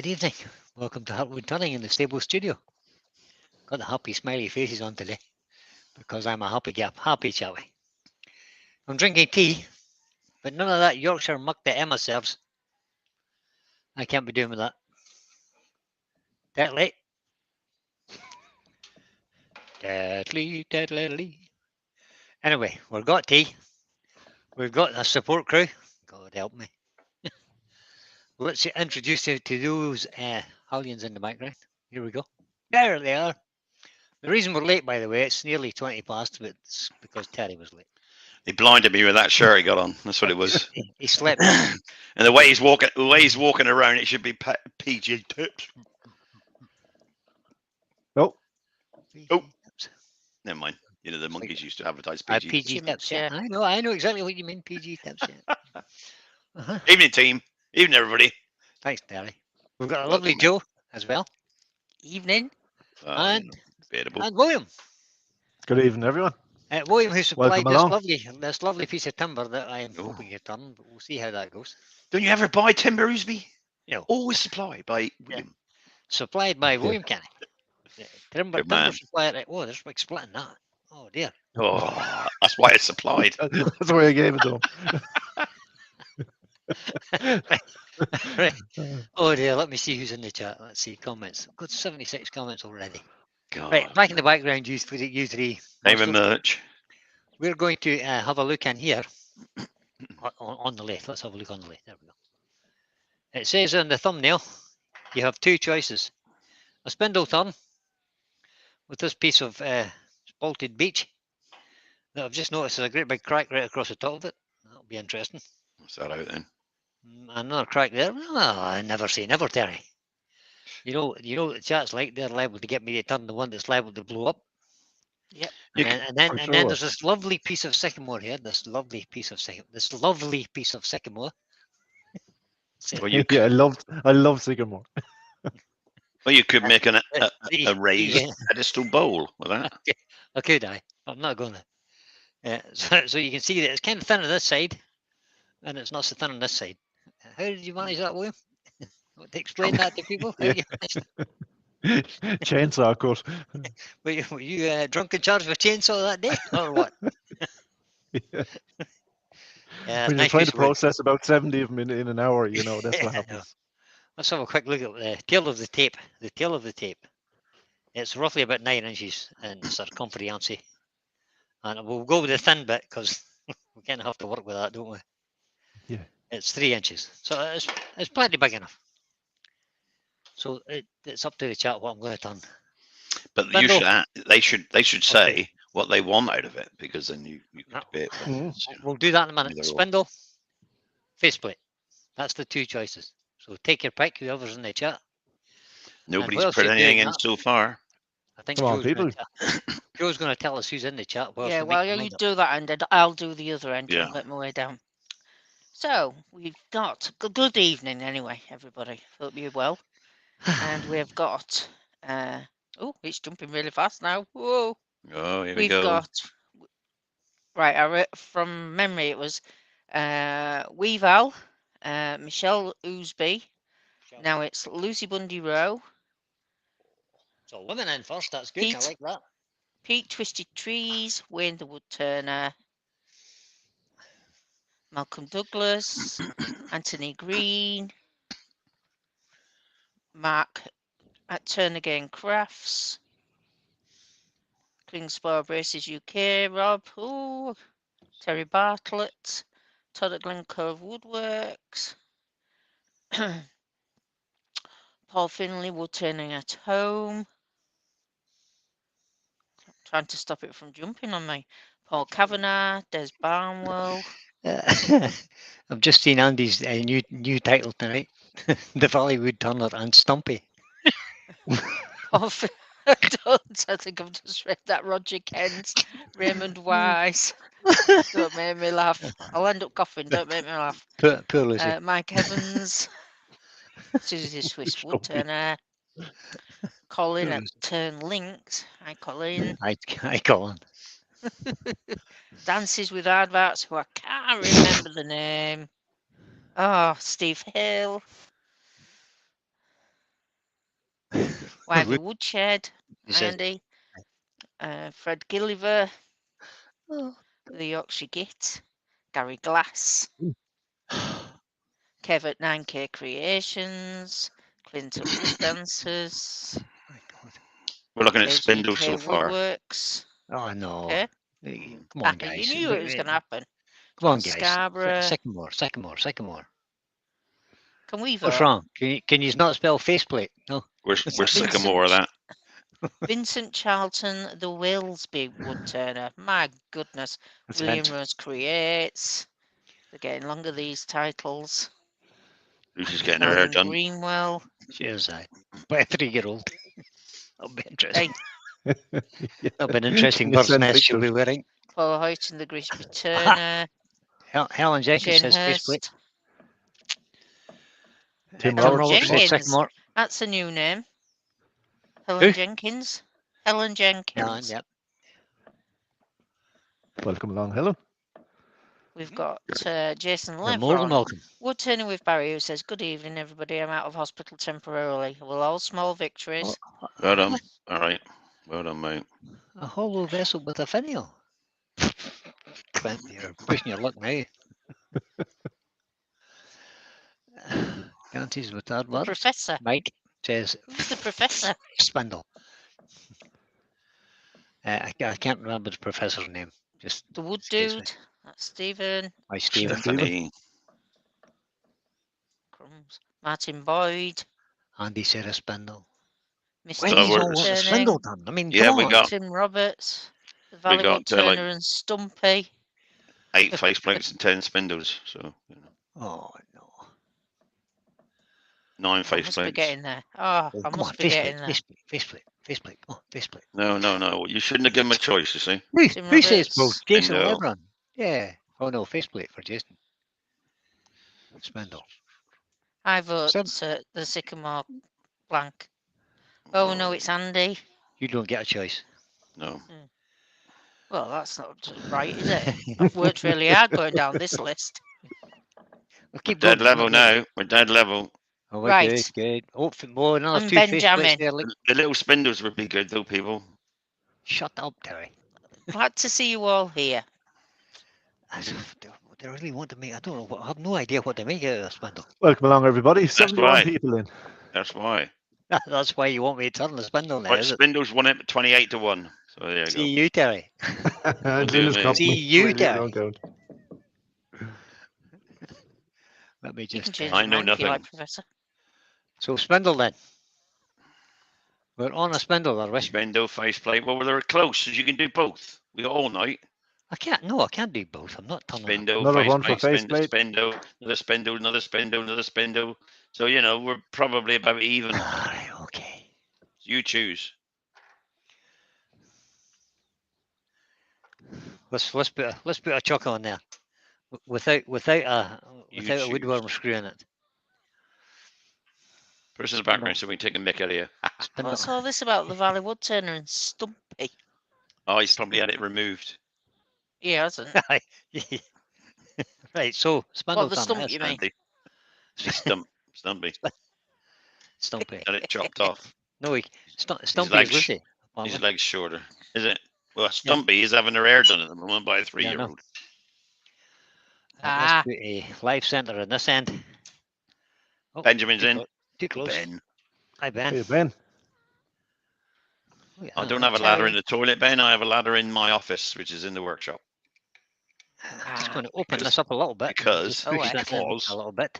Good evening. Welcome to Hartwood Turning in the stable studio. Got the happy smiley faces on today because I'm a happy gap, happy chappy. I'm drinking tea, but none of that Yorkshire muck that Emma serves. I can't be doing with that. Deadly. Deadly. Anyway, we've got tea. We've got a support crew. God help me. Let's introduce you to those hellions in the background. Here we go. There they are. The reason we're late, by the way, it's nearly 20 past, but it's because Terry was late. He blinded me with that shirt he got on. That's what it was. He slept. And the way he's walking around, it should be PG tips. Oh, Never mind. You know the monkeys used to advertise PG, PG. PG tips. Yeah, I know exactly what you mean. PG tips. Yeah. Evening, team. Evening, everybody. Thanks, Terry. We've got a lovely Joe as well. Evening. And debatable. William. good evening, everyone. William, who supplied Welcome this lovely piece of timber that I am hoping you turn, but we'll see how that goes. Don't you ever buy timber, Oosby? No. Always supplied by William. Supplied by William Kenny. Timber man. supplier. Oh, there's a big split in that. Oh dear. Oh, that's why it's supplied. That's why I gave it to him. Right. Oh dear, let me see who's in the chat. Let's see comments. I've got 76 comments already. God. Right, back in the background, you three. Name and merch. We're going to have a look in here on the left. Let's have a look on the left. There we go. It says in the thumbnail, you have two choices. A spindle turn with this piece of spalted beech that I've just noticed there's a great big crack right across the top of it. That'll be interesting. What's that out then? Another crack there. Well, I never say never, Terry. You know what the chat's like. They're liable to get me to turn the one that's liable to blow up. Yep. And then there's this lovely piece of sycamore here. This lovely piece of sycamore. Well, you I love sycamore. Well, you could make a raised pedestal bowl with that. I could. I'm not going to. So you can see that it's kind of thin on this side, and it's not so thin on this side. How did you manage that, William? Want to explain that to people? How you Chainsaw cut. were you drunk and charged with chainsaw that day, or what? Yeah. When you're trying to process about 70 of them in an hour, you know, that's what happens. Let's have a quick look at the tail of the tape. The tail of the tape. It's roughly about 9 inches in circumference. And we'll go with the thin bit because we kind of have to work with that, don't we? Yeah. It's 3 inches. So it's plenty big enough. So it's up to the chat what I'm going to turn. But they should say what they want out of it, because then you can debate. We'll do that in a minute. Spindle, faceplate. That's the two choices. So take your pick, whoever's in the chat. Nobody's put anything in so far. I think Joe's going to tell us who's in the chat. Yeah, well, you do that end, and I'll do the other end and let my way down. So we've got good evening anyway, everybody. Hope you're well. And we've got it's jumping really fast now. Whoa. Oh, here we We've go. got from memory it was Weaval, Michelle Oosby. Now it's Lucy Bundy Rowe. So women in first, that's good. I like that. Pete Twisted Trees, Wayne the Wood Turner, Malcolm Douglas, Anthony Green, Mark at Turn Again Crafts, Klingspar Braces UK, Rob, Terry Bartlett, Todd at Glen Cove Woodworks, Paul Finley, Wood Turning at Home. Trying to stop it from jumping on me. Paul Kavanagh, Des Barnwell. I've just seen Andy's new title tonight. The Valley Wood Turner and Stumpy. I think I've just read that. Roger Kent, Raymond Wise. Don't make me laugh. I'll end up coughing. Don't make me laugh. Poor Lucy. Mike Evans, Susie Swiss Wood Turner, Colin at Turn Links. Hi, Colin. Hi, Colin. Dances with Aardvarks, who I can't remember the name. Oh, Steve Hill. Wivey Woodshed, He says, Andy, Fred Gilliver, oh. the Yorkshire Git, Gary Glass, Kev at 9K Creations, Clinton Wood Dancers, My God. We're looking at Dave's Spindle UK so far. Oh Woodworks. no. Okay. Hey, come on, guys. You knew it was going to happen. Come on, John guys. Scarborough. Sycamore. Can we What's vote? wrong? Can you not spell faceplate? No. We're sick of more of that. Vincent Charlton, the Walesby Woodturner. My goodness. That's William meant. Rose Creates. They're getting longer, these titles. Lucy's getting her hair Helen done. Greenwell. Cheers, I. By a 3-year-old. That'll be interesting. Hey, That'll be an interesting Can you bird's send nest she'll be pictures? wearing. Paul Hoyton, the Grisby Turner. Helen Jenkins Shane says faceplate. Hurst. Tim Helen Roberts Roberts says Jenkins. sycamore. That's a new name. Helen Who? Jenkins. Helen Jenkins. Helen, yep. Welcome along, Helen. We've got Jason You're more than Levron. welcome. Woodturner with Barry, who says, "Good evening, everybody. I'm out of hospital temporarily. Well, all small victories." Well done. All right. Well done, mate. A hollow vessel with a finial. Clint, you're pushing your luck now. Guarantees with that The word. professor. Mike says Who's the professor? Spindle. I can't remember the professor's name. Just The Wood escapes me. Dude. That's Stephen. Hi, Stephen. Stephanie. Crumbs. Martin Boyd. Andy said a spindle. Mr. When So he's we're- all want a Woodturning. spindle done. I mean, Yeah, come we on. got Tim Roberts. The Valley got, Woodturner and Stumpy. 8 faceplates and 10 spindles. So, you know, Oh no. 9 I must be faceplates. getting there. Oh, Oh, I come on, must be getting there. faceplate. Come on, faceplate. No. You shouldn't have given him a choice, you see. Tim Who says both? Roberts. Jason Spindle. Lebron. Yeah. Oh no, faceplate for Jason. Spindle. I vote Sim- the Sycamore blank. Oh no, it's Andy. You don't get a choice. No. Well, that's not right, is it? I've worked really hard going down this list. We'll keep Dead going. level now. We're dead level. Oh, we're Right. good. Oh, more another I'm 2 faceplates Benjamin. there. Like, The little spindles would be good, though, people. shut up, Terry. Glad to see you all here. They really want to make. I don't know. I have no idea what they make out of a spindle. Welcome along, everybody. 71 why. people in. That's why. That's why you want me to turn the spindle now, Right, is it? spindles won it 28 to 1. So there you See you, Terry. And do Linda's it, mate. company. See you, Really Terry. don't count. Let me You can just. change I your know mind if you like, nothing. Professor. So spindle then. We're on a spindle, are we? Spindle, faceplate. Well, they're close, so you can do both. We got all night. I can't. No, I can't do both. I'm not turning. Spindle, Another one for faceplate, faceplate. spindle, another spindle, another spindle, another spindle. So, you know, we're probably about even. All right. Okay. You choose. Let's put a chuck on there. Without a choose. woodworm screw in it. Person's background, so we can take a mick out of you. Spindle. What's all this about the Valley Woodturner and Stumpy? Oh, he's probably had it removed. He hasn't. Right. So spindle. What, the time, stump yes. you mean? Andy. Stumpy. Stumpy. Had it chopped off. No, Stumpy legs- is Lucy. His leg's shorter. Is it? Well, Stumpy is having her hair done at the moment by a Yeah, I 3-year-old. Let's put a live center in this end. Oh, Benjamin's in. Too close. Ben. Hi, Ben. Hey, Ben. Look at I that. don't have a Terry. ladder in the toilet, Ben. I have a ladder in my office, which is in the workshop. I'm just going to open this up a little bit. Because, Just push that in because, a little bit.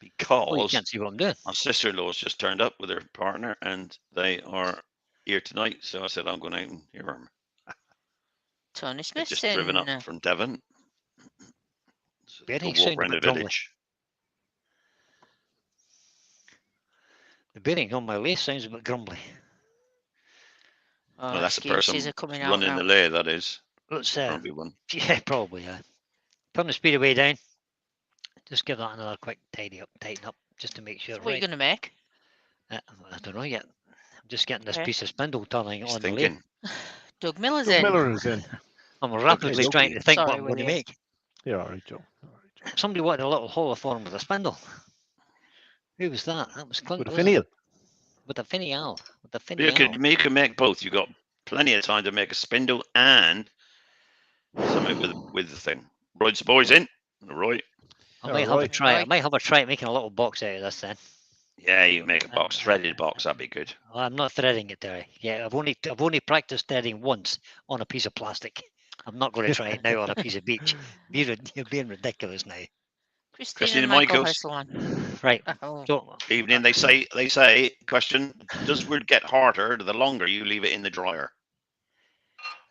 Oh, you because can't see what I'm doing. my sister-in-law's just turned up with her partner, and they are here tonight. So I said I'm going out and hear them. Tony They've Smith's just in. driven up from Devon. So Very go walk exciting, around the but grumbly. village. The bearing on my lace sounds a bit grumbly. Oh, Well, that's the excuses person are coming out running now. the lay, that is. Let's Probably one. yeah, probably yeah. Turn the speed away down. Just give that another quick tighten up, just to make sure. So what are you Right. going to make? I don't know yet. I'm just getting this Okay. piece of spindle turning Just on the lathe. thinking. Doug Miller's Doug in. Miller is in. I'm rapidly Doug. trying to think what Sorry, I'm going to William. make. You're all right, Joe. All right, Joe. Somebody wanted a little holoform with a spindle. Who was that? That was Clint. With a wasn't it? finial. with the finial. With the You finial. could make both. You got plenty of time to make a spindle and something with the thing. Right, boys in. Right. I might have a Right. try. I Right. might have a try at making a little box out of this then. Yeah, you make a box, threaded box. That'd be good. Well, I'm not threading it there. Yeah, I've only practiced threading once on a piece of plastic. I'm not going to try it now on a piece of beach. You're being ridiculous now. Christine and Michael Michael has the one. Right. Oh, So Evening. They say. Question: does wood get harder the longer you leave it in the dryer?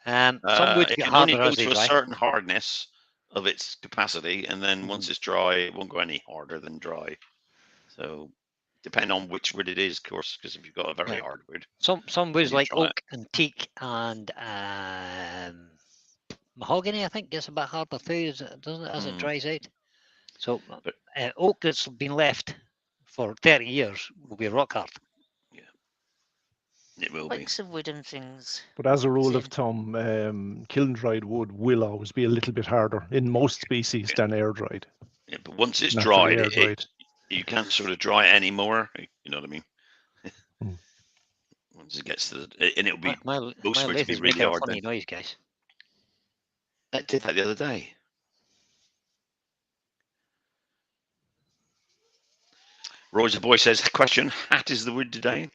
some wood It get can only harder go as they to a dry. certain hardness of its capacity, and then once it's dry, it won't go any harder than dry. So, depend on which wood it is, of course, because if you've got a very Right. hard wood, Some woods you like try it. oak and teak and mahogany, I think, gets a bit harder too, doesn't it, as it dries out? So But- oak that's been left for 30 years will be rock hard. it will be. links of wood and things. But as a rule of in. thumb, kiln dried wood will always be a little bit harder in most species than air dried. Yeah, but once it's Naturally dried, air dried. you can't sort of dry it anymore. You know what I mean? Mm. Once it gets to the, and it'll be My most wood to lathe be is really making a hard. funny Then noise, guys. I did that the other day. Roger Boy says, question, hat is the wood today?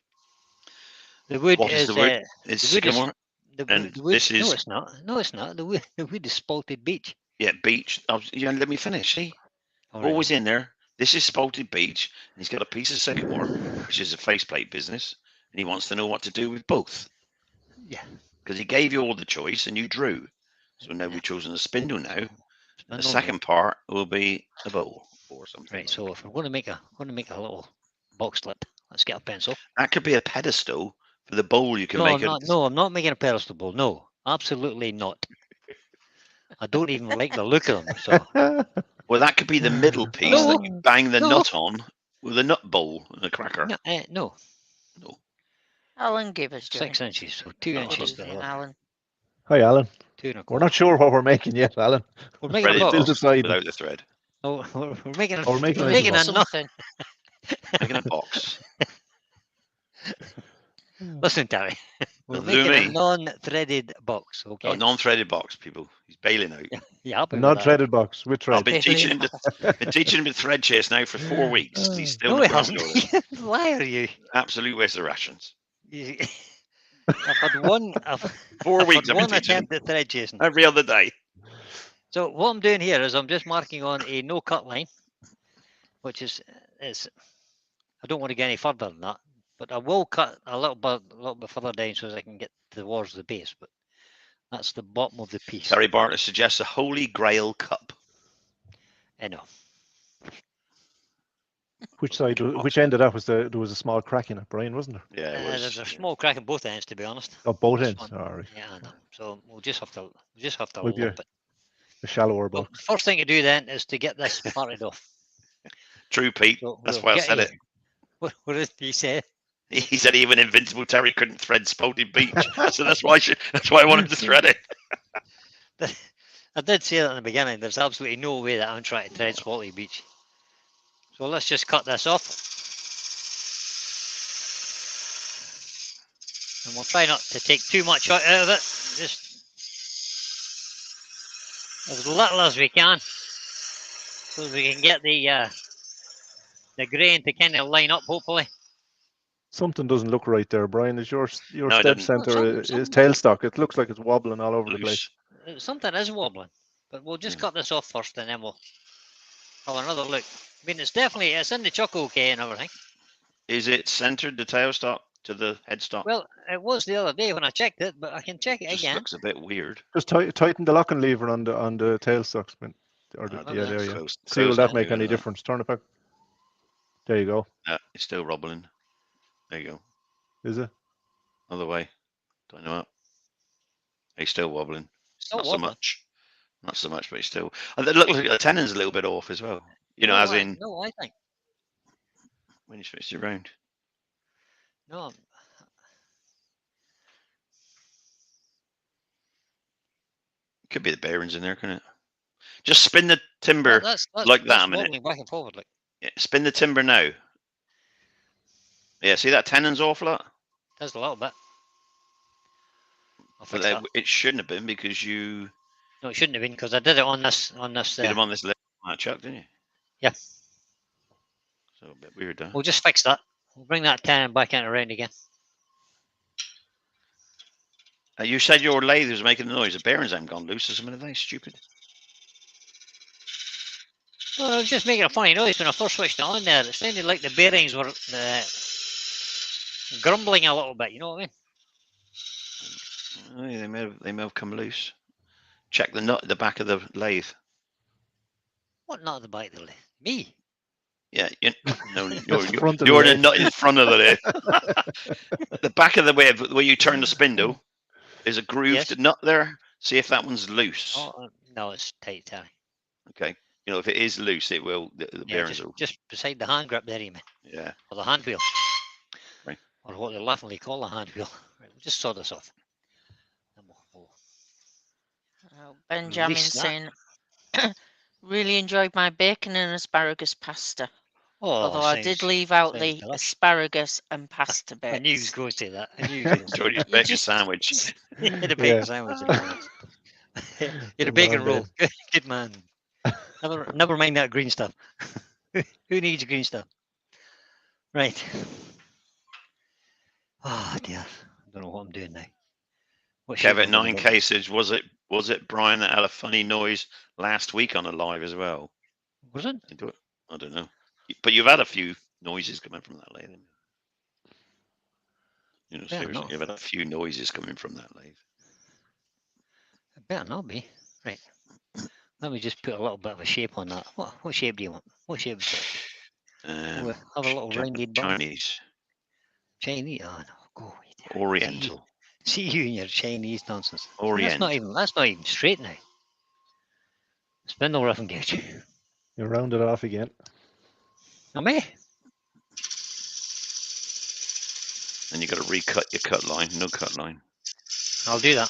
The wood What is is the wood? It's the wood is sycamore. And the wood, this is- no, it's not. No, it's not. The wood is spalted beech. Yeah, beech. Yeah, let me finish. See, All right. always in there. This is spalted beech, and he's got a piece of sycamore, which is a faceplate business, and he wants to know what to do with both. Yeah. Because he gave you all the choice, and you drew. So now we've chosen a spindle now. And the Spindle, second part will be a bow or something. Right. So if we're going to make a little box lip, let's get a pencil. That could be a pedestal for the bowl you can No, make. I'm not. No, I'm not making a pedestal bowl. No, absolutely not. I don't even like the look of them. So Well, that could be the middle piece No, that you bang the no. nut on with a nut bowl and a cracker. no, No. Alan Gibbers doing. 6 inches, so 2 Oh, inches. Good evening, Alan. Hi, Alan. 2 and a We're quarter. not sure what we're making yet, Alan. We're making a Threaded box. Still box deciding. without the thread. Oh, we're making a. Or making we're a making a box. nut. Something. Making a box. Listen, Terry. We're Nothing to do with making a me. non-threaded box. Okay. Oh, non-threaded box, people. He's bailing out. Yeah, happy A with not that. threaded box with I've thread. been teaching him to thread chase now for 4 weeks. He's still No, he not going to hasn't. go with it. Why are you? Absolute waste of rations. I've had one. I've 4 weeks had I've been one teaching him attempt at thread chasing. every other day. So what I'm doing here is I'm just marking on a no cut line, which is I don't want to get any further than that, but I will cut a little bit further down so as I can get towards the base. But that's the bottom of the piece. Terry Bartlett suggests a Holy Grail cup. I know. Which side? Which end of that was there was a small crack in it, Brian, wasn't there? Yeah, it was. There's a small crack in both ends, to be honest. Oh, both This ends. one. All right. Yeah, I know. So we'll just have to With your lump it. a shallower Well, box. the first thing to do then is to get this parted off. True, Pete. So That's we'll why I get said a- it. What did he say? He said even Invincible Terry couldn't thread spalted beech, so that's why I wanted to thread it. I did say that in the beginning. There's absolutely no way that I'm trying to thread spalted beech. So let's just cut this off. And we'll try not to take too much out of it. Just as little as we can. So we can get the grain to kind of line up, hopefully. Something doesn't look right there, Brian. Is your No, it step doesn't. center Some- is tailstock? It looks like it's wobbling all over the place. Loose. Something is wobbling. But we'll just Yeah. cut this off first and then we'll have another look. I mean, it's in the chuck okay and everything. Is it centered the tailstock to the headstock? Well, it was the other day when I checked it, but I can check it Just again. looks a bit weird. Just tighten the locking lever on the tailstock, or well, yeah, there that's you go. Close- See, will close that that make now, any yeah. difference? Turn it back. There you go. It's still wobbling. There you go. Is it? Other way. Don't know what. He's still wobbling. Still Not so wobbling. much. Not so much, but he's still. And it looks like the tenon's a little bit off as well. You know, as in No, I think. when you switch it around. No. Could be the bearings in there, couldn't it? Just spin the timber. That's like that a that's minute. wobbling back and forward. Like. Yeah, spin the timber now. Yeah, see that tenon's off, lot? Does a little bit. I'll But fix that. it shouldn't have been because you No, it shouldn't have been because I did it on this. did them on this left chuck, didn't you? Yeah. So a bit weird, huh? We'll just fix that. We'll bring that tenon back in around again. You said your lathe was making a noise. The bearings haven't gone loose or something. Are they stupid? Well, I was just making a funny noise when I first switched it on there. It sounded like the bearings were grumbling a little bit. You know what I mean? Oh, yeah, they may have come loose. Check the nut at the back of the lathe. What nut at the back of the lathe? Me? Yeah, no, front of the you're the lathe. nut in front of the lathe. The back of the wave where you turn the spindle, there's a grooved Yes. nut there. See if that one's loose. Oh, no, it's tight, Terry. Okay. You know, if it is loose, it will. The Yeah, bearings will. just beside the hand grip there, you mean? Yeah. Or the hand wheel. Right. Or what they laughingly call the hand wheel. Right, we'll just sort this off. And we'll Benjamin release that. saying, really enjoyed my bacon and asparagus pasta. Oh, Although I did leave out sounds the delicious. asparagus and pasta bits. I knew he was going to say that. I knew he was going to say Enjoyed his that. bacon just- sandwich. He had a bacon Yeah. sandwich. in the mix. He had a Good bacon man, roll. Good man. Never mind that green stuff. Who needs green stuff? Right. Oh dear. I don't know what I'm doing now. What shape Kevin am I gonna 9 get? cases. Was it Brian that had a funny noise last week on a live as well? Was it? Into it? I don't know. But you've had a few noises coming from that lathe. You know, Fair seriously, enough. you've had a few noises coming from that lathe. It better not be. Right. Let me just put a little bit of a shape on that. What shape do you want? What shape would you like? We'll have a little rounded button. Chinese, Chinese. Oh no, go away. Terry. Oriental, See you and your Chinese nonsense. See, Orient. That's not even straight now. Spindle rough and gauge. You round it off again. Am I? And you got to recut your cut line. No cut line. I'll do that.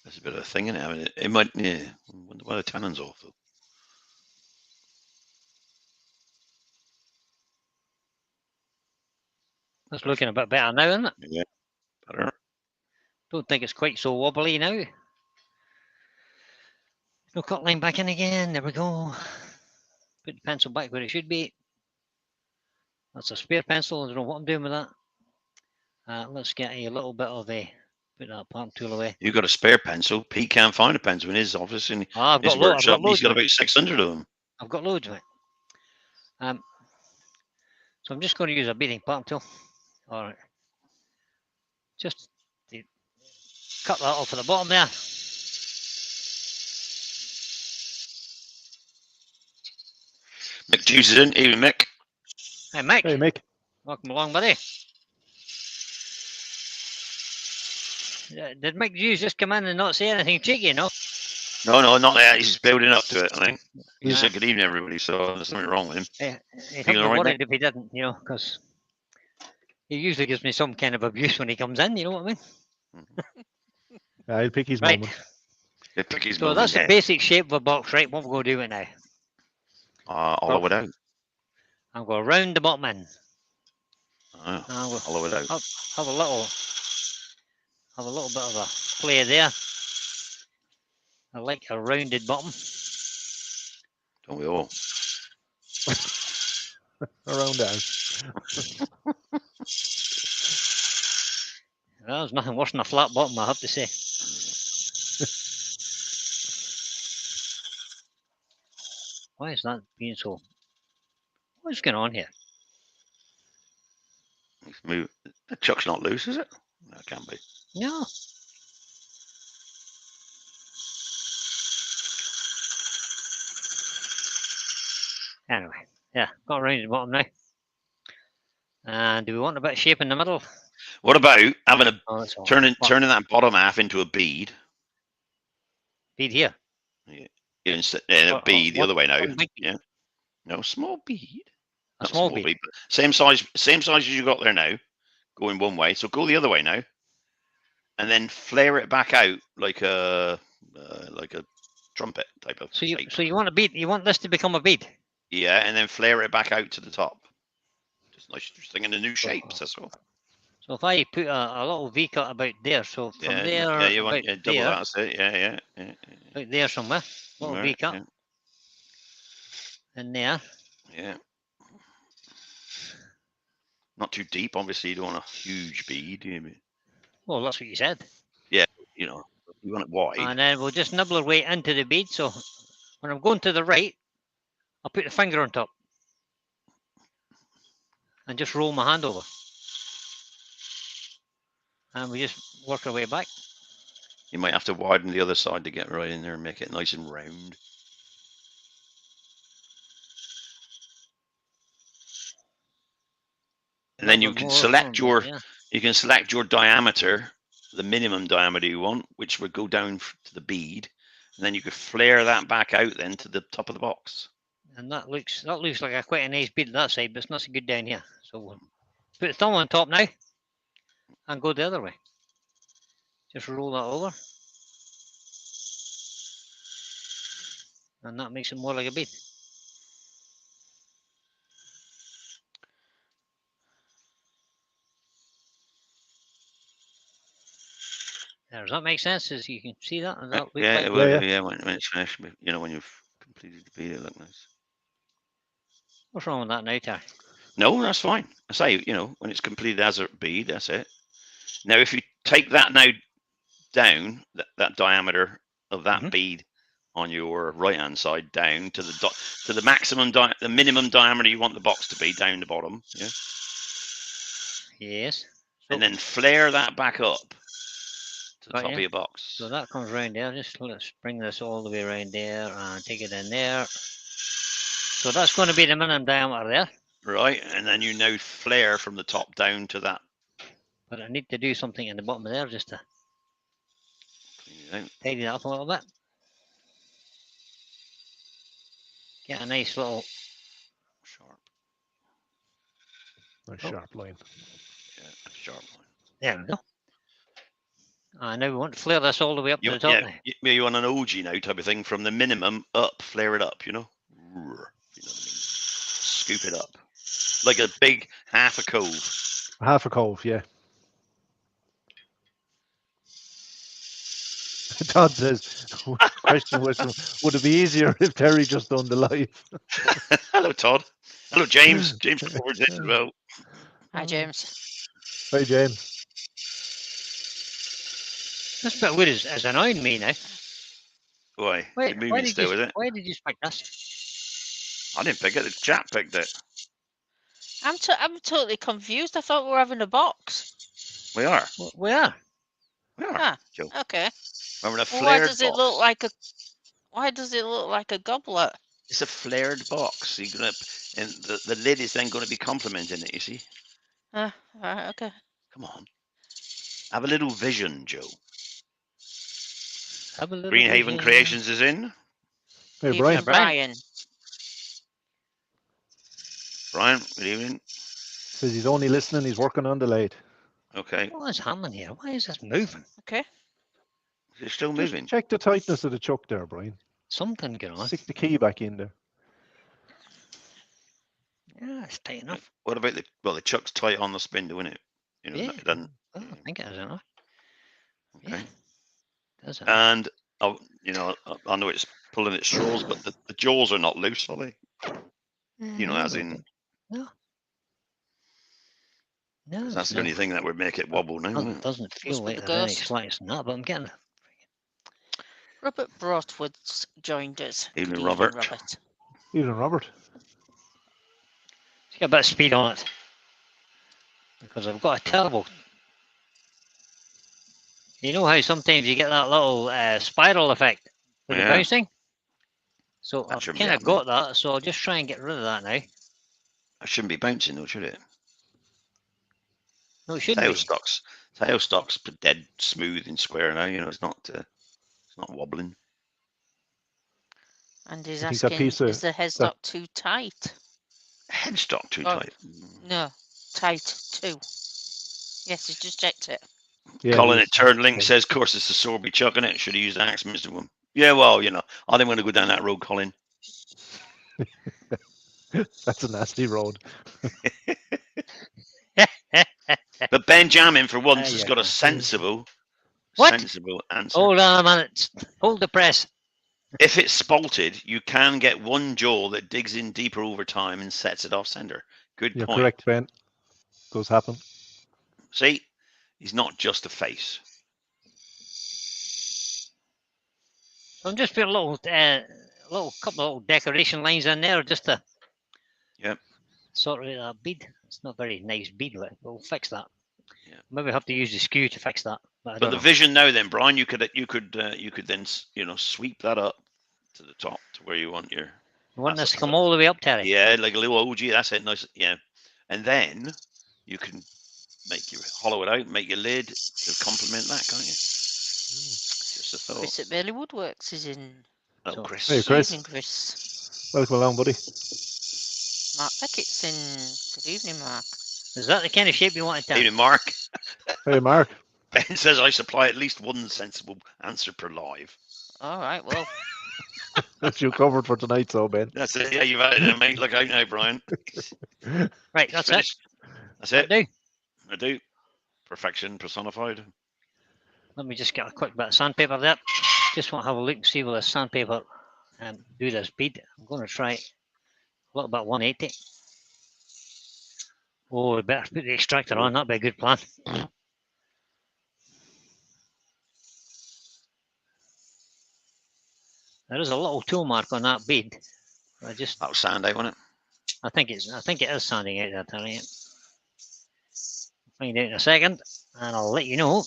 There's a bit of a thing in it. I mean, it might. Yeah. I wonder why the tenon's off though. That's looking a bit better now, isn't it? Yeah. Better. Don't think it's quite so wobbly now. No cut line back in again. There we go. Put the pencil back where it should be. That's a spare pencil. I don't know what I'm doing with that. Let's get a little bit of a. Put that part tool away. You got a spare pencil. Pete can't find a pencil in his office and I've his got, I've workshop. got loads. He's got Mate. about 600 of them. I've got loads, mate. So I'm just going to use a beating part tool. All right. Just to cut that off at the bottom there. Mick Juice is in. Even Mick. Hey, Mick. Hey, Mick. Welcome along, buddy. Did Mick Hughes just come in and not say anything cheeky, you know? No, not that. He's building up to it, I think. He Yeah. said good evening, everybody, so there's something wrong with him. He'd Feeling be all right, worried if he didn't, you know, because he usually gives me some kind of abuse when he comes in, you know what I mean? I'll pick his Right. moment. He'll pick his So moment that's the there. basic shape of a box, right? What we're going to do it now. Hollow it out. I'm going to round the bottom in. Oh, And we'll hollow it out. have a little bit of a play there. I like a rounded bottom. Don't we all? Around the house. Well, there's nothing worse than a flat bottom, I have to say. Why is that being so? What's going on here? Let's move. The chuck's not loose, is it? No, it can't be. No. Anyway, yeah, got around the bottom now. And do we want a bit of shape in the middle? What about having a Oh, that's all. turning What? turning that bottom half into a bead? Bead here. Instead, a Or- bead the or other way now. one big bead. Yeah. No, small bead. A Not small bead. but same size as you got there now. Going one way, so go the other way now, and then flare it back out like a trumpet type of So shape. you want a bead? You want this to become a bead? Yeah, and then flare it back out to the top. Just nice, interesting, in the new shapes. That's all. So if I put a little V cut about there, so from there, you want about double there, that. That's it. Yeah. about there somewhere, little V Right, cut, in there. Yeah. Not too deep, obviously. You don't want a huge bead, do you? Well, that's what you said. You know, you want it wide. And then we'll just nibble our way into the bead. So when I'm going to the right, I'll put the finger on top and just roll my hand over. And we just work our way back. You might have to widen the other side to get right in there and make it nice and round. And then you can select your diameter, the minimum diameter you want, which would go down to the bead, and then you could flare that back out then to the top of the box. And that looks like quite a nice bead on that side, but it's not so good down here. So we'll put the thumb on top now and go the other way. Just roll that over. And that makes it more like a bead. Does that make sense? As you can see that? Does that look like When it's finished, you know, when you've completed the bead, it looks nice. What's wrong with that now, Terry? No, that's fine. I say, you know, when it's completed as a bead, that's it. Now, if you take that now down, that diameter of that bead on your right-hand side down to the maximum, the minimum diameter you want the box to be down the bottom, yeah. Yes. And then flare that back up to the top of your box. So that comes around there. Just let's bring this all the way around there and take it in there. So that's going to be the minimum diameter there. Right, and then you now flare from the top down to that. But I need to do something in the bottom of there just to tidy that up a little bit. Get a nice little sharp line. Yeah, a sharp line. There we go. Now we want to flare this all the way up to the top. You want an OG now type of thing, from the minimum up, flare it up, you know? You know what I mean? Scoop it up. Like a big half a cove. Half a cove, yeah. Todd says, question was, would it be easier if Terry just done the live? Hello, Todd. Hello, James. James forward as well. Hi, James. Hi, James. This bit of wood is annoying me now. Why? Why did still, you, is it? Why did you pick this? I didn't pick it. The chap picked it. I'm totally confused. I thought we were having a box. We are. We are. We are. Ah, Joe. okay. We're having a flared Why does it box. look like a? Why does it look like a goblet? It's a flared box. You're gonna, and the lid is then going to be complementing it. You see? Right, okay. Come on. Have a little vision, Joe. Have a little Greenhaven vision. Creations is in. Hey, Brian. Brian. Brian, good evening. Says he's only listening. He's working on the lathe. Okay. What is happening here? Why is this moving? Okay. It's still Just moving. check the tightness of the chuck there, Brian. Something going on. Stick the key back in there. Yeah, it's tight enough. What about the chuck's tight on the spindle, isn't it? You know, Yeah. it doesn't. I think it is enough. Okay. Yeah, does it? And you know, I know it's pulling its straws, but the jaws are not loose, are they? You know, as in. No. No, That's the only thing that would make it wobble now. It doesn't feel What's with like the there's any ghost? slightest in that, but I'm getting. Robert Broadwood's joined us. Evening, Good Robert. Robert. Even Robert. Let's get a bit of speed on it. Because I've got a terrible. You know how sometimes you get that little spiral effect with the bouncing? So That I've shouldn't kind be of got that, so I'll just try and get rid of that now. That shouldn't be bouncing though, should it? No, it shouldn't be. Tail stock's dead smooth and square now. You know, it's not wobbling. And he's I think that asking, piece of- is the headstock too tight? Headstock too Oh. tight. No, tight too. Yes, he's just checked it. Yeah, Colin he's- at Turdling says, "Of course, it's the Sorby chucking it. Should have used the axe wisdom one." Yeah, well, I didn't want to go down that road, Colin. That's a nasty road. But Benjamin, for once, has yeah, got a yeah. sensible What? answer. Hold on a minute. Hold the press. If it's spalted, you can get one jaw that digs in deeper over time and sets it off center. Good You're point. correct, Ben. Does happen. See, he's not just a face. So I'm just putting a little couple of little decoration lines in there just to Yep. sort of that bead. It's not very nice bead. We'll fix that. Yeah. Maybe have to use the skew to fix that. But the vision now, then, Brian, you could then sweep that up to the top to where you want your. You want this to come all the way up, Terry? Yeah, like a little OG. That's it. Nice. Yeah, and then you can hollow it out, make your lid to complement that, can't you? Just a thought. Chris at Bailey Woodworks is in. Oh, So- Chris. Hey, Good Chris. evening, Chris. Welcome along, buddy. Mark Beckett's in. Good evening, Mark. Is that the kind of shape you want it to? Evening, Mark. Hey, Mark. Ben says I supply at least one sensible answer per live. All right, well, That's you covered for tonight, so Ben. That's it. Yeah, you've had it, mate. Look out now, Brian. Right, that's it. Finished. That's it. Do. I do. Perfection personified. Let me just get a quick bit of sandpaper there. Just want to have a look and see will this sandpaper do this bead. I'm going to try a little bit 180. Oh, we better put the extractor on. That'd be a good plan. There is a little tool mark on that bead. That'll sand out, won't it? I think it is sanding out that area. Find out in a second, and I'll let you know.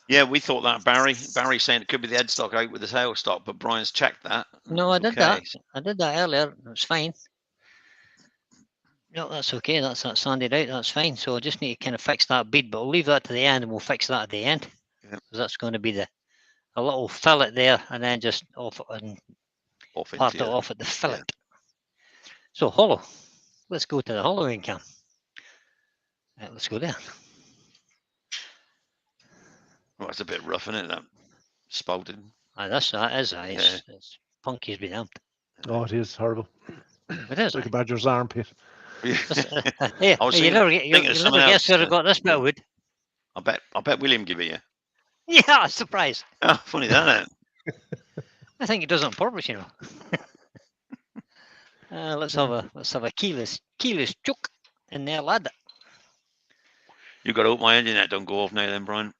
Yeah, we thought that, Barry. Barry's saying it could be the headstock out with the tail stock, but Brian's checked that. No, I did that. I did that earlier. It's fine. No, that's okay. That's that sanded out. That's fine. So I just need to kind of fix that bead, but I'll leave that to the end, and we'll fix that at the end. Yeah. Because that's going to be a little fillet there, and then just off and part it off at the fillet. Yeah. So hollow. Let's go to the hollowing cam. Let's go there. Well, it's a bit rough, isn't it? That spalted. That is. It's punky as be damned. Oh, it is horrible. It is. Like a badger's armpit. Hey, I was you never guess where I got this bit of wood. I bet William give it you. Yeah, surprise. Oh, funny that, isn't it? I think he does it on purpose, you know. Let's have a keyless choke in there, lad. You got to hope my engine net don't go off now, then, Brian.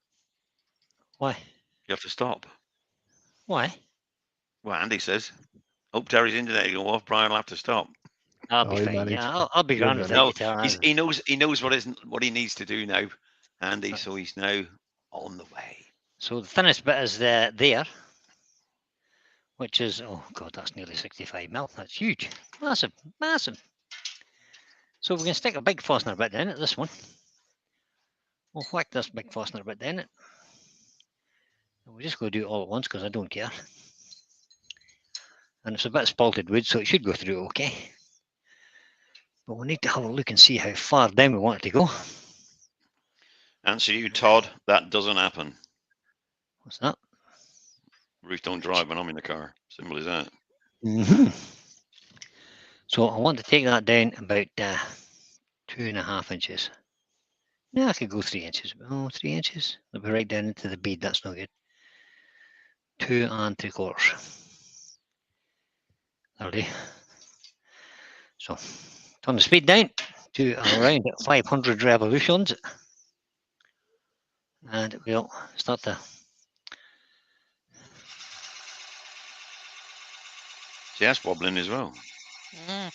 Why? You have to stop. Why? Well, Andy says. Hope Terry's internet will go off. Brian will have to stop. I'll be fine. Yeah, I'll be grand with that. He knows what he needs to do now, Andy. So he's now on the way. So the thinnest bit is there, which is, oh God, that's nearly 65 mil. That's huge. Massive. So we're going to stick a big Fosner bit down it, this one. We'll whack this big Fosner bit down it. And we'll just go do it all at once because I don't care. And it's a bit spalted wood, so it should go through okay. But we need to have a look and see how far down we want it to go. Answer you, Todd. That doesn't happen. What's that? Ruth don't drive when I'm in the car. Simple as that. Mm-hmm. So I want to take that down about 2.5 inches. No, I could go 3 inches. Oh, 3 inches. It'll be right down into the bead. That's no good. 2 3/4. That'll do. So turn the speed down to around 500 revolutions. And we'll start to. See, that's wobbling as well. mm,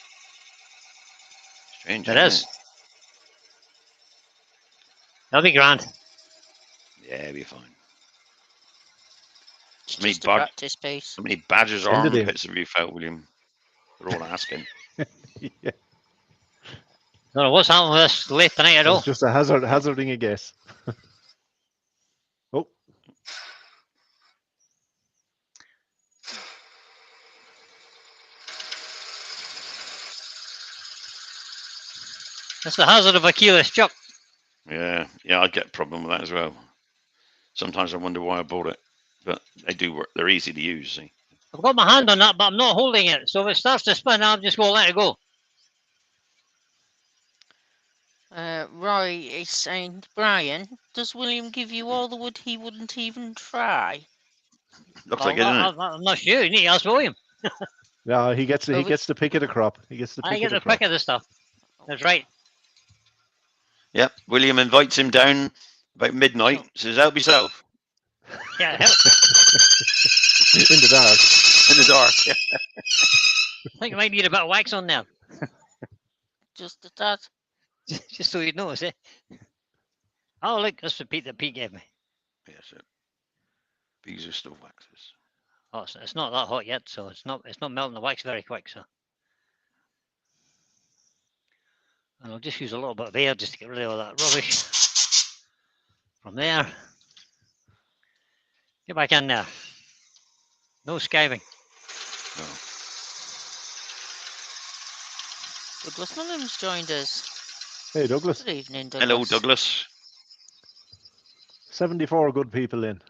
Strange. It is. That'll be grand. Yeah, it'll be fine. it's How many just a practice piece. How many badgers' Send it in. armpits have you felt, William? They're all asking. Yeah. Don't know what's happening with this late tonight at all. It's just a hazarding a guess. Oh. That's the hazard of a keyless chuck. Yeah, I get a problem with that as well. Sometimes I wonder why I bought it. but they do work. They're easy to use. See? I've got my hand on that, but I'm not holding it. So if it starts to spin, I'm just going to let it go. Roy is saying, Brian, does William give you all the wood he wouldn't even try? Looks like it, doesn't it? I'm not sure. You need to ask William. Yeah, he gets Well, the pick of the crop. He gets the I pick get of the the crop. pick of the stuff. That's right. Yep. William invites him down about midnight. Says, "Help yourself." Yeah, In the dark. In the dark. Yeah. I think I might need a bit of wax on there. Just a tad. Just so you notice it. Oh, look, that's the Pete that Pete gave me. Yes. These are still waxes. Oh, it's not that hot yet, so it's not melting the wax very quick. So, and I'll just use a little bit of air just to get rid of all that rubbish. From there, get back in there. No skiving. No. Douglas Mullen's joined us. Hey, Douglas. Good evening, Douglas. Hello, Douglas. 74 good people in.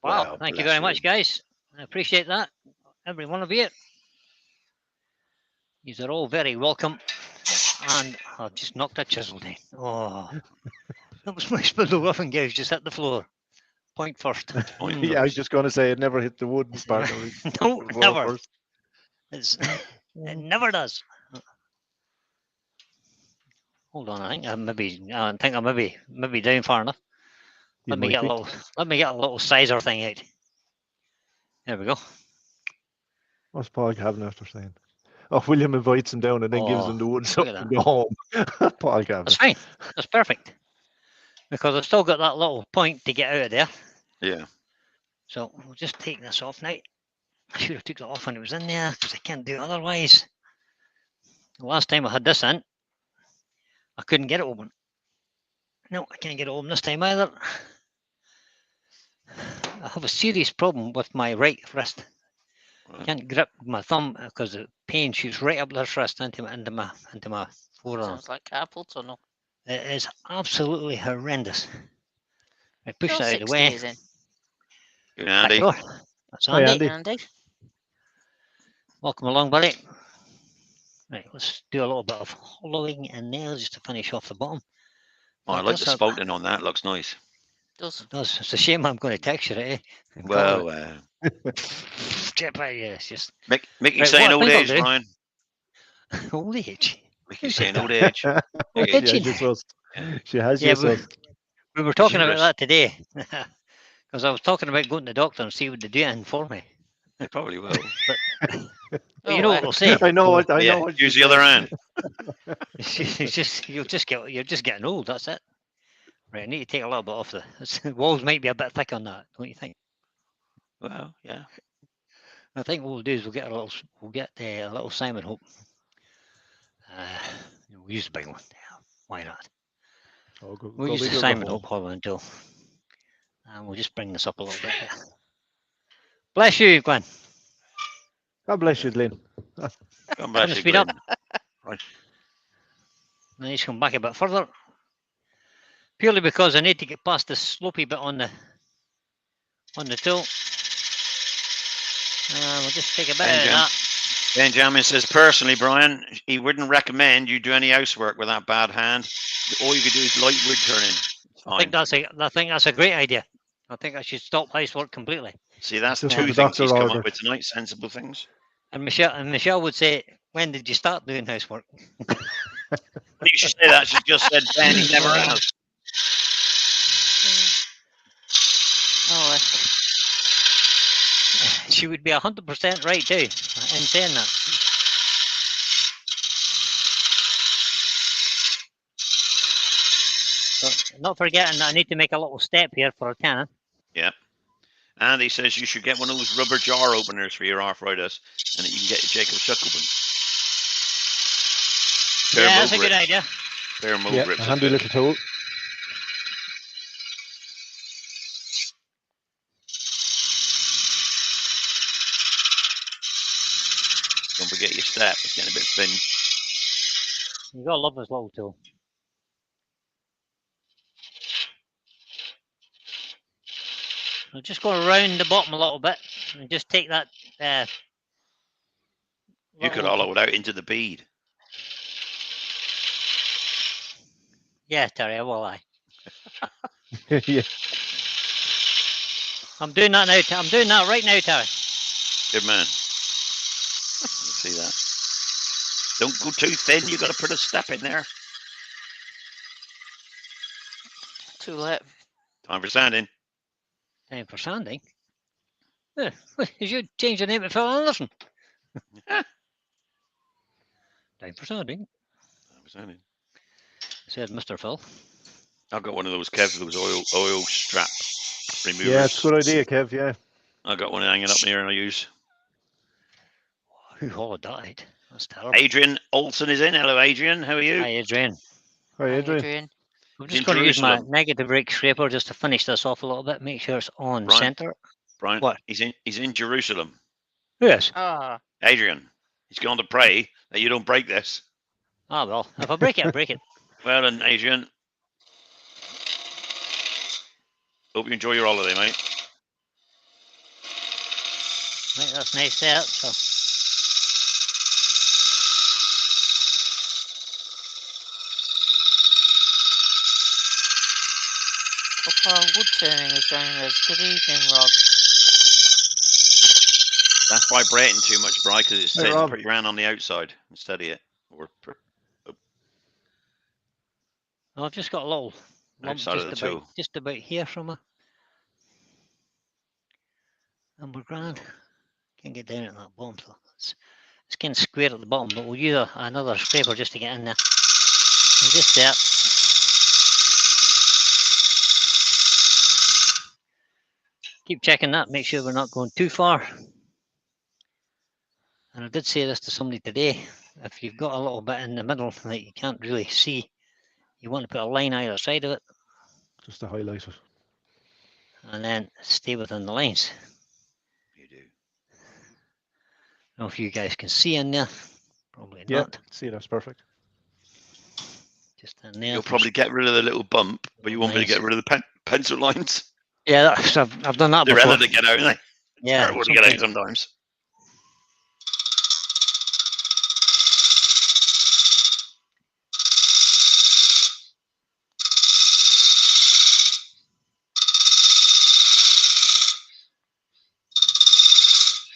Wow, Well, thank you bless very much, guys. I appreciate that. Every one of you. These are all very welcome. And I've just knocked a chisel down. Oh, that was my spindle roughing gauge just hit the floor. Point first. Yeah, I was just going to say it never hit the wooden part. No, never. It never does. Hold on, I think I maybe down far enough. Let me get a little sizer thing out. There we go. What's Paul Gavin after saying? Oh, William invites him down and then gives him the wood so he can go home. Paul Gavin. That's fine. That's perfect. Because I've still got that little point to get out of there. Yeah. So we'll just take this off now. I should have took that off when it was in there because I can't do it otherwise. The last time I had this in, I couldn't get it open. No, I can't get it open this time either. I have a serious problem with my right wrist. I can't grip my thumb because the pain shoots right up this wrist into my forearm. Sounds like carpal tunnel. It is absolutely horrendous. I push Your that out of the 60 way. is in. Good, Andy. That's Hi, Andy. Andy. Welcome along, buddy. Right, let's do a little bit of hollowing in there just to finish off the bottom. Oh, I like the spouting on that. Looks nice. Does. It's a shame I'm going to texture it, eh? Well, it's just make you Right, say an what I old think I'll age, do- Brian. old age. Make you say an old age. Old Okay. age. She has you sus. She has Yeah, you sus. we were talking about Cheers. that today because I was talking about going to the doctor and see what they do in for me. They probably will. But you know what they'll say. I know what. I Yeah, know what. use she the other said. hand. It's just you're just getting old. That's it. Right, I need to take a little bit off the walls. Might be a bit thick on that, don't you think? Well, yeah. I think what we'll do is we'll get a little Simon Hope. We'll use the big one. Yeah, why not? Oh, We'll go use the big or go Simon home. Hope hollow until, and we'll just bring this up a little bit. Bless you, Glenn. God bless you, Lynn. Come back, Speed up. Right. I need to come back a bit further. Purely because I need to get past the slopey bit on the tool. We'll just take a bit of that. Benjamin says, personally, Brian, he wouldn't recommend you do any housework with that bad hand. All you could do is light wood turning. I think that's a great idea. I think I should stop housework completely. See, that's Just two what the things he's doctor come ordered. up with tonight. Sensible things. And Michelle would say, "When did you start doing housework?" You should say that. She just said, Ben, he never has. Oh, She would be 100% right too in saying that. So, not forgetting that I need to make a little step here for a cannon. Yeah. And he says you should get one of those rubber jar openers for your arthritis, and that you can get your Jacob Shuck open. Yeah, that's a good idea. Bare mold Yeah, grips. a handy little tool. Don't forget your step. It's getting a bit thin. You gotta love this little tool. So just go around the bottom a little bit and just take that. You could little- hollow it out into the bead. Yeah, Terry, I will. Yeah. I'm doing that now. I'm doing that right now, Terry. Good man. You see that? Don't go too thin. You got to put a step in there. Too late. Time for sanding. Time for sanding. Yeah, you should change the name to Phil Anderson. Time for sanding, Time for sanding. said Mr. Phil. I've got one of those, Kev, those oil strap removers. Yeah, it's a good idea, Kev. Yeah. I got one hanging up here and I use. Who all died? That's terrible. Adrian Olsen is in. Hello, Adrian. How are you? Hi, Adrian. Hi, Adrian. Adrian. I'm In just going to use my Jerusalem. negative rake scraper just to finish this off a little bit, make sure it's on Brian. centre. Brian, What? he's in Jerusalem. Yes. Ah, Adrian, he's gone to pray that you don't break this. Ah, well, if I break it, I break it. Well done, Adrian. Hope you enjoy your holiday, mate. Right, that's nice there. So, couple of wood turning is down there. Good evening, Rob. That's vibrating too much, Brian, because it Hey, says Rob. put your hand on the outside instead of it. Or I've just got a little lump outside of the toe. just about here from her. And we're grand. Can't get down at that bottom, so it's kind of square at the bottom, but we'll use another scraper just to get in there. And just there. Keep checking that, make sure we're not going too far. And I did say this to somebody today, if you've got a little bit in the middle that you can't really see, you want to put a line either side of it, Just to highlight it. and then stay within the lines. You do. I don't know if you guys can see in there, probably Yeah. not. See, that's perfect. Just in there. You'll probably get rid of the little bump, but you won't be able to get rid of the pencil lines. Yeah, I've done that They're before. relative to get out, aren't they? Yeah, Terrible to get out sometimes.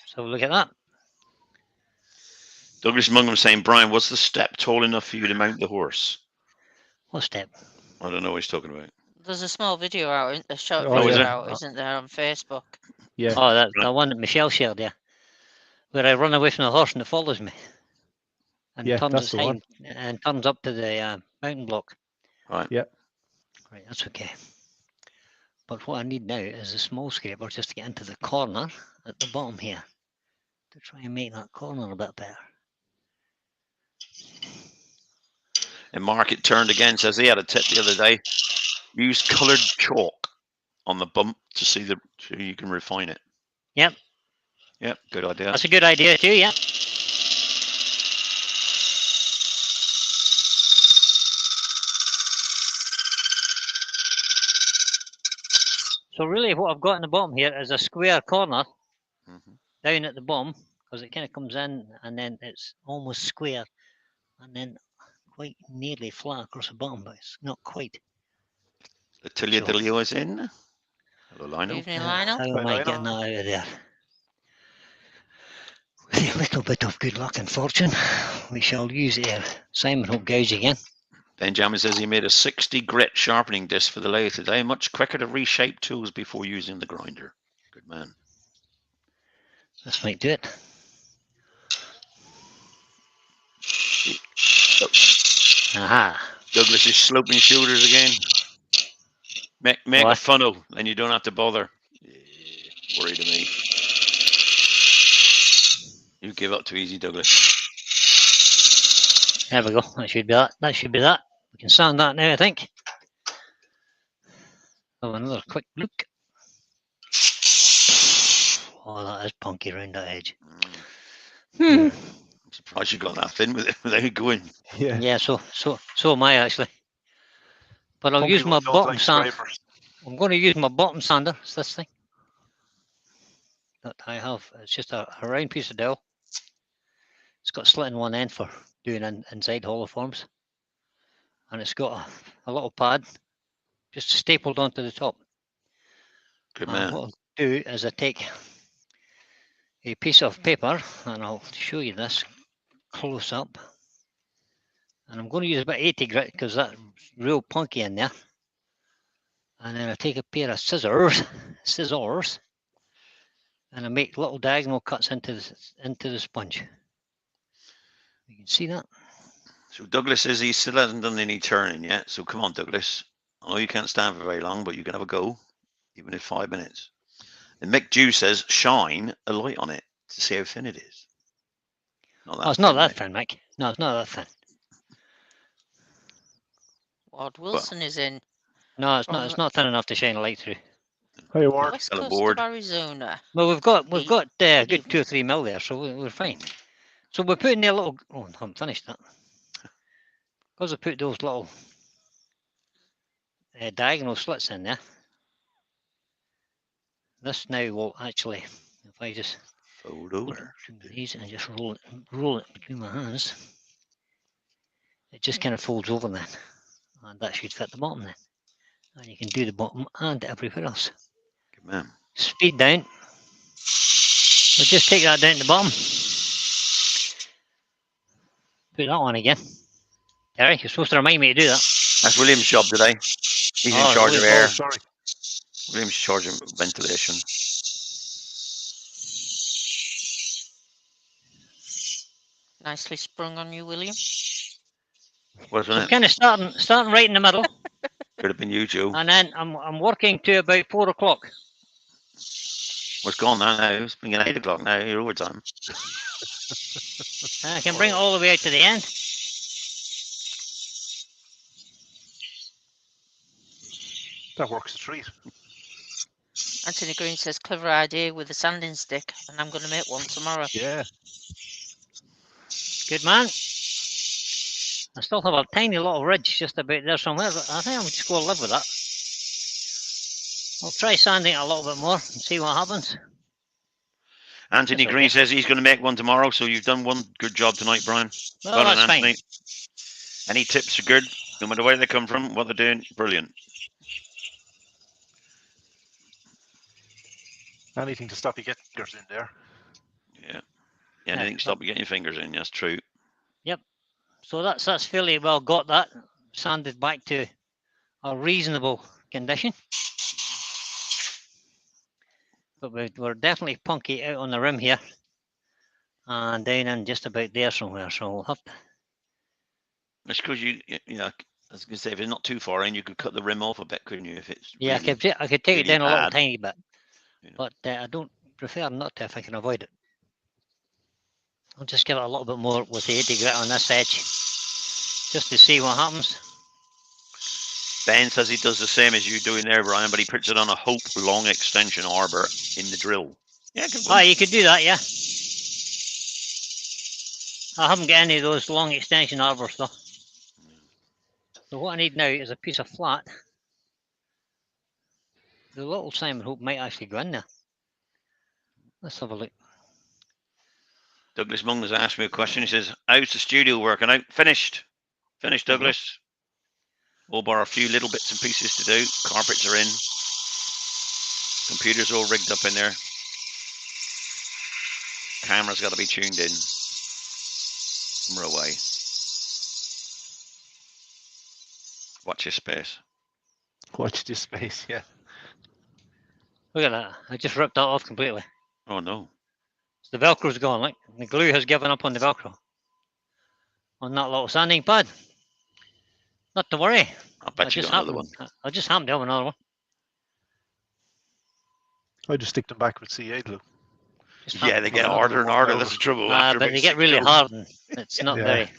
So look at that. Douglas Mungham saying, Brian, was the step tall enough for you to mount the horse? What step? I don't know what he's talking about. There's a small video out, a short Oh, video yeah. out, isn't there, on Facebook? Yeah. Oh, that's the one that Michelle shared there, where I run away from the horse and it follows me, and Yeah, turns that's its the head one. and turns up to the mountain block. Right. Yeah. Right, that's okay. But what I need now is a small scraper just to get into the corner at the bottom here, to try and make that corner a bit better. And Mark, it turned again, says he had a tip the other day. Use coloured chalk on the bump to see so you can refine it. Yep. Yep, good idea. That's a good idea too, yeah. So really what I've got in the bottom here is a square corner down at the bottom, because it kind of comes in and then it's almost square and then quite nearly flat across the bottom, but it's not quite. Atilia Delio is in. Hello, Lionel. Evening, Lionel. How am I getting that out of there? With a little bit of good luck and fortune, we shall use Simon Hope gauge again. Benjamin says he made a 60 grit sharpening disc for the lathe today. Much quicker to reshape tools before using the grinder. Good man. This might do it. Aha. Douglas is sloping shoulders again. Make a funnel, then you don't have to bother. Yeah, worried of me. You give up too easy, Douglas. There we go. That should be that. That should be that. We can sand that now, I think. Have another quick look. Oh, that is punky round that edge. I'm surprised you got that thin with it without going. Yeah. Yeah, so am I actually. But I'll use my bottom sander. I'm going to use my bottom sander. It's this thing. that I have. It's just a round piece of dowel. It's got a slit in one end for doing inside hollow forms. And it's got a little pad just stapled onto the top. Good And man. what I'll do is I take a piece of paper, and I'll show you this close up. And I'm going to use about 80 grit because that's real punky in there. And then I take a pair of scissors, and I make little diagonal cuts into the sponge. You can see that. So Douglas says he still hasn't done any turning yet. So come on, Douglas. I know you can't stand for very long, but you can have a go, even if 5 minutes. And Mick Dew says, shine a light on it to see how thin it is. It's not that thin, Mick. No, it's not that thin. Ward Wilson is in. No, it's not. It's not thin enough to shine a light through. Hey, Ward. West Coast of Arizona. Well, we've got a good 2 or 3 mil there, so we're fine. So we're putting a little. Oh, I haven't finished that. Because I put those little diagonal slits in there. This now will actually, if I just fold over these and just roll it between my hands, it just kind of folds over then, and that should fit the bottom then. And you can do the bottom and everywhere else. Good man. Speed down. We'll just take that down to the bottom. Put that on again. Eric, you're supposed to remind me to do that. That's William's job today. He's in charge of air. Sorry. William's in charge of ventilation. Nicely sprung on you, William. Wasn't it? I'm kind of starting right in the middle. Could have been you, Joe. And then I'm working to about 4 o'clock. What's gone now? It's been 8 o'clock now. You're overtime. And I can bring it all the way out to the end. That works a treat. Anthony Green says, clever idea with a sanding stick, and I'm going to make one tomorrow. Yeah. Good man. I still have a tiny little ridge just about there somewhere, but I think I'm just going to live with that. I'll try sanding it a little bit more and see what happens. Anthony Green says he's going to make one tomorrow, so you've done one good job tonight, Brian. Well, that's fine. Any tips are good, no matter where they come from, what they're doing, brilliant. Anything to stop you getting fingers in there. Yeah. Anything to stop you getting your fingers in, that's true. Yep. So that's fairly well got that sanded back to a reasonable condition. But we're definitely punky out on the rim here. And down in just about there somewhere. So we'll have to. It's because you know, I was going to say, if it's not too far in, you could cut the rim off a bit, couldn't you? If it's yeah, really, I could take it down a little tiny bit. You know. But I don't prefer not to if I can avoid it. I'll just give it a little bit more with the 80 grit on this edge, just to see what happens. Ben says he does the same as you doing there, Brian, but he puts it on a Hope long extension arbor in the drill. Yeah, good one. Oh, you could do that, yeah. I haven't got any of those long extension arbors though. So what I need now is a piece of flat. The little Simon Hope might actually go in there. Let's have a look. Douglas Mung has asked me a question. He says, how's the studio working out? Finished. Finished, Douglas. All bar a few little bits and pieces to do. Carpets are in. Computer's all rigged up in there. Camera's got to be tuned in. We're away. Watch your space. Watch this space, yeah. Look at that. I just ripped that off completely. Oh, no. So the Velcro's gone. Like the glue has given up on the Velcro. On that little sanding pad. Not to worry. I bet you got another one. I just happened to have another one. I just stick them back with CA glue. Yeah, they get harder and harder. That's the trouble. But they get really hard and it's not very...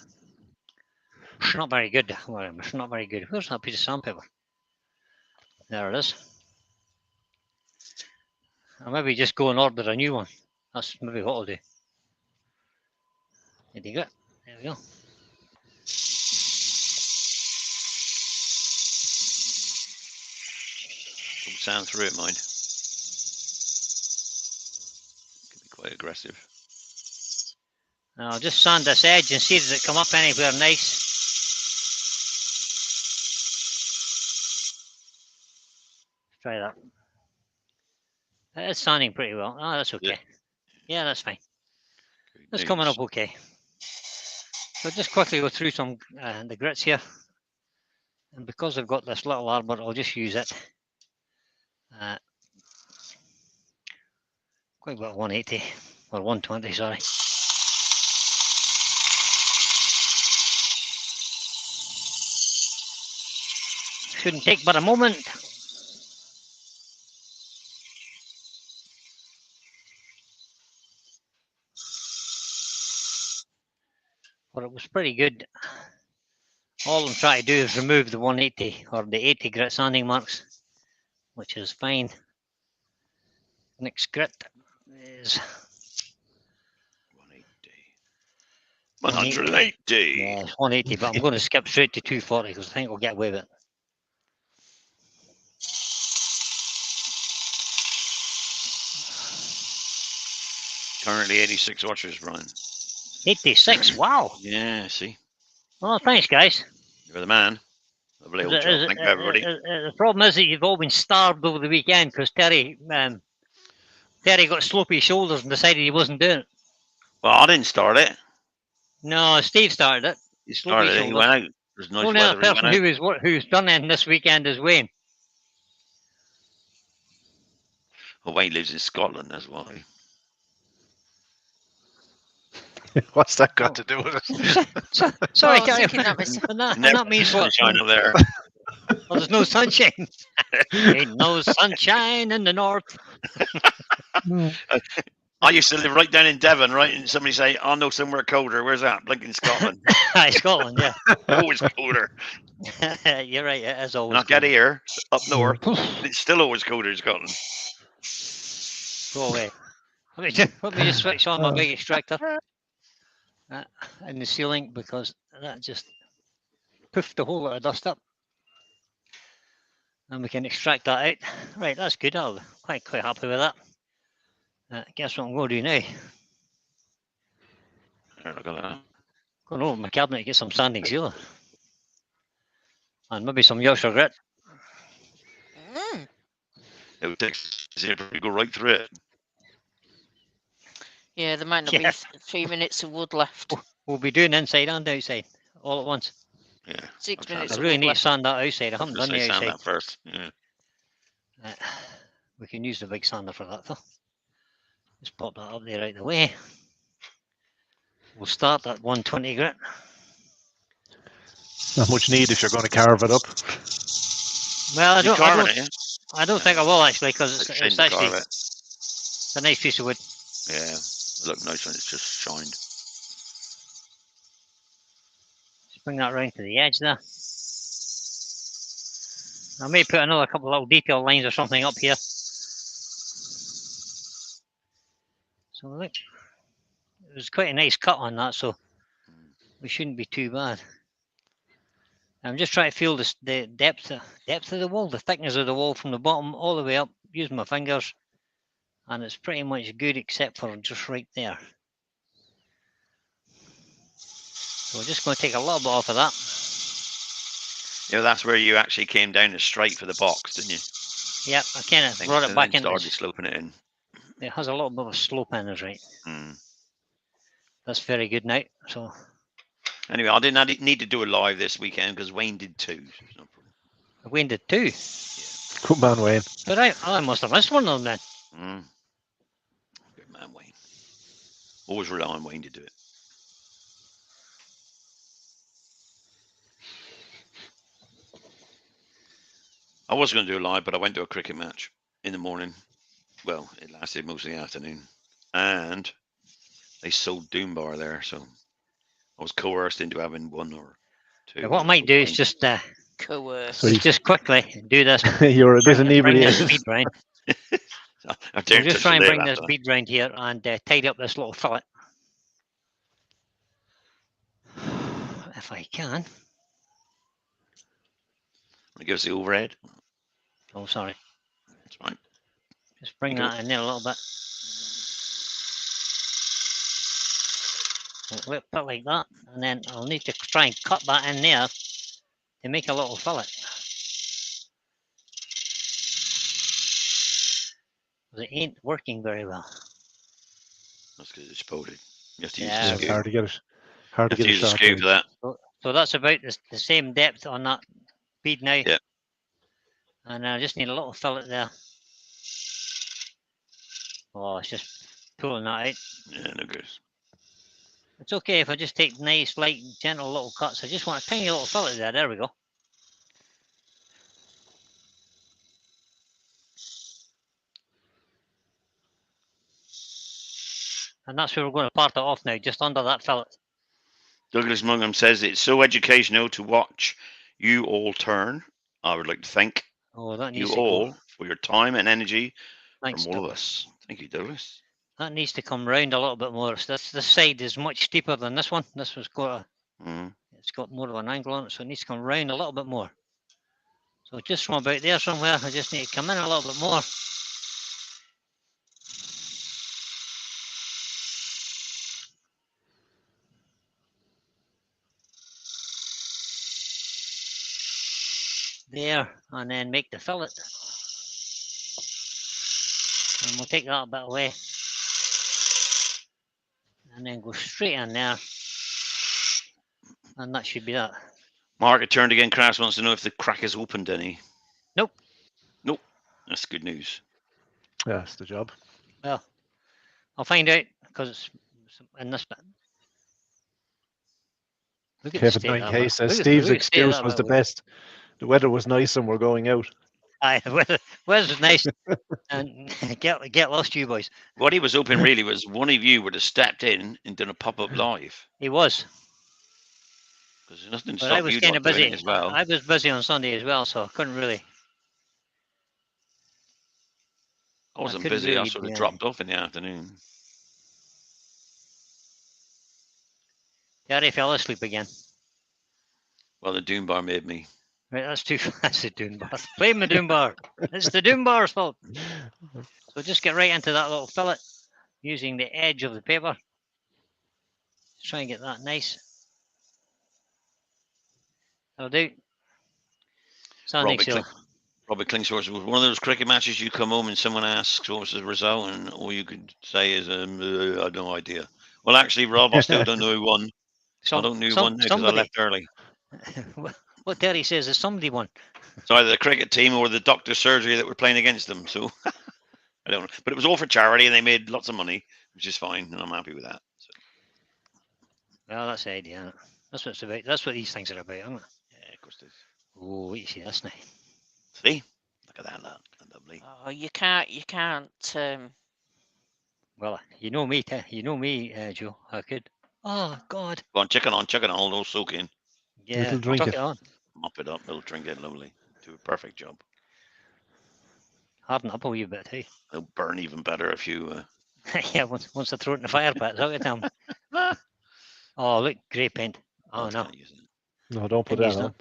It's not very good. Well, it's not very good. Where's that piece of sandpaper? There it is. I'll maybe just go and order a new one. That's maybe what I'll do. There you go. There we go. Don't sound through it, mind. quite aggressive. I'll just sand this edge and see does it come up anywhere nice. Try that. It's sanding pretty well. Oh, that's okay. Yeah, that's fine. It's coming up okay. So just quickly go through some the grits here. And because I've got this little arbor, I'll just use it. Quite about 180 or 120, sorry. Shouldn't take but a moment. But it was pretty good. All I'm trying to do is remove the 180 or the 80 grit sanding marks, which is fine. Next grit is 180. 180. Yeah, it's 180, but I'm going to skip straight to 240 because I think we'll get away with it. Currently 86 watchers, Brian. 86, wow. Yeah, see. Well, thanks, guys. You're the man. Lovely old job. Thank you, everybody. The problem is that you've all been starved over the weekend because Terry got slopey shoulders and decided he wasn't doing it. Well, I didn't start it. No, Steve started it. He started it. He went out. There's nice the only other weather. person who's done it this weekend is Wayne. Well, Wayne lives in Scotland, that's why. What's that got to do with it? Sorry, I was thinking that myself. and that means what? Sunshine up there. Well, there's no sunshine. Ain't no sunshine in the north. I used to live right down in Devon, right? And somebody say, "I know somewhere colder." Where's that? Blinking Scotland. Scotland, yeah. Always colder. You're right. It is always. Not get here up north. It's still always colder in Scotland. Go away. Let me just switch on my big extractor in the ceiling because that just poofed the whole lot of dust up. And we can extract that out. Right, that's good. I'm quite happy with that. Guess what I'm going to do now? Look at that. Going over my cabinet to get some sanding sealer. And maybe some Yorkshire grit. It would take to go right through it. Yeah, there might not be 3 minutes of wood left. We'll be doing inside and outside all at once. Yeah. 6 minutes. I really need to sand that outside. I haven't done the outside. Sand that first. Yeah. We can use the big sander for that though. Just pop that up there out the way. We'll start at 120 grit. Not much need if you're going to carve it up. Well, I don't think I will actually because it's actually it's a nice piece of wood. Yeah, it looked nice when it's just shined. Just bring that round to the edge there. I may put another couple of little detail lines or something up here. So look, it was quite a nice cut on that, so we shouldn't be too bad. I'm just trying to feel the depth of the wall, the thickness of the wall from the bottom all the way up, using my fingers, and it's pretty much good except for just right there. So we're just going to take a little bit off of that. Yeah, that's where you actually came down the straight for the box, didn't you? Yep, I kind of brought it back in. Started sloping it in. It has a little bit of a slope in it, right? That's very good now. So anyway, I didn't need to do a live this weekend because Wayne did too. So no problem. Wayne did too. Yeah. Good man, Wayne. But I must have missed one of them then. Good man, Wayne. Always rely on Wayne to do it. I was going to do a live, but I went to a cricket match in the morning. Well, it lasted most of the afternoon. And they sold Doom Bar there, so I was coerced into having one or two. What I might do is just just quickly do this. You're a bit bring this bead round. I'll just try and bring this bead round here and tidy up this little fillet. If I can. It gives the overhead. Oh, sorry. That's fine. Just bring that in there a little bit. Put like that, and then I'll need to try and cut that in there to make a little fillet. It ain't working very well. That's because it's spotted. You have to use Yeah, a Yeah, it's skew. hard to get it. Hard You to have get to a use a sharp skew edge. for that. So that's about the same depth on that bead now. Yeah. And I just need a little fillet there. Oh, it's just pulling that out. Yeah, no good. It's okay if I just take nice, light, gentle little cuts. I just want a tiny little fillet there. There we go. And that's where we're going to part it off now, just under that fillet. Douglas Mungham says it's so educational to watch you all turn. I would like to thank Oh, that you needs to all go. for your time and energy Thanks, from all of Douglas. us. Thank you, Douglas. That needs to come round a little bit more. This side is much steeper than this one. This one's got it's got more of an angle on it, so it needs to come round a little bit more. So just from about there somewhere, I just need to come in a little bit more. There, and then make the fillet. And we'll take that a bit away. And then go straight in there. And that should be that. Mark, it turned again. Crash wants to know if the crack is opened any. Nope. Nope. That's good news. Yeah, that's the job. Well, I'll find out because it's in this bit. Look at the Kevin state of that 9K bit. says Look at Steve's the state of excuse that was bit, the will you? best. The weather was nice and we're going out. Aye, the weather's nice. And get lost, you boys. What he was hoping really was one of you would have stepped in and done a pop-up live. He was. Because there's nothing to But I stop was you kind lot of doing busy. it as well. I was busy on Sunday as well, so I couldn't really. I wasn't couldn't busy. I really sort of do dropped off in the afternoon. Gary fell asleep again. Well, the Doom Bar made me. Right, that's the Doom Bar. Blame the Doom Bar. It's the Doom Bar's fault. So just get right into that little fillet using the edge of the paper. Just try and get that nice. That'll do. Standing still. Robert Klingsworth was one of those cricket matches you come home and someone asks what was the result, and all you could say is, I have no idea. Well, actually, Rob, I still don't know who won. I don't know who won because I left early. What Terry says is somebody won. It's either the cricket team or the doctor's surgery that were playing against them. So I don't know. But it was all for charity and they made lots of money, which is fine. And I'm happy with that. So. Well, that's the idea. Isn't it? That's what it's about. That's what these things are about, isn't it? Yeah, of course it is. Oh, what you see this now? See? Look at that, lovely. Oh, you can't. Well, you know me, Joe. I could. Oh God. Go on, check it on, those soak in. Yeah, Little drink it. on. Mop it up, it'll drink it lovely. Do a perfect job. Harden up a wee bit, hey. It'll burn even better if you. Yeah, once I throw it in the fire pit, is that what I'm. Oh, look, grey paint. Oh no. No, don't put that on.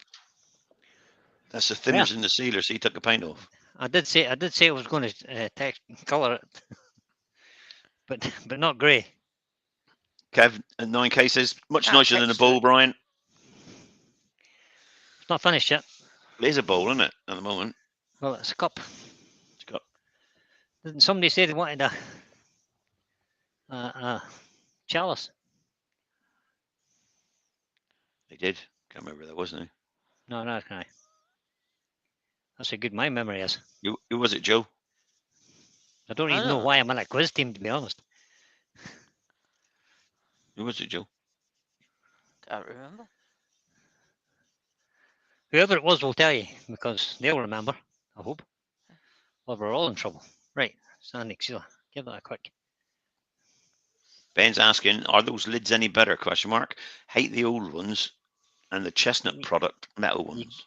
That's the thinners in the sealer, so he took the paint off. I did say I was going to colour it, but not grey. Kev at 9K says much Ah, nicer than a bowl, Brian. It's not finished yet. It is a bowl, isn't it? At the moment. Well, it's a cup. It's a cup. Didn't somebody say they wanted a chalice? They did. Can't remember that, wasn't it? No, can I? That's how good my memory is. Who was it, Joe? I don't even know why I'm on a quiz team, to be honest. Who was it, Joe? Can't remember. Whoever it was will tell you, because they'll remember, I hope. Well, we're all in trouble. Right, standing seal. Give that a quick. Ben's asking, are those lids any better? Question mark. Hate the old ones and the chestnut product metal ones.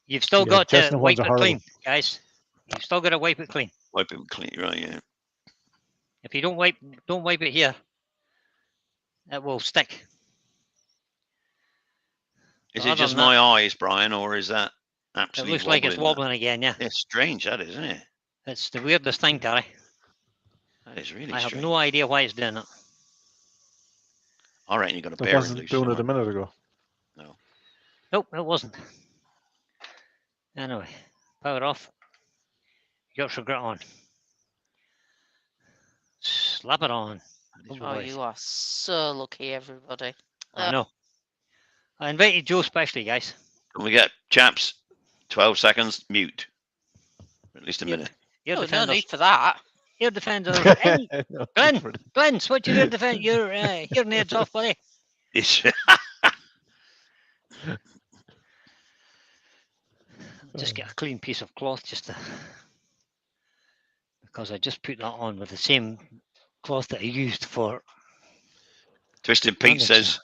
You've still got to wipe it clean, guys. You've still got to wipe it clean. Wipe it clean, right? Yeah. If you don't wipe it here, it will stick. Is it just my eyes, Brian, or is that absolutely? It looks like it's wobbling again. Yeah. It's strange, that is, isn't it? It's the weirdest thing, Terry. That is really I strange. have no idea why it's doing it. All right, you got a It bearing wasn't loose doing it a somewhere. minute ago. No. Nope, it wasn't. Anyway, power off. Yorkshire grit on. Slap it on. Oh, you are so lucky, everybody. I know. I invited Joe specially, guys. Can we get chaps 12 seconds mute? At least a Your- minute. Your Oh, no defenders. need for that. Your defenders. Hey, No, Glenn, switch your defense. Your hearing aids off, buddy. It's Just get a clean piece of cloth, just to, because I just put that on with the same cloth that I used for. Twisted Pete says.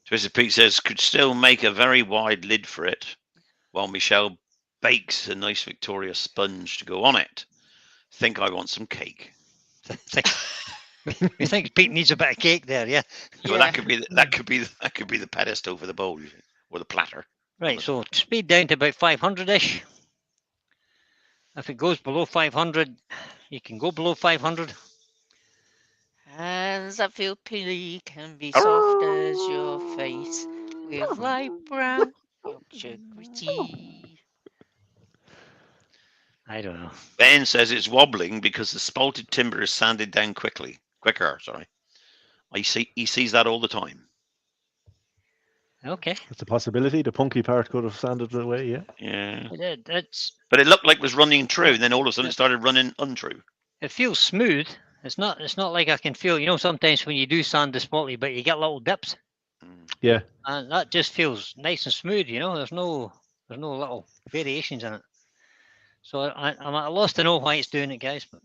Twisted Pete says could still make a very wide lid for it, while Michelle bakes a nice Victoria sponge to go on it. Think I want some cake. You think Pete needs a bit of cake there, yeah? Well, that could be the pedestal for the bowl or the platter. Right. So speed down to about 500-ish. If it goes below 500, you can go below 500. Hands that feel pilly can be soft as your face, with light brown Yorkshire gritty. I don't know. Ben says it's wobbling because the spalted timber is sanded down quicker. Sorry, he sees that all the time. Okay. It's a possibility. The punky part could have sanded it away, yeah. Yeah. But it looked like it was running true, and then all of a sudden it started running untrue. It feels smooth. It's not like I can feel, sometimes when you do sand the spotty, but you get little dips. Yeah. And that just feels nice and smooth, There's no little variations in it. So I'm at a loss to know why it's doing it, guys, but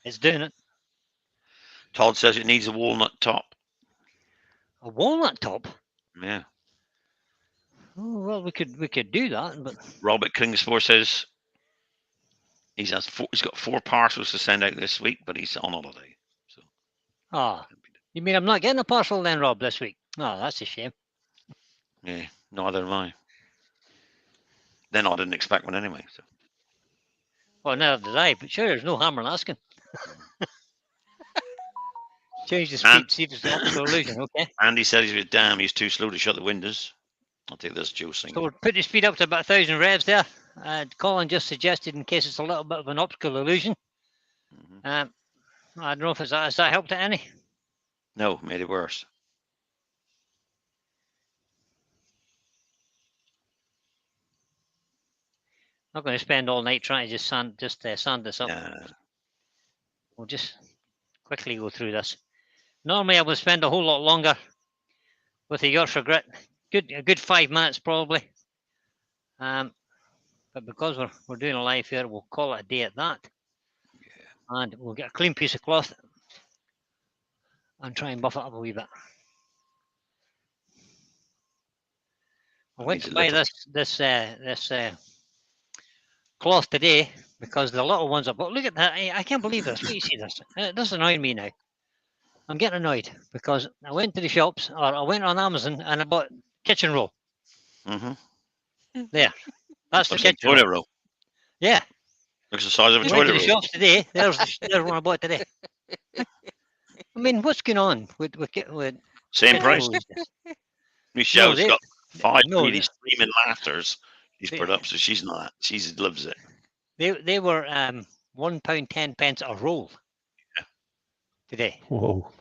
it's doing it. Todd says it needs a walnut top. A walnut top? Yeah. Oh, well, we could do that, but Robert Kingsford says he's got 4 parcels to send out this week, but he's on holiday. So. You mean I'm not getting a parcel then, Rob, this week? Oh, that's a shame. Yeah, neither am I. Then I didn't expect one anyway. So. Well, neither did I, but sure, there's no harm in asking. Change the speed, see if it's an optical illusion, okay? Andy said he's too slow to shut the windows. I'll take this Joe thing. So we'll put the speed up to about 1,000 revs there. Colin just suggested in case it's a little bit of an optical illusion. I don't know if has that helped it any? No, made it worse. Not going to spend all night trying to just sand this up. Yeah. We'll just quickly go through this. Normally I would spend a whole lot longer with the Yorkshire grit. A good 5 minutes probably. But because we're doing a live here, we'll call it a day at that. Yeah. And we'll get a clean piece of cloth and try and buff it up a wee bit. I went to buy this cloth today because the little ones are. But look at that! I can't believe this. What you see this? This annoys me now. I'm getting annoyed because I went to the shops or I went on Amazon and I bought kitchen roll. There, that's the kitchen toilet roll. Yeah. Looks the size of a I toilet went to roll. the shops today. There's one I bought today. I mean, what's going on with same price? Michelle's got 5 really screaming laughters he's put up, so she's not. She loves it. They were £1.10 a roll. Yeah. Today. Whoa.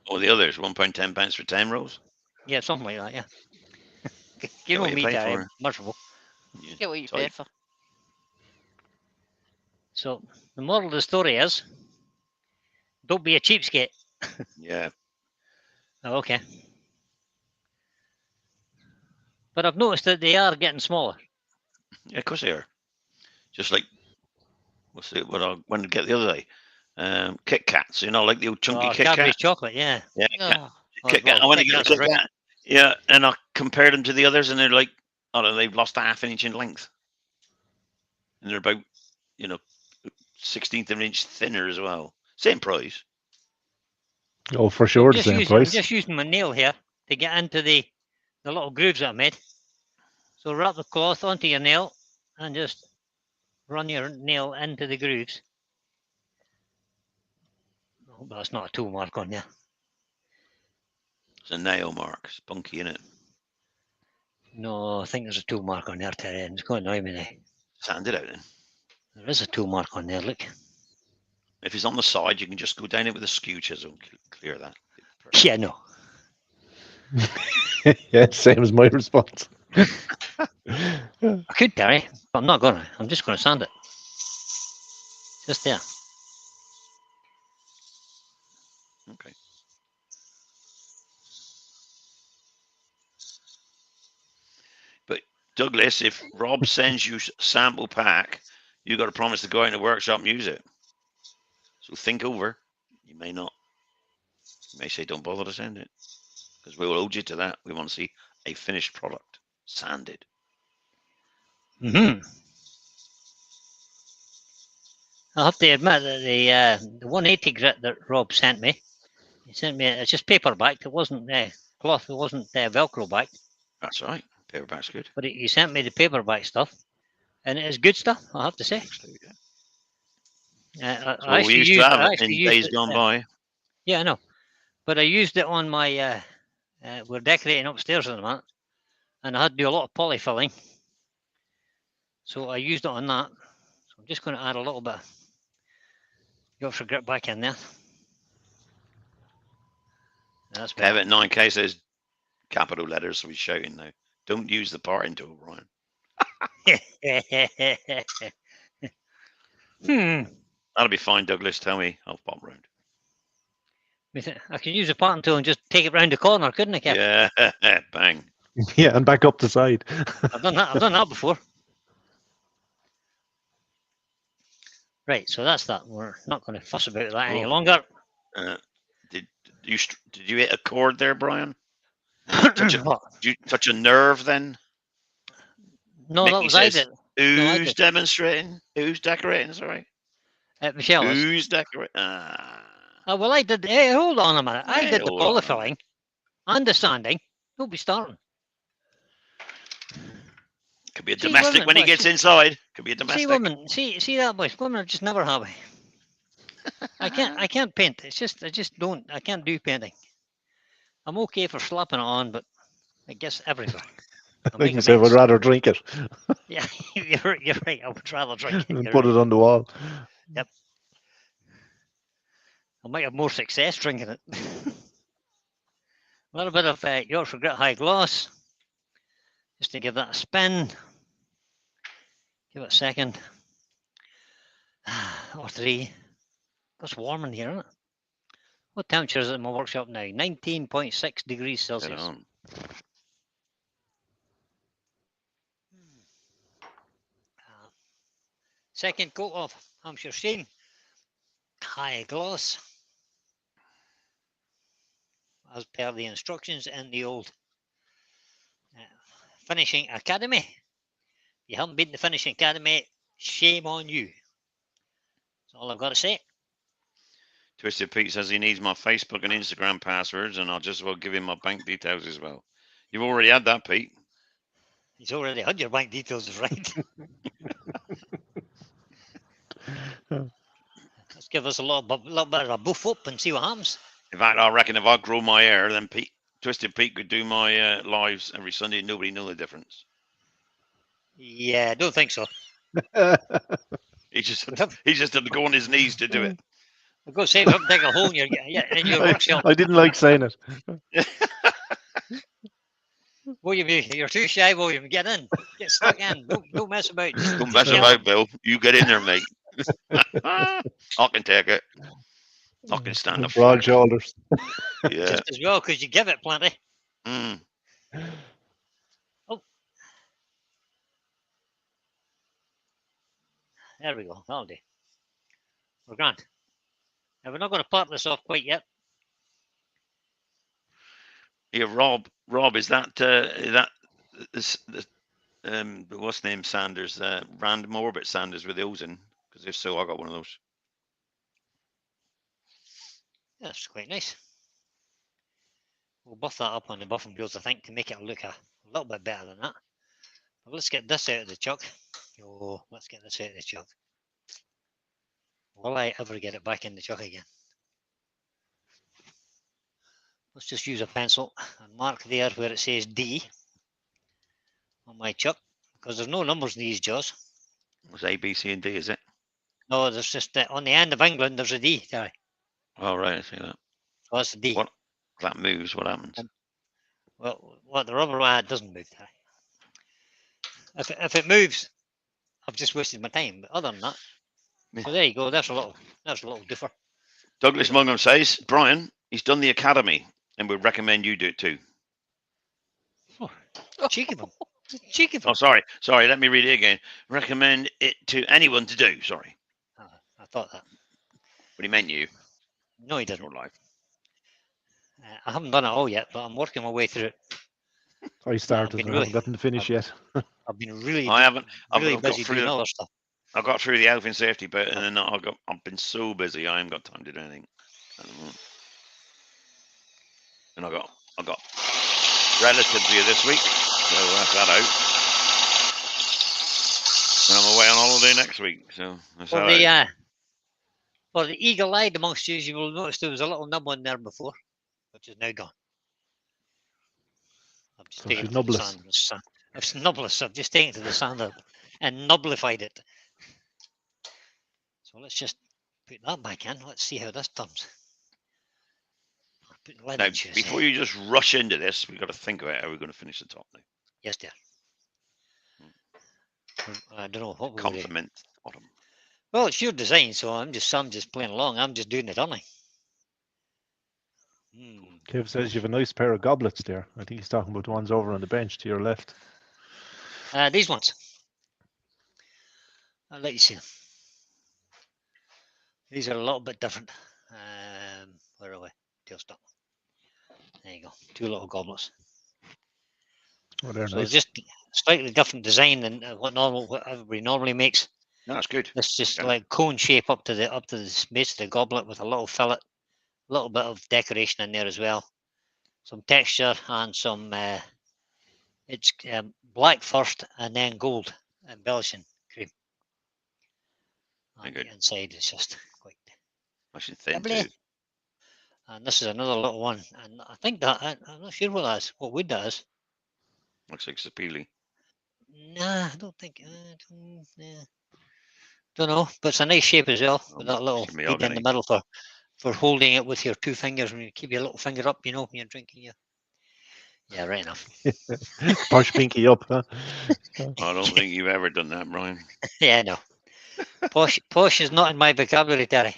Oh, the others £1.10 for 10 rolls. Yeah, something like that. Yeah. You know me, I'm miserable. Get what you pay for. So the moral of the story is, don't be a cheapskate. Yeah. Oh, okay. But I've noticed that they are getting smaller. Yeah, of course they are. Just like what I wanted to get the other day. Kit Kats, like the old chunky Kit Kat. Chocolate, yeah. Yeah. Kit Kat. I want to get a Kit Kat. Yeah, and I compared them to the others, and they're like, they've lost half an inch in length, and they're about, 1/16 of an inch thinner as well. Same price. Oh, for sure, the same price. I'm just using my nail here to get into the little grooves that I made. So wrap the cloth onto your nail and just run your nail into the grooves. I hope that's not a tool mark on there. It's a nail mark. Spunky, innit? No, I think there's a tool mark on there, Terry. It's going to annoy me now. Sand it out then. There is a tool mark on there, look. If it's on the side, you can just go down it with a skew chisel and clear that. Yeah, no. Yeah, same as my response. I could, Terry, but I'm not going to. I'm just going to sand it. Just there. Okay. But Douglas, if Rob sends you sample pack, you got to promise to go out in the workshop and use it. So think over. You may not. You may say, don't bother to send it, because we will hold you to that. We want to see a finished product, sanded. Mm-hmm. I have to admit that the 180 grit that Rob sent me, he sent me, it's just paperback. It wasn't cloth. It wasn't Velcro back. That's right. Paperback's good. But he sent me the paperback stuff, and it is good stuff, I have to say. That's what we used to have it in days gone by. Yeah, I know. But I used it on my, we're decorating upstairs at the moment, and I had to do a lot of polyfilling. So I used it on that. So I'm just going to add a little bit of Yorkshire grit back in there. That's Kev at 9K says capital letters, so he's shouting now. Don't use the part into O'Brien. That'll be fine, Douglas. Tell me. I'll pop round. I could use a pattern tool and just take it round the corner, couldn't I, Kev? Yeah, bang. Yeah, and back up the side. I've done that. I've done that before. Right, so that's that. We're not going to fuss about that any longer. Did you hit a chord there, Brian? Did you touch a nerve then? No, Mickey that was I did. Who's demonstrating? Who's decorating? Sorry. Michelle. Who's decorating? Oh, well, I did. Hey, hold on a minute. I did the polyfilling and the sanding. Don't be starting. Could be a domestic when he gets inside. Could be a domestic. See, women. See that, boys. Women are just never happy. I can't paint. It's just, I can't do painting. I'm okay for slapping it on, but I guess everywhere. I can say I would rather drink it. Yeah, you're right. I would rather drink it. Put it on the wall. Yep. I might have more success drinking it. A little bit of Yorkshire Grit High Gloss, just to give that a spin. Give it a second. Or three. It's warm in here, isn't it? What temperature is it in my workshop now? 19.6 degrees Celsius. Second coat of Hampshire Sheen High Gloss, as per the instructions in the old Finishing Academy. If you haven't been to Finishing Academy, shame on you. That's all I've got to say. Twisted Pete says he needs my Facebook and Instagram passwords, and I'll just well give him my bank details as well. You've already had that, Pete. He's already had your bank details, right? Let's give us a little bit of a boof up and see what happens. In fact, I reckon if I grow my hair, then Twisted Pete could do my lives every Sunday and nobody know the difference. Yeah, I don't think so. He just had to go on his knees to do it. I'll go save him, dig a hole in your workshop. I didn't like saying it. William, you're too shy, William. Get in. Get stuck in. Don't mess about. Don't mess about, Bill. You get in there, mate. I can take it. I can stand up. Broad shoulders. Yeah. Just as well, because you give it plenty. Mm. Oh. There we go. That'll do. We're grand. Now, we're not going to part this off quite yet. Yeah, Rob, is that what's the name Sanders? Random orbit Sanders with those in? Because if so, I got one of those. Yeah, that's quite nice. We'll buff that up on the buffing wheels, I think, to make it look a little bit better than that. But let's get this out of the chuck. Oh, let's get this out of the chuck. Will I ever get it back in the chuck again? let's just use a pencil and mark there where it says D on my chuck, because there's no numbers in these jaws. It's A, B, C, and D, is it? No, there's just on the end of England. There's a D, Terry. Oh, right, I see that. So that's the D. What? If that moves, what happens? Well, what the rubber it doesn't move, Terry. If it moves, I've just wasted my time. But other than that, so there you go. That's a little differ. Douglas Mungham says, Brian, he's done the academy and would recommend you do it too. Oh, cheeky of him. Cheeky of him. Oh, sorry. Let me read it again. Recommend it to anyone to do. Sorry. I thought that. But he meant you. No, he didn't. Your life. I haven't done it all yet, but I'm working my way through it. I started. I haven't gotten to finish yet. I've been really. I haven't. Really I've busy doing other stuff. I got through the health and safety bit, and then I've been so busy. I haven't got time to do anything at the moment. And I got relatives here this week, so that's that out. And I'm away on holiday next week, so that's for the eagle-eyed amongst you, you will notice there was a little nub on there before, which is now gone. I've just taken it to the sand. It's nubless. I've just taken it to the sand and nublified it. So let's just put that back in. Let's see how this turns. Now, before you just rush into this, we've got to think about how we're going to finish the top now. Yes, dear. I don't know what compliment bottom. Well, it's your design, so I'm just playing along. I'm just doing it, aren't I? Kev says you have a nice pair of goblets there. I think he's talking about the ones over on the bench to your left. These ones. I'll let you see them. These are a little bit different. Where are we? Tailstock. There you go. Two little goblets. Oh, they're so nice. Just slightly different design than what everybody normally makes. No, that's good. It's just like cone shape up to the base of the goblet with a little fillet, a little bit of decoration in there as well, some texture and some. It's black first and then gold embellishing cream. And the inside is just quite. Nice and thin too. And this is another little one, and I think that I'm not sure what that is. What wood that is? Looks like sapele. Nah, I don't think. Don't know, but it's a nice shape as well, with that little bead in the middle for holding it with your two fingers when you keep your little finger up, you know, when you're drinking your. Yeah, right enough. Push pinky up, huh? I don't think you've ever done that, Brian. Yeah, no. Posh is not in my vocabulary, Terry.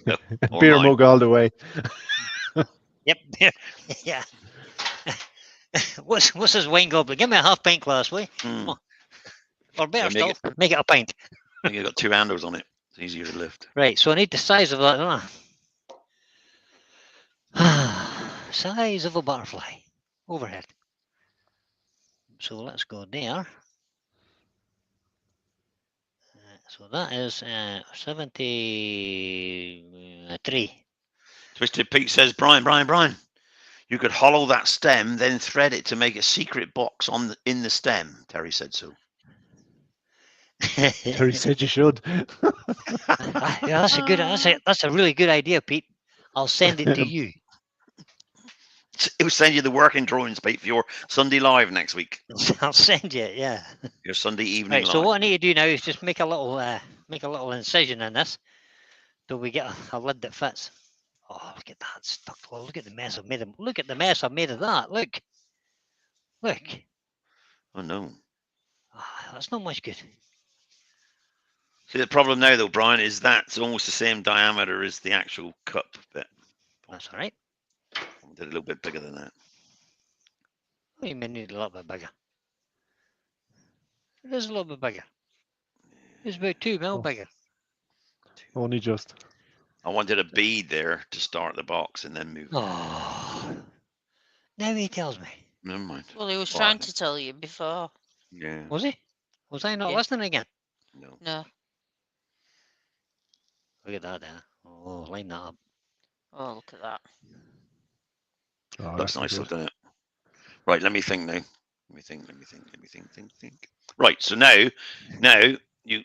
No, beer mug all the way. Yep, beer. Yeah. What's his wine goblet? Give me a half pint glass, will you? Come on. Or better still, make it a pint. I think it's got two handles on it. It's easier to lift. Right, so I need the size of that, don't I? Size of a butterfly. Overhead. So let's go there. So that is 73. Twisted Pete says, Brian, you could hollow that stem, then thread it to make a secret box in the stem. Terry said so. Terry said you should. Yeah, that's a really good idea, Pete. I'll send it to you. It will send you the working drawings, Pete, for your Sunday live next week. I'll send you it, yeah. Your Sunday evening right, live. So what I need to do now is just make a little incision in this, till we get a lid that fits. Oh, look at that stuff! Well, look at the mess I've made of. Look at the mess I've made of that. Look. Oh no. That's not much good. See, the problem now, though, Brian, is that's almost the same diameter as the actual cup bit. That's all right. I did a little bit bigger than that. Well, you may need a little bit bigger. It is a little bit bigger. It's about 2 mil bigger. Only just. I wanted a bead there to start the box and then move. Oh. Now he tells me. Never mind. Well, he was trying to tell you before. Yeah. Was he? Was I not listening again? No. Look at that there. Oh, line that up. Oh, look at that. Oh, looks nice, doesn't it? Right, let me think now. Let me think. Right, so now you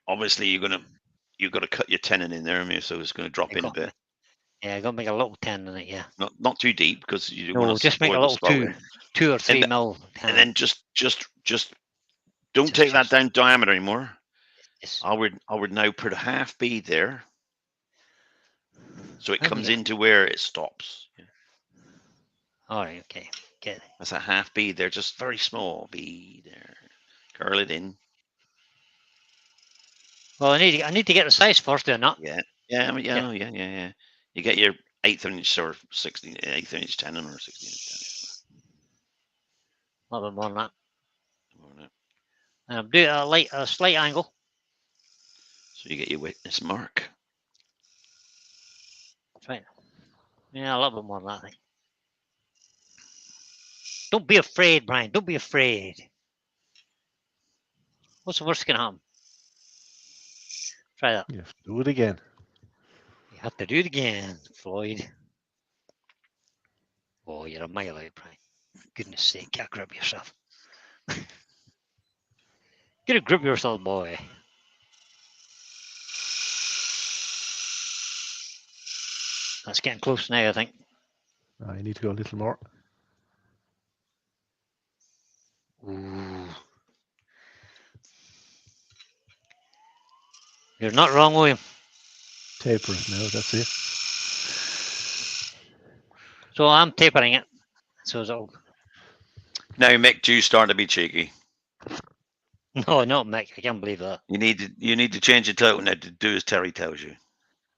obviously you've got to cut your tenon in there, so it's going to drop in a bit. Yeah, I got to make a little tenon in it. Yeah. Not too deep because you don't No, want to just make a spoil the little sprouting. 2 or 3 And mil And tenon. then just don't take that down diameter anymore. Yes. I would now put a half bead there, so it How do comes you- into where it stops. Yeah. All right. Okay. Get it. That's a half bead there, just very small bead there. Curl it in. Well, I need to get the size first, or not? Yeah. Yeah. You get your 1/8 inch or 1/8 inch tenon or 16 inch tenon. A little bit more than that. More than that. And do it a slight angle. So you get your witness mark. That's right. Yeah, a little bit more than that. I think. Don't be afraid, Brian. Don't be afraid. What's the worst that can happen? Try that. You have to do it again. You have to do it again, Floyd. Oh, you're a mile out, Brian. Goodness sake, get a grip of yourself. Get a grip of yourself, boy. That's getting close now, I think. You need to go a little more. Ooh. You're not wrong, William. Taper it now, that's it. So I'm tapering it. So it's all... Now, Mick, you starting to be cheeky. No, not Mick. I can't believe that. You need to change your title now to do as Terry tells you.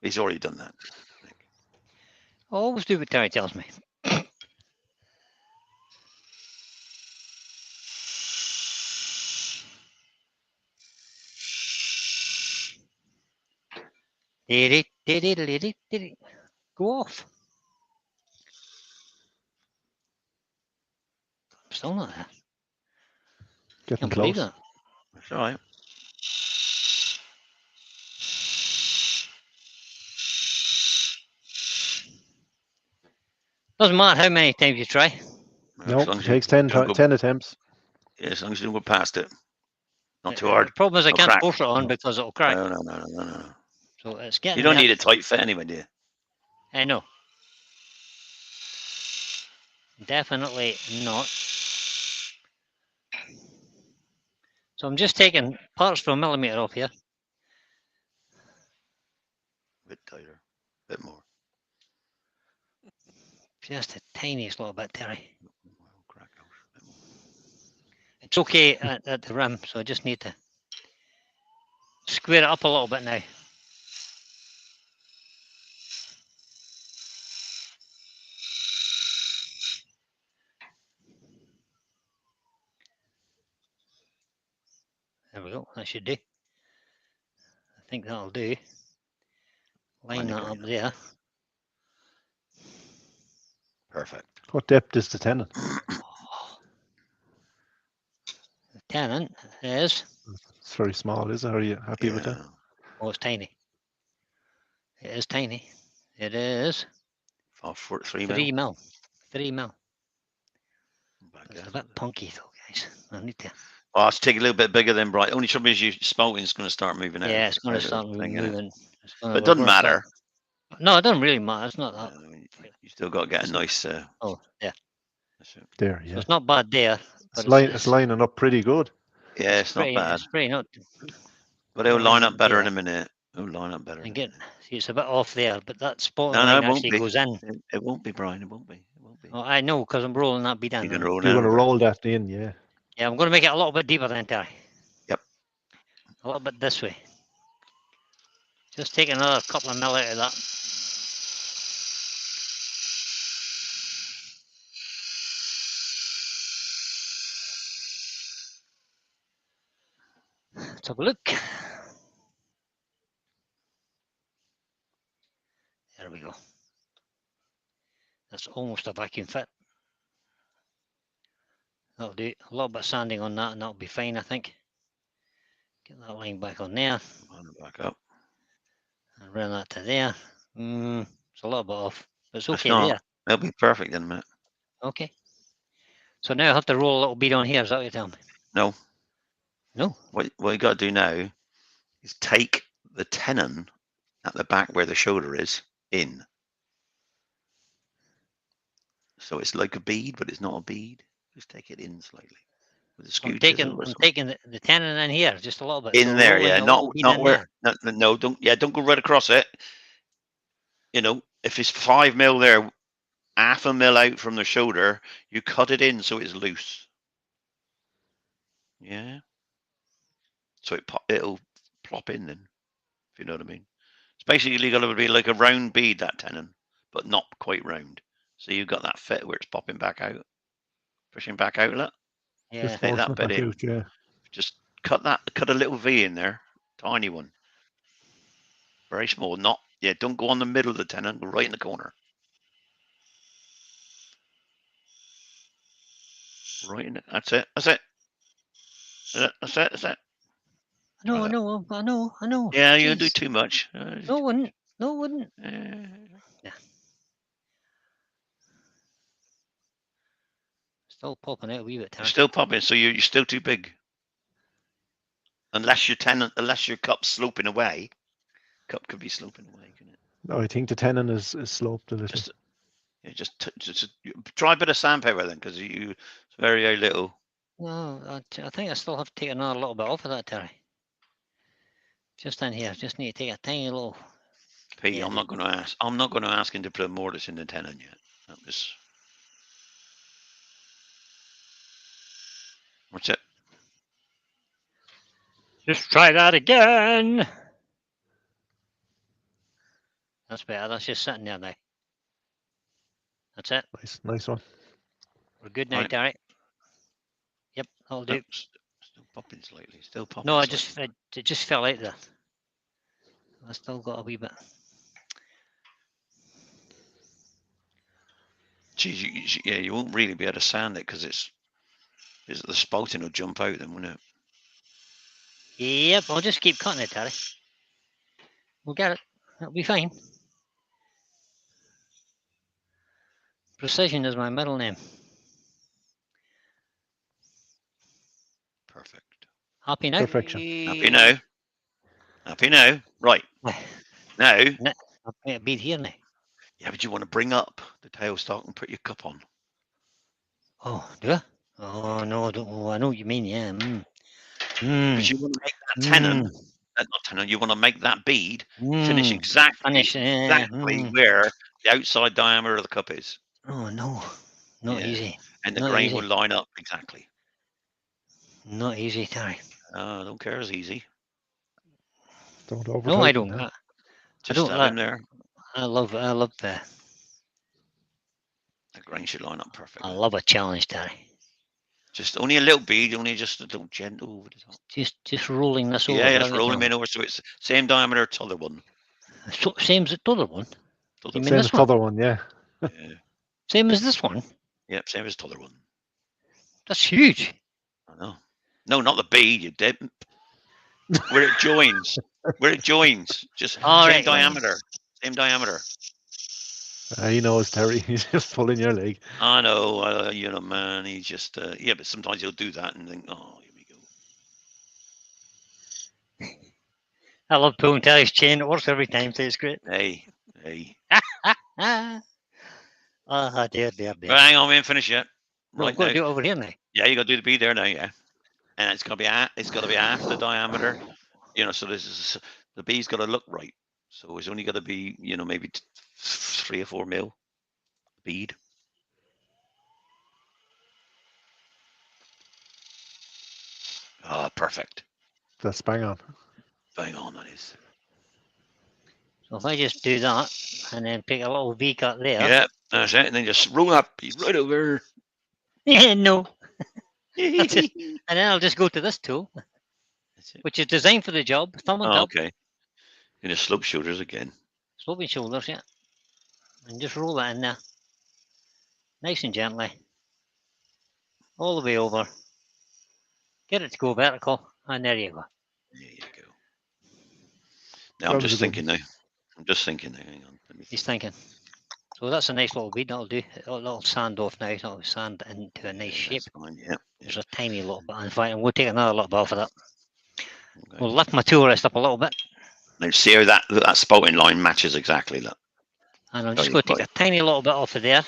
He's already done that. I always do what Terry tells me. Go off. I'm still not there. Getting Can't believe close. that. It's all right. Doesn't matter how many times you try. No, it takes 10 attempts. Yeah, as long as you don't go past it. Not too The hard. problem is I It'll can't crack. force it on because it'll crack. No. So it's getting You don't there. need a tight fit anyway, do you? I know. Definitely not. So I'm just taking parts per millimeter off here. A bit tighter. A bit more. Just the tiniest little bit, Terry. Crack those. A bit more. It's okay at the rim, so I just need to square it up a little bit now. There we go. That should do. I think that'll do. Line that up there. Perfect. What depth is the tenon? The tenon is... It's very small, is it? Are you happy with that? Oh, it's tiny. It is tiny. It is 3 3 mil. mil. 3 mil. Back It's there. a bit punky though, guys. I need to... Oh, it's take a little bit bigger than bright. Only trouble is your spouting is going to start moving out. Yeah, it's going to out of start the thing, moving. But it doesn't matter. No, it doesn't really matter. It's not that. You still got to get a nice. Oh, yeah. There, So yeah. it's not bad there. But It's lining up pretty good. Yeah, it's not bad. It's pretty not. But it'll line up better in there. a minute. It'll line up better. And see, it's a bit off there, but that spot No, line it won't actually be. goes in. It won't be, Brian. It won't be. It won't be. Oh, I know, because I'm rolling that bead in. You're going to roll You're it going to over. roll that in, yeah. Yeah, I'm going to make it a little bit deeper than Terry. Yep. A little bit this way. Just take another couple of mil out of that. Let's have a look. There we go. That's almost a vacuum fit. That'll do. A little bit of sanding on that and that'll be fine, I think. Get that line back on there. Line it back up. And run that to there. It's a little bit off, but it's okay not, there. It'll be perfect in a minute. Okay. So now I have to roll a little bead on here, is that what you're telling me? No. No. What you got to do now is take the tenon at the back where the shoulder is in. So it's like a bead, but it's not a bead. Just take it in slightly with a screw I'm chisel. taking the tenon in here just a little bit. In so there, rolling yeah, the little bead not in where. there. No, don't go right across it. You know, if it's 5 mil there, half a mil out from the shoulder, you cut it in so it's loose. Yeah. So it'll plop in then, if you know what I mean. It's basically going to be like a round bead, that tenon, but not quite round. So you've got that fit where it's popping back out, pushing back out. Look. Yeah. Just Take forcing that it bit back in. out, yeah. Just cut a little V in there, tiny one. Very small, not, yeah, don't go on the middle of the tenon, go right in the corner. Right in it, that's it, that's it. That's it, that's it. No, Right I know. Yeah, you do Jeez. too much. No, wouldn't. No, wouldn't. Yeah. Still popping out a wee bit, You're Terry. still popping, so you're still too big. Unless your cup's sloping away. Cup could be sloping away, can it? No, I think the tenon is sloped a little. Just try a bit of sandpaper then, because it's very little. No, I think I still have to take another little bit off of that, Terry. Just in here. Just need to take a tiny little. Pete, I'm not going to ask. I'm not going to ask him to put a mortise in the tenon yet. That was. What's it? Just try that again. That's better. That's just sitting there now. That's it. Nice one. We're good now, Right. Terry. Yep, I'll do. Still popping slightly. Still popping. No, slightly. it just fell out there. I still got a wee bit. Geez, you won't really be able to sand it because the spouting will jump out then, won't it? Yep, I'll just keep cutting it, Terry. We'll get it. It'll be fine. Precision is my middle name. Perfect. Happy now? Perfection. Happy now. Happy now. Right. Now. I'll put a bead here now. Yeah, but you want to bring up the tailstock and put your cup on. Oh, do I? Oh, no, I don't. Oh, I know what you mean, yeah. Because you want to make that tenon, not tenon, you want to make that bead finish exactly where the outside diameter of the cup is. Oh, no. Not easy. And the grain will line up exactly. Not easy, Terry. I don't care, it's easy. Don't over. No, I don't. Just have him there. I love the. The grain should line up perfectly. I love a challenge, Terry. Just only a little bead, only just a little gentle over the top. Just rolling this over. Yeah, just roll him in over so it's same diameter as the other one. So, same as the other one? You mean same as the other one, yeah. Same as this one? Yep, same as the other one. That's huge. I know. No, not the bead, you dip. Where it joins. Just same diameter. Same diameter. He knows, Terry. He's just pulling your leg. I know, man. He just, but sometimes he'll do that and think, oh, here we go. I love pulling Terry's chain. It works every time, so it's great. Hey. Oh, dear. Well, hang on, we ain't finished yet. Right, I've got to do it over here now. Yeah, you got to do the bead there now, yeah. And it's got to be half the diameter. So the bead's got to look right. So it's only got to be, maybe 3 or 4 mil bead. Oh, perfect. That's bang on. Bang on, that is. So if I just do that and then pick a little V cut there. Yeah, that's it. And then just roll up right over. Yeah, no. And then I'll just go to this tool, which is designed for the job. Thumb and top. Okay. And the slope shoulders again. Sloping shoulders, yeah. And just roll that in there. Nice and gently. All the way over. Get it to go vertical. And there you go. There you go. Now I'm just thinking now. Hang on. He's thinking. So that's a nice little bead. That'll do. It'll sand off now. It'll sand into a nice shape. Fine, yeah. There's a tiny little bit. In fact, we'll take another little bit off of that. Okay. We'll lift my tool rest up a little bit. Now see how that spouting line matches exactly. Look. And I'm just going to take a tiny little bit off of there.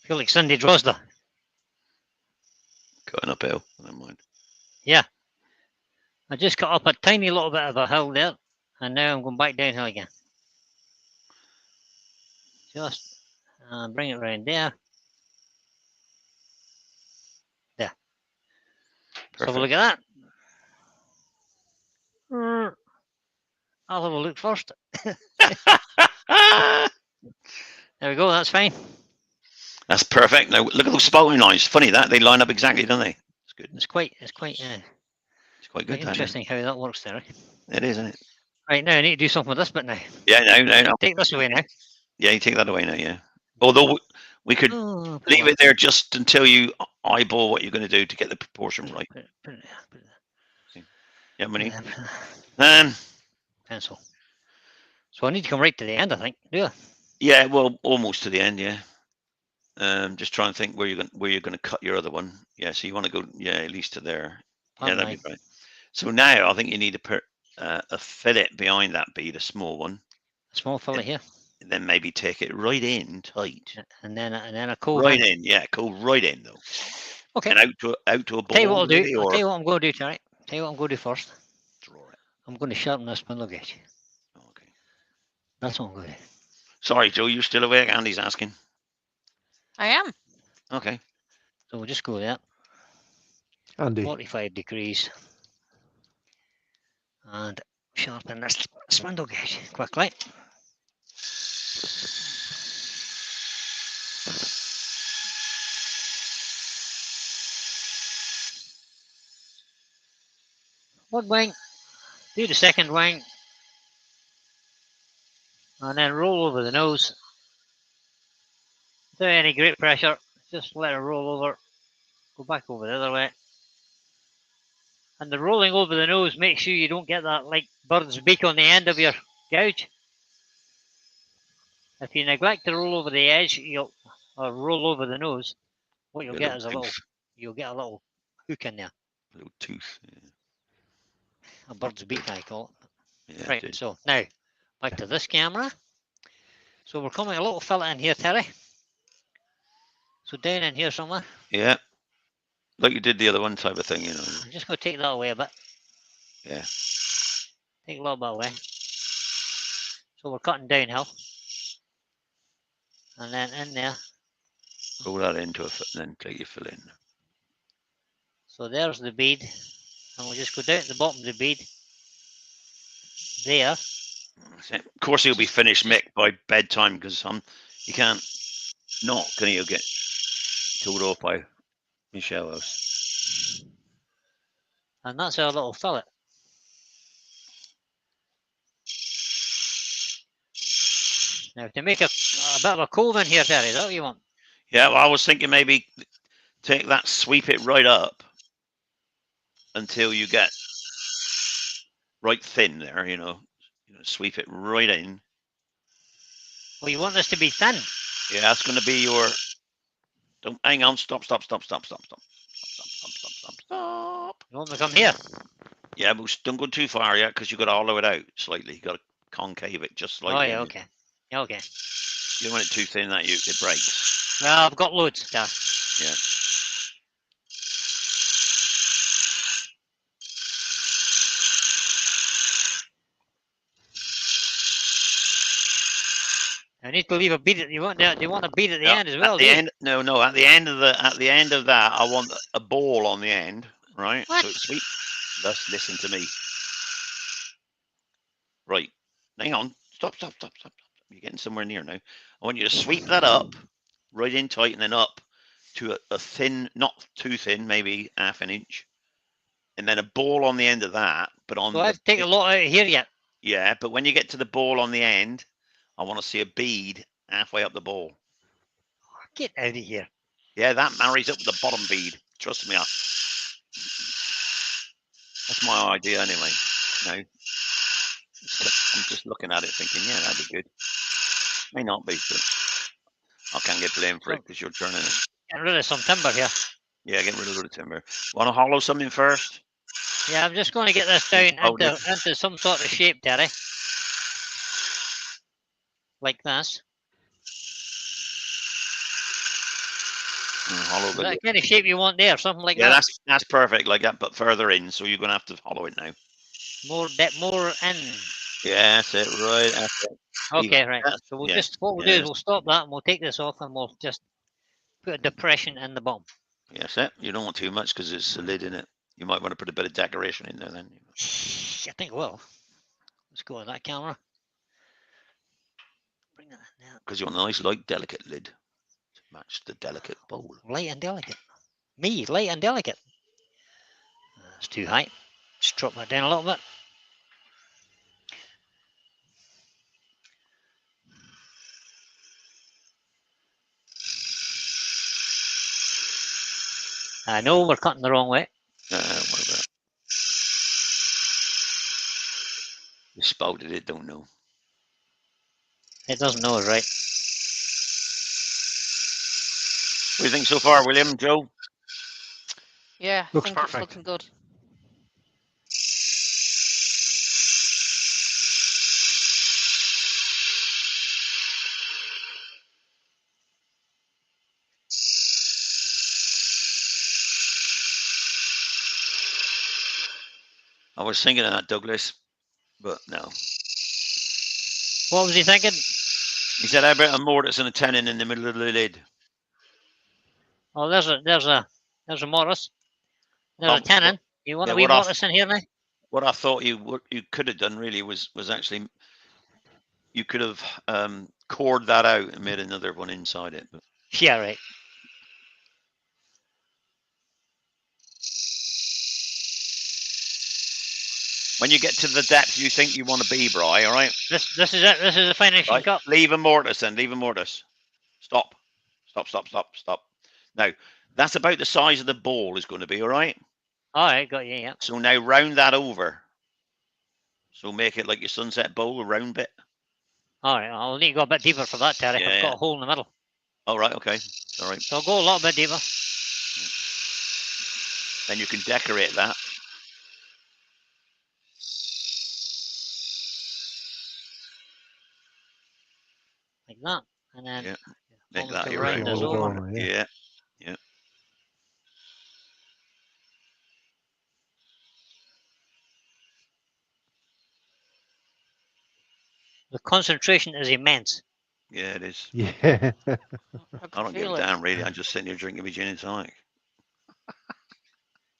Feel like Cindy Drosda. Going uphill. Never mind. Yeah. I just got up a tiny little bit of a hill there, and now I'm going back downhill again. Just bring it round there. There. Let's have a look at that. I'll have a look first. There we go, that's fine. That's perfect. Now look at those spouting lines. Funny that they line up exactly, don't they? It's good. It's quite Good. interesting how that works there. It is, isn't it? Right, now I need to do something with this bit now. Yeah, no. Take this away now. Yeah, you take that away now, yeah. Although we could leave it there just until you eyeball what you're going to do to get the proportion right. Put it there. Yeah, money. Pencil. So I need to come right to the end, I think. Do I? Yeah, well, almost to the end, yeah. Just try and think where you're going to cut your other one. Yeah, so you want to go, at least to there. Yeah, that'd be right. So now I think you need to put a fillet behind that bead, a small one. A small fillet here. And then maybe take it right in tight. And then a cove right in. Yeah, go right in though. Okay. And out to a ball. Tell you what I'll do. I'll tell you what I'm going to do tonight. Tell you what I'm going to do first. Draw it. I'm going to sharpen this spindle gauge. Okay. That's what I'm going to do. Sorry, Joe, you're still awake? Andy's asking. I am. Okay. So we'll just go there. Andy. 45 degrees. And sharpen this spindle gauge quickly. One wing, do the second wing, and then roll over the nose. Without any great pressure, just let it roll over, go back over the other way. And the rolling over the nose, make sure you don't get that like bird's beak on the end of your gouge. If you neglect to roll over the edge, or roll over the nose, what you'll get is you'll get a little hook in there. A little tooth. Yeah. A bird's beak, I call it. Yeah, right, so now back to this camera. So we're coming a little fillet in here, Terry. So down in here somewhere. Yeah. Like you did the other one type of thing, you know. I'm just going to take that away a bit. Yeah. Take a little bit away. So we're cutting downhill. And then in there. Roll that into a foot and then take your fill in. So there's the bead. And we'll just go down to the bottom of the bead. There. Of course, he'll be finished, Mick, by bedtime because you can't not can you get told off by Michelle House. And that's our little fillet. Now to make a bit of a cove in here, Terry, is that what you want? Yeah, well, I was thinking maybe take that, sweep it right up until you get right thin there, you know, sweep it right in. Well, you want this to be thin? Yeah, that's going to be your. Don't hang on. Stop. You want me to come here? Yeah, but don't go too far yet because you got to hollow it out slightly. You got to concave it just slightly. Oh yeah, okay. Okay. You don't want it too thin that it breaks. Well, I've got loads, Dad. Yeah. I need to leave a bead. You want a bead at the end as well? At the end, no. At the end of that, I want a ball on the end, right? What? So it's sweet. Just listen to me. Right. Hang on. Stop. You're getting somewhere near now. I want you to sweep that up, right in tight, and then up to a thin, not too thin, maybe half an inch, and then a ball on the end of that. But on. So I've taken a lot out of here yet. Yeah, but when you get to the ball on the end, I want to see a bead halfway up the ball. Get out of here. Yeah, that marries up with the bottom bead. Trust me. That's my idea anyway. No. I'm just looking at it thinking, yeah, that'd be good. May not be, but I can't get blamed for it because you're turning it. Get rid of some timber here. Yeah, get rid of the timber. Want to hollow something first? Yeah, I'm just going to get this down into some sort of shape, Terry. Like this. Hollow Is the that lid. kind of shape you want there? Something like Yeah, that? that's perfect, like that, but further in, so you're going to have to hollow it now. More depth, more in. Yeah, that's it, right. That's it. Okay, right. So we'll yeah, just, what we'll do is we'll stop that and we'll take this off and we'll just put a depression in the bottom. Yeah, that's it. You don't want too much because it's a lid in it. You might want to put a bit of decoration in there then. I think it will. Let's go with that camera. Bring that in there. Because you want a nice, light, delicate lid to match the delicate bowl. Light and delicate. Me, light and delicate. That's too high. Just drop that down a little bit. I know we're cutting the wrong way. What about it? The spouted it, don't know. It doesn't know it's right. What do you think so far, William, Joe? Yeah, I Looks think it's perfect. looking good. I was thinking of that, Douglas, but no. What was he thinking? He said, how about a mortise and a tenon in the middle of the lid? Oh, there's a mortise. There's a tenon. You want a wee mortise in here now? What I thought you could have done really was actually you could have cored that out and made another one inside it. But yeah, right. when you get to the depth you think you want to be, Bri, all right? This is it. This is the finishing cut. Leave a mortise then. Leave a mortise. Stop. Now, that's about the size of the ball is going to be, all right? All right, got you, yeah. So now round that over. So make it like your sunset bowl, a round bit. All right, I'll need to go a bit deeper for that, Terry. Yeah, I've got a hole in the middle. All right, okay. All right. So I'll go a little bit deeper. Then you can decorate that. Like that. And then make that your your round is over. Yeah. The concentration is immense. Yeah, it is. Yeah. I don't give a damn, really. I'm just sitting here drinking my gin and tonic.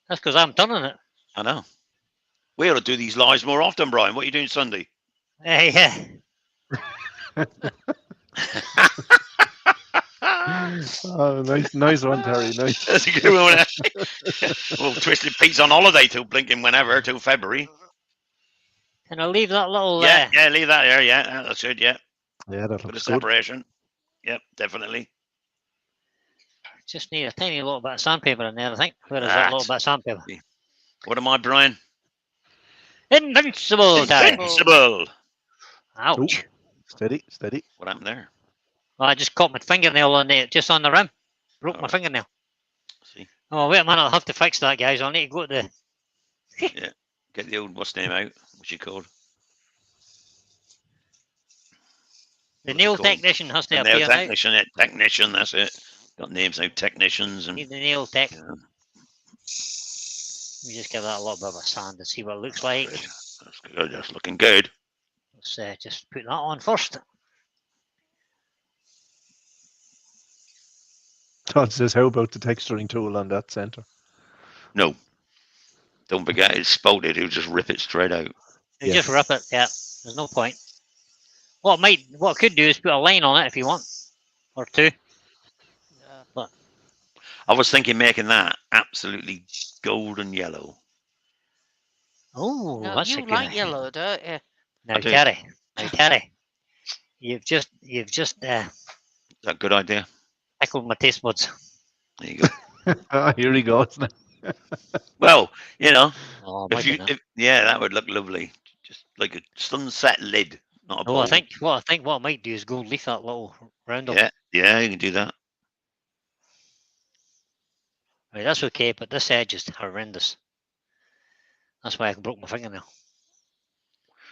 That's because I'm turning it. I know. We ought to do these lives more often, Brian. What are you doing Sunday? Yeah. Oh, nice one, Terry. Nice. That's a good one. Well, Twisted Pete's on holiday till blinking whenever, till February. Can I leave that little? Yeah, leave that there. Yeah, that's good. Yeah. Yeah, that Bit of looks separation. Yep, definitely. Just need a tiny little bit of sandpaper in there, I think. Where is that little bit of sandpaper? What am I, Brian? Invincible, Terry. Invincible. Ouch. Steady. What happened there? Well, I just caught my fingernail on it, just on the rim. Broke my fingernail. See. Oh, wait a minute. I'll have to fix that, guys. I'll need to go to the... Yeah. Get the old, what's name out? What's she called? The nail technician has to appear now. Technician, that's it. Got names now, technicians. And need the nail tech. Yeah. Let me just give that a little bit of a sand and see what it looks like. That's good. That's looking good. Let's just put that on first. Todd says, how about the texturing tool on that center? No. Don't forget, it's spouted. He'll just rip it straight out. You just rip it, yeah. There's no point. What I could do is put a line on it if you want. Or two. Yeah. But I was thinking making that absolutely golden yellow. Oh, No, that's you a good like idea. yellow, don't you? Now, Terry, you've just Is that a good idea? tickled my taste buds. There you go. Here he goes now. Well, you know, Oh, that would look lovely. Just like a sunset lid, not a bowl. I think what I might do is gold leaf that little roundel. Yeah, you can do that. Right, that's okay, but this edge is horrendous. That's why I broke my fingernail.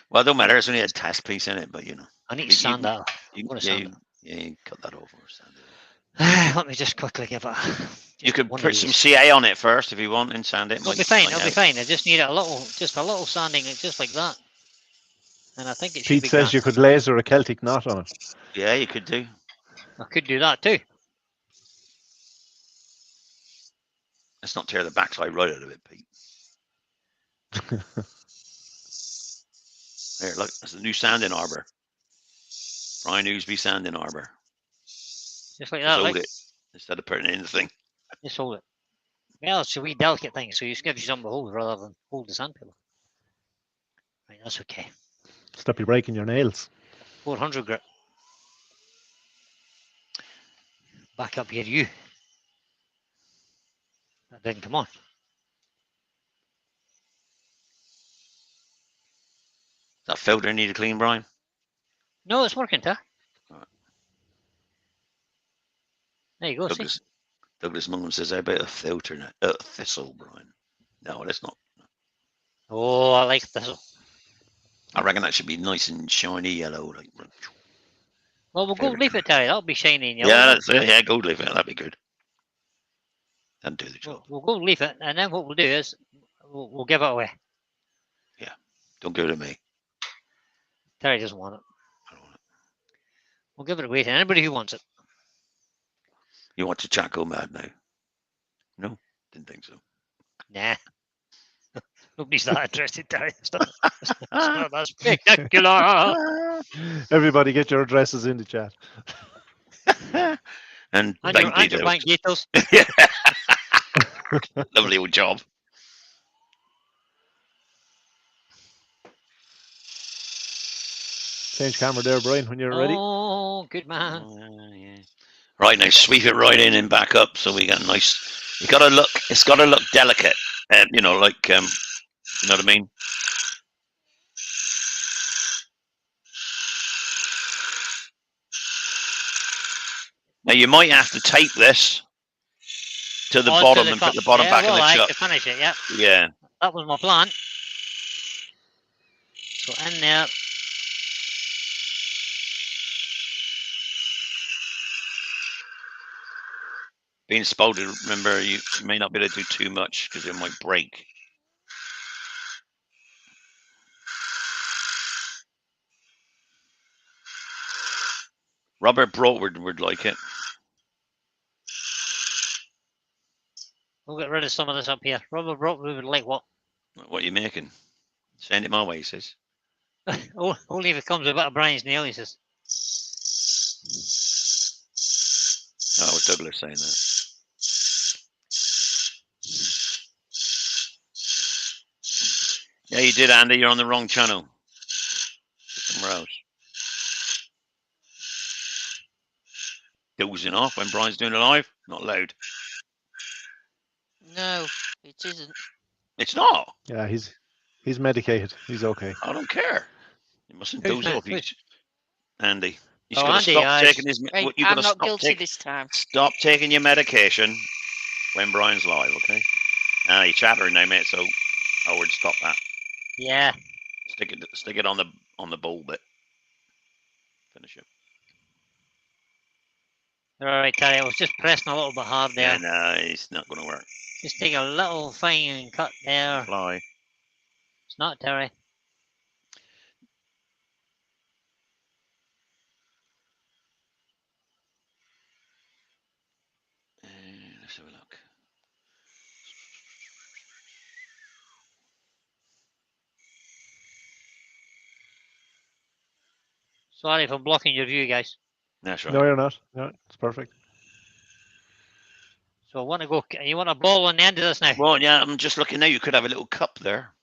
Well, it don't matter. It's only a test piece in it, but you know. I need to sand that. You can cut that off or sand it. Let me just quickly give it. You could put some CA on it first if you want and sand it. It'll be fine. It'll be fine. I just need just a little sanding, just like that. And I think it should Pete be says grand. you could laser a Celtic knot on it. Yeah, you could do. I could do that too. Let's not tear the backside right out of it, Pete. There, look, that's the new sanding arbor. Brian Newsby sanding arbor. Just like that, hold like. it instead of putting it in the thing. Just hold it. Well, it's a wee delicate thing, so it just gives you something to hold rather than hold the sandpaper. Right, that's okay. Stop you breaking your nails. 400 grit. Back up here, you. That didn't come on. That filter need to clean, Brian? No, it's working, Ty. Right. There you go. Douglas Mungham says, how about a filter, thistle, Brian? No, that's not. Oh, I like thistle. I reckon that should be nice and shiny yellow. Like, well, we'll gold leaf it, Terry. That'll be shiny and yellow. Yeah, that's it. Yeah, gold leaf it. That'd be good. That'd do the job. We'll gold leaf it, and then what we'll do is we'll give it away. Yeah, don't go to me. Terry doesn't want it. I don't want it. We'll give it away to anybody who wants it. You want to chat go mad now? No, didn't think so. Nah. Nobody's that interested, Terry. It's not that spectacular. Everybody get your addresses in the chat. and your bank details. Lovely old job. Change camera there, Brian, when you're ready. Oh, good man. Yeah. Right, now sweep it right in and back up so we get nice. It's got to look delicate. You know, like, you know what I mean? Now you might have to tape this to the bottom and put the bottom back in the chuck. To finish it, yeah. Yeah. That was my plan. So in there. Being spotted, remember, you may not be able to do too much because it might break. Robert Broadwood would like it. We'll get rid of some of this up here. Robert Broadwood would like what? What are you making? Send it my way, he says. Only if it comes with a bit of Brian's nail, he says. Oh, it was Douglas saying that. Yeah, you did, Andy. You're on the wrong channel. Somewhere else. Dozing off when Brian's doing it live. Not loud. No, it isn't. It's not. Yeah, he's medicated. He's okay. I don't care. You mustn't doze off. Andy. He's got to Andy, stop taking his. Right, I'm not guilty this time. Stop taking your medication when Brian's live, okay? You're chattering now, mate. So I would stop that. Yeah. Stick it on the bowl bit. Finish it. All right, Terry. I was just pressing a little bit hard there. Yeah, no, it's not going to work. Just take a little fine cut there. Fly. It's not, Terry. Let's have a look. Sorry for blocking your view, guys. That's right. No, you're not. No, it's perfect. So I want to go. You want a ball on the end of this now? Well, yeah, I'm just looking now. You could have a little cup there.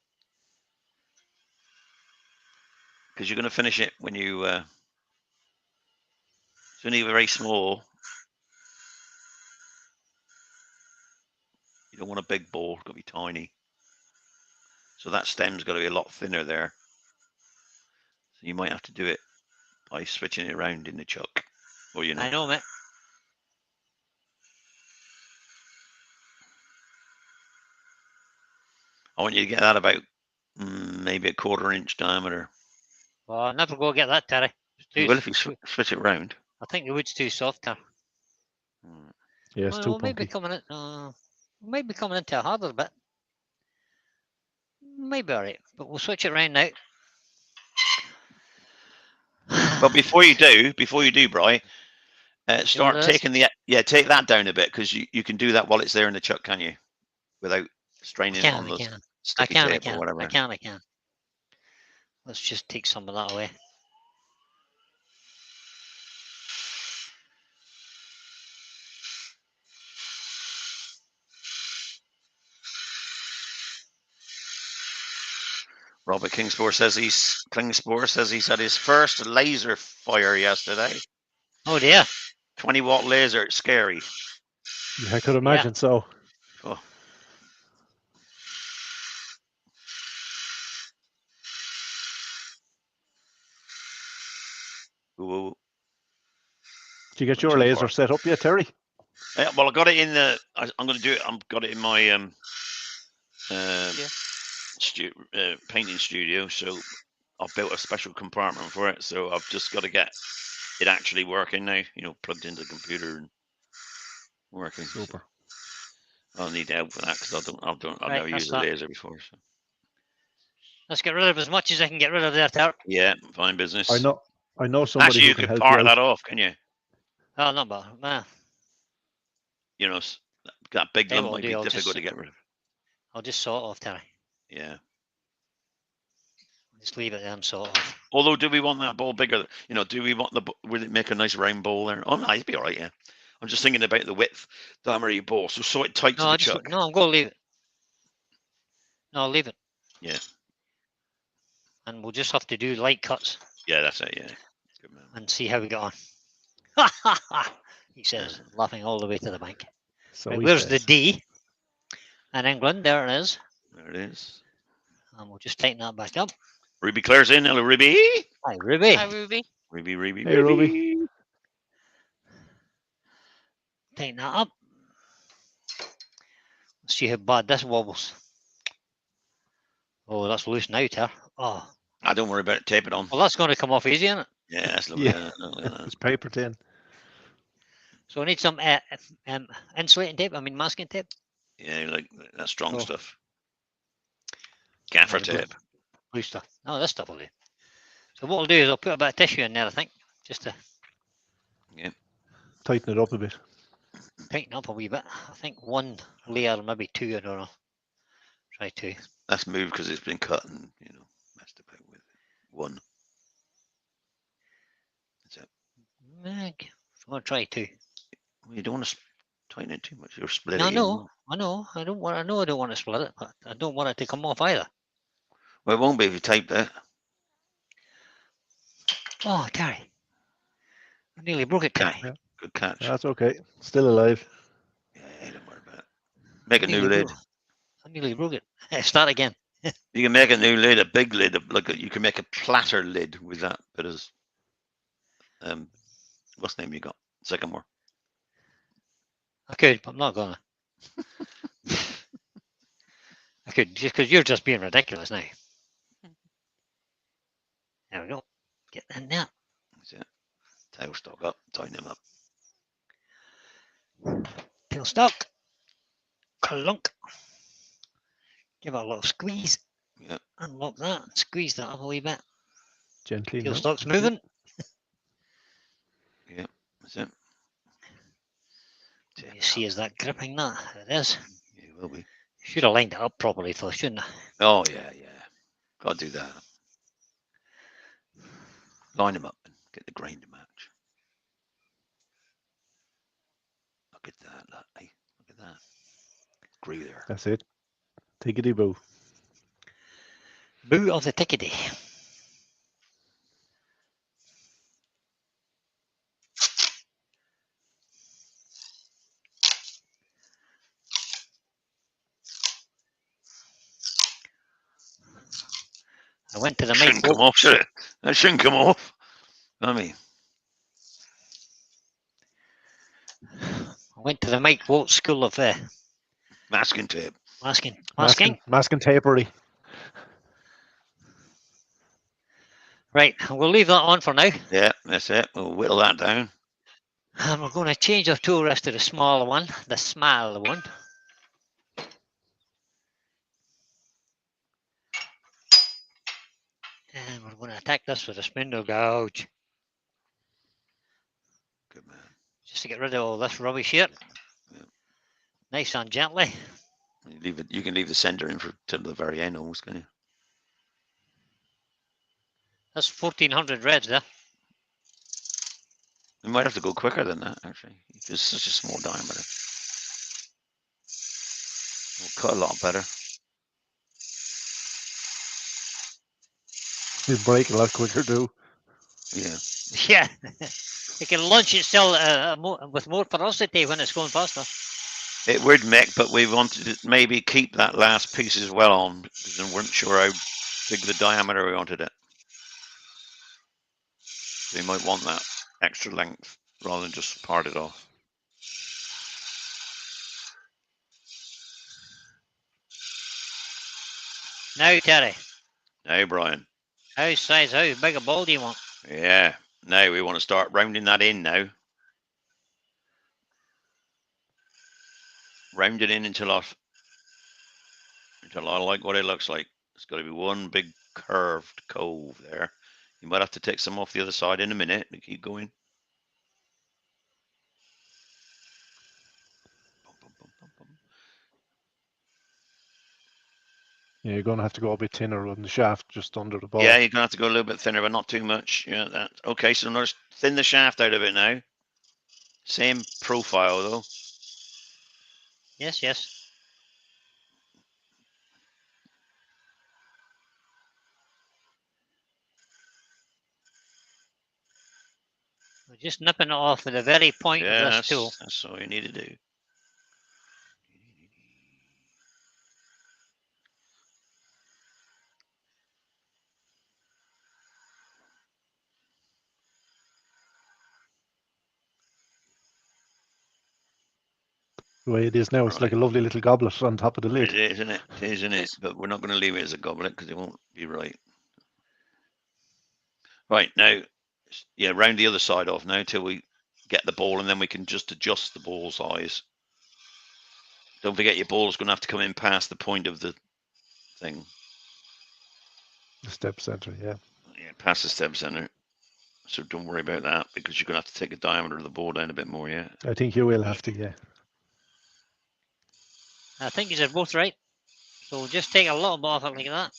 Because you're going to finish it when you. It's only very small. You don't want a big ball. It's got to be tiny. So that stem's got to be a lot thinner there. So you might have to do it by switching it around in the chuck. Or you know. I know, mate. I want you to get that about maybe a 1/4 inch diameter. Well, I'll never go get that, Terry. Well, if you switch it round. I think the wood's too soft, Terry. Yeah, it's too we might be punky. coming into a harder bit. Maybe all right, but we'll switch it around now. But before you do, Bri, start taking take that down a bit, because you can do that while it's there in the chuck, can you? Without straining it on the sticky tape or whatever. I can. Let's just take some of that away. Robert Klingspor says he's had his first laser fire yesterday. Oh dear. 20-watt laser, it's scary. Yeah, I could imagine so. Oh. Ooh. Did you get your laser set up yet, Terry? Yeah, well, I got it in the. I'm going to do it. I've got it in my painting studio. So I've built a special compartment for it. So I've just got to get it actually working now. You know, plugged into the computer and working. Super. So I'll need help for that, because I've never used a laser before. So let's get rid of as much as I can get rid of there, Ter. Yeah, fine business. I know somebody. Actually, you could part that off, can you? Oh, not bad. Nah. You know, that big lump might be difficult to get rid of. I'll just saw it off, Terry. Yeah. Just leave it there and saw it off. Although, do we want that ball bigger? You know, do we want will it make a nice round ball there? Oh, no, it'd be all right, yeah. I'm just thinking about the width, diameter of your ball. So saw it tight to the chuck. No, I'm going to leave it. No, I'll leave it. Yeah. And we'll just have to do light cuts. Yeah, that's it, yeah. Good man. And see how we get on. He says, laughing all the way to the bank. So right, where's the D? And England, there it is. There it is. And we'll just tighten that back up. Ruby Claire's in. Hello, Ruby. Hi, Ruby. Hi, Ruby. Ruby. Hey, Ruby. Tighten that up. Let's see how bad this wobbles. Oh, that's loose now, Ter. Oh. Don't worry about it. Tape it on. Well, that's going to come off easy, isn't it? Yeah, that's lovely. Yeah. It's paper tin. So I need some insulating tape. I mean, masking tape. Yeah, like that strong stuff. Gaffer tape. Blue stuff. No, this stuff will do. So what I'll do is I'll put a bit of tissue in there, I think, just to tighten it up a bit. Tighten up a wee bit. I think one layer, maybe two. I don't know. Try two. That's moved because it's been cut and messed about with one. That's it. I'm going to try two. Well, you don't want to tighten it too much. You're splitting. I know. I know. I don't want to split it, but I don't want it to come off either. Well, it won't be if you tape that. Oh, Terry. I nearly broke it, Terry. Yeah. Good catch. That's okay. Still alive. Yeah, don't worry about it. Make a new lid. I nearly broke it. Start again. You can make a new lid, a big lid. You can make a platter lid with that bit of. What's the name you got? Sycamore. I could, but I'm not gonna. I could, just because you're just being ridiculous now. There we go. Get in there. That's it. Tail stock up. Tighten them up. Tail stock. Clunk. Give it a little squeeze. Yeah. Unlock that. Squeeze that up a wee bit. Gently. Tail stock's moving. Yeah. That's it. You see, is that gripping that? It is. Yeah, it will be. Should have lined it up properly, though, shouldn't I? Oh, yeah. Got to do that. Line them up and get the grain to match. Look at that. Look at that. Agree there. That's it. Tickety boo. Boo of the tickety. I went to the Shouldn't come off, should it? That shouldn't come off. I went to the Mike Watt School of masking tape. Masking tapery. Right, we'll leave that on for now. Yeah, that's it. We'll whittle that down. And we're going to change our tool rest to the smaller one, the smaller one. And we're going to attack this with a spindle gouge. Good man. Just to get rid of all this rubbish here. Yeah. Nice and gently. You leave it. You can leave the center in for till the very end, almost, can you? That's 1400 reds there. We might have to go quicker than that, actually. It's such a small diameter. We'll cut a lot better. You break a lot quicker too. Yeah. Yeah. It can launch itself with more ferocity when it's going faster. It would, Mick, but we wanted to maybe keep that last piece as well on because we weren't sure how big the diameter we wanted it. So you might want that extra length rather than just part it off. Now, Terry. Now, Brian. How big a ball do you want? Yeah. Now we want to start rounding that in now. Round it in until I like what it looks like. It's got to be one big curved cove there. You might have to take some off the other side in a minute to keep going. Yeah, you're going to have to go a bit thinner on the shaft, just under the ball. Yeah, you're going to have to go a little bit thinner, but not too much. Yeah, that. Okay, so notice thin the shaft out of it now. Same profile though. Yes, yes. We're just nipping it off at the very point of this tool. That's all you need to do. The way it is now, it's like a lovely little goblet on top of the lid. It is, isn't it? It is, isn't it? But we're not going to leave it as a goblet because it won't be right. Right, now, yeah, round the other side off now till we get the ball, and then we can just adjust the ball size. Don't forget your ball's going to have to come in past the point of the thing. The step center, yeah. Yeah, past the step center. So don't worry about that because you're going to have to take the diameter of the ball down a bit more, yeah? I think you will have to, yeah. I think you're both right. So just take a little bit off it like that.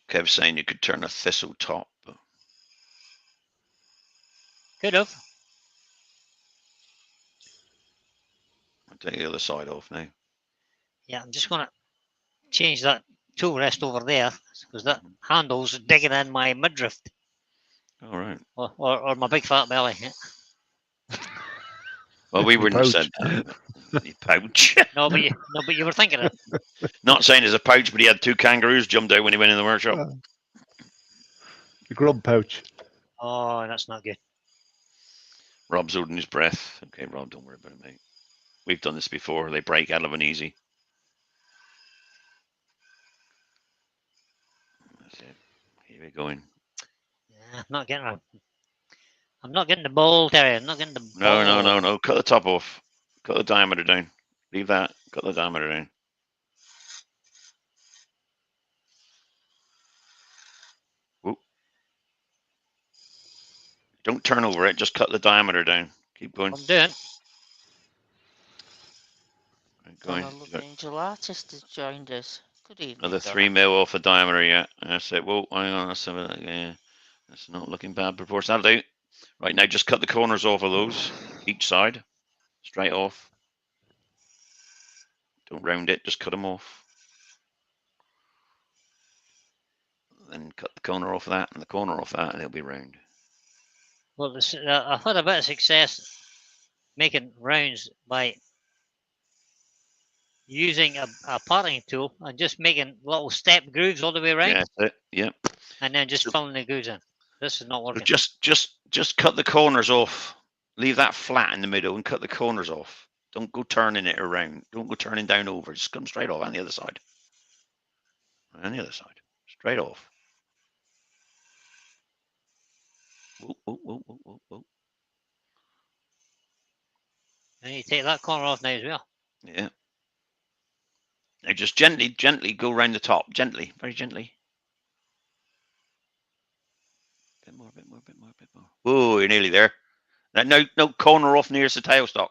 Kev's saying you could turn a thistle top. But... Could have. I'll take the other side off now. Yeah, I'm just going to change that tool rest over there because that handle's digging in my midriff. All right. Or my big fat belly. Yeah. Well, we wouldn't have said that. You pouch. No, but you were thinking it. Not saying there's a pouch, but he had 2 kangaroos jumped out when he went in the workshop. The grub pouch. Oh, that's not good. Rob's holding his breath. Okay, Rob, don't worry about it, mate. We've done this before. They break out of an easy. That's it. Here we're going. Yeah, I'm not getting the ball, Terry. I'm not getting the ball. No. Cut the top off. Cut the diameter down. Leave that. Cut the diameter down. Whoop. Don't turn over it. Just cut the diameter down. Keep going. I'm doing. Going. Lovely angel artist has joined us. Good evening. Another 3 mil off the diameter, yeah. That's it. Whoa, hang on. Yeah. That's not looking bad proportion. That'll do. Right, now just cut the corners off of those. Each side. Straight off. Don't round it. Just cut them off. Then cut the corner off of that and the corner off that, and it'll be round. Well, I've had a bit of success making rounds by using a parting tool and just making little step grooves all the way around. Yeah, that's it. Yep. And then just filling the grooves in. This is not working. Just cut the corners off. Leave that flat in the middle and cut the corners off. Don't go turning it around. Don't go turning down over. Just come straight off on the other side. And the other side. Straight off. Whoa, whoa, whoa, whoa, whoa, whoa. And you take that corner off now as well. Yeah. Now just gently go around the top. Gently, very gently. Bit more, bit more, bit more, bit more. Whoa, you're nearly there. Now, no corner off nearest the tailstock.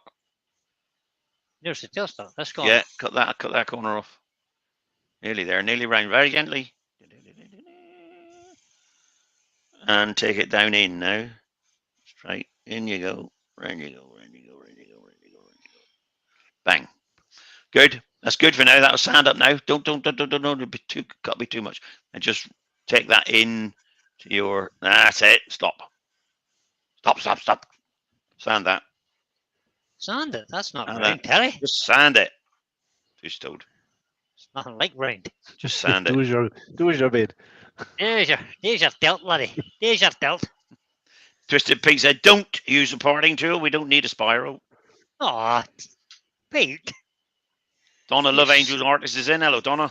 There's the tailstock. That's gone. Yeah, cut that corner off. Nearly there, nearly round, very gently. And take it down in now. Straight. In you go. Round you go, round you go, round you go, round you go, round you go. Bang. Good. That's good for now. That'll stand up now. Don't can't be too much. And just take that in to your. That's it. Stop. Stop. Sand that. Sand it. That's not Sand round, that. Terry. Just sand it. Too stowed. It's nothing like round. Just sand do it. as your bid. There's your tilt, laddie. There's your tilt. Twisted Pete said, "Don't use a parting tool. We don't need a spiral." Aw, Pete. Donna Love Angels Artist is in. Hello, Donna.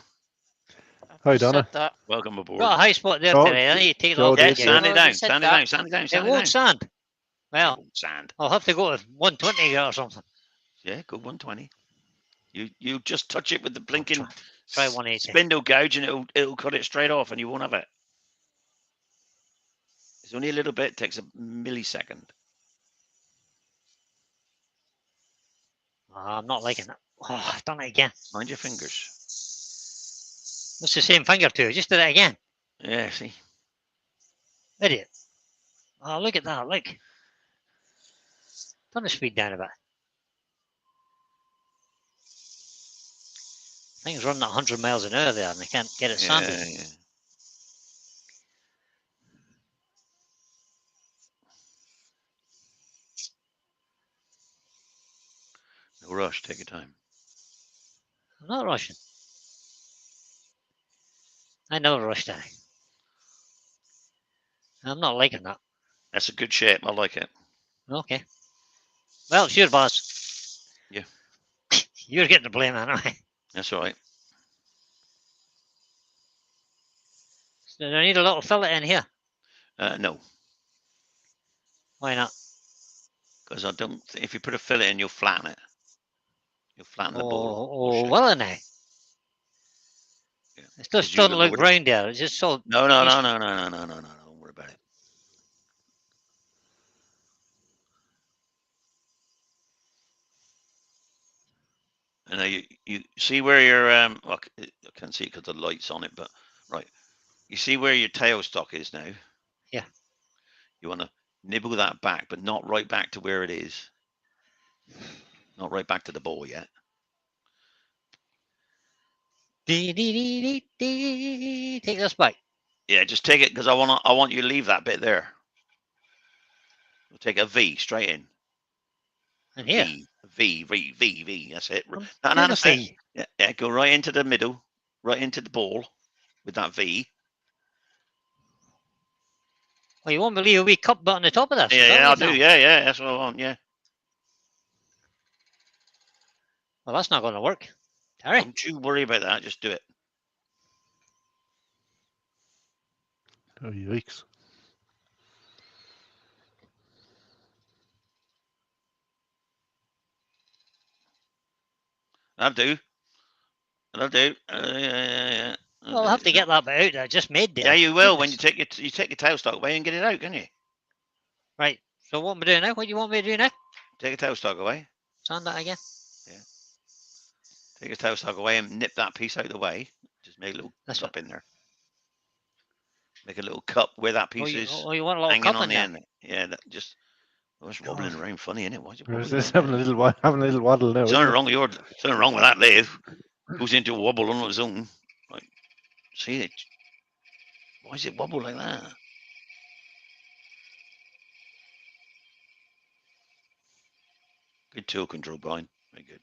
Hi, Just said Donna. that. Welcome aboard. Got a high spot there Oh, today. I need to take it Joe off. did, Yeah, again. yeah. sand it Already down. said Sand it that. down. Sand it down. It Sand it won't down. sand. Well, Sand. I'll have to go with 120 or something. Yeah, go 120. You just touch it with the blinking Try 180. spindle gouge, and it'll cut it straight off, and you won't have it. It's only a little bit. It takes a millisecond. Oh, I'm not liking it. Oh, I've done it again. Mind your fingers. It's the same finger too. Just did it again. Yeah, see. Idiot. Oh, look at that. Look. Turn the speed down a bit. Thing's running at 100 miles an hour there and they can't get it sanded. Yeah. No rush. Take your time. I'm not rushing. I never rush down. I'm not liking that. That's a good shape. I like it. Okay. Well, it's your boss. Yeah. You're getting the blame anyway. That's all right. So I need a little fillet in here. No, Why not? because I don't. If you put a fillet in, you'll flatten it. You'll flatten the ball. Oh, well, now. Yeah. It just you doesn't look look- round there. It's just so. No. Don't worry about it. And now you see where your well, I can't see it because the light's on it, but right, you see where your tailstock is now. Yeah. You want to nibble that back, but not right back to where it is. Not right back to the ball yet. Take this back. Yeah, just take it because I want you to leave that bit there. We'll take a V straight in. And here. V. That's it. I'm No, doing a that's it. V. Yeah, go right into the middle, right into the ball with that V. Well, you won't believe a wee cup bit on the top of this. Yeah, I do. Yeah, that's what I want. Yeah. Well, that's not going to work. Terry. Don't you worry about that. Just do it. Oh, yikes. That'll do. Yeah. Well, I'll have to get that bit out that I just made there. Yeah, you will when you take your tailstock away and get it out, can you? Right. So what am I doing now? What do you want me to do now? Take your tailstock away. Sand that again. Take your tailstock away and nip that piece out of the way. Just make a little That's cup in there. Make a little cup where that piece is you want a little hanging cup on in the there? end. Yeah, that just. Oh, it's wobbling around funny, isn't it? Why is it Or is wobbling this around? having a little waddle now? Something wrong with something wrong with that lathe. Goes into a wobble on its own. Right. See it? Why does it wobble like that? Good tool control, Brian. Very good.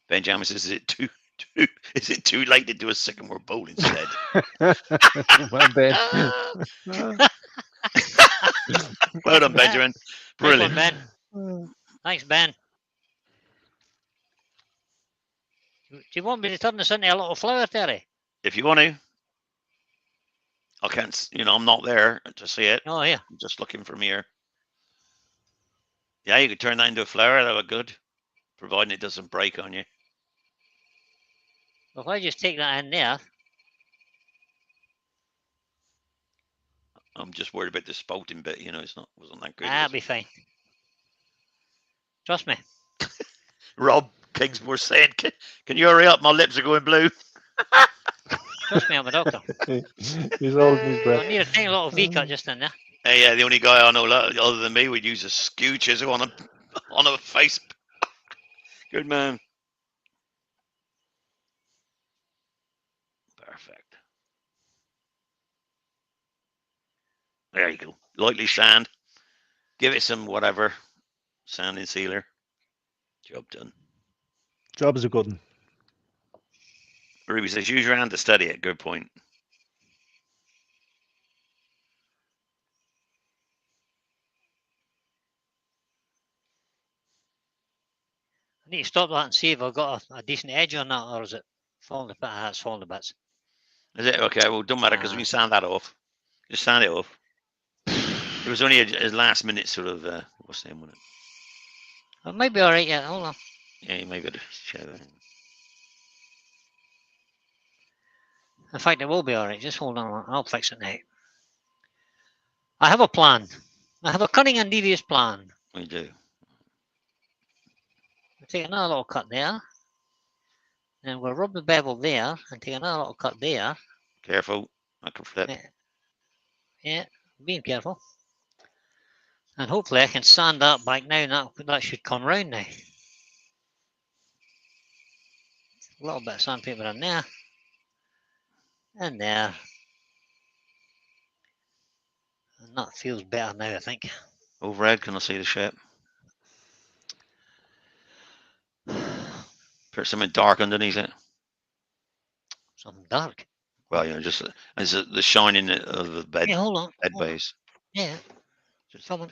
Benjamin says, is it too late to do a sycamore bowl instead? Well, Ben. Well done, Benjamin. Brilliant. Nice one, Ben. Thanks, Ben. Do you want me to turn this into a little flower, Terry? If you want to. I can't, I'm not there to see it. Oh, yeah. I'm just looking from here. Yeah, you could turn that into a flower. That would be good, providing it doesn't break on you. Well, if I just take that in there. I'm just worried about the spouting bit. Wasn't that good. That'll be fine. Trust me. Rob Kingsmore saying, "Can you hurry up? My lips are going blue." Trust me, I'm a doctor. He's holding his I breath. need a tiny little V cut just in there. Hey, yeah, the only guy I know other than me would use a skew chisel on a face. Good man. Perfect. There you go. Lightly sand. Give it some whatever sanding sealer. Job done. Job is a good one. Ruby says, use your hand to steady it. Good point. I need to stop that and see if I've got a decent edge on that, or is it falling to bits? Ah, it's falling to bits. Is it? Okay, well, don't matter because we can sand that off. Just sand it off. It was only a last minute sort of, what's the name on it? It might be alright, yeah. Hold on. Yeah, you may be able to share that. In fact, it will be alright. Just hold on. I'll fix it now. I have a plan. I have a cunning and devious plan. We do. We'll take another little cut there. Then we'll rub the bevel there and take another little cut there. Careful. I can flip. Yeah, being careful. And hopefully I can sand that back now. That should come round now. A little bit of sandpaper in there. And there. And that feels better now, I think. Overhead, can I see the shape? Put something dark underneath it. Something dark. Well, just as the shining of the bed. Yeah, hold on. Bed base. Yeah. Just Come on.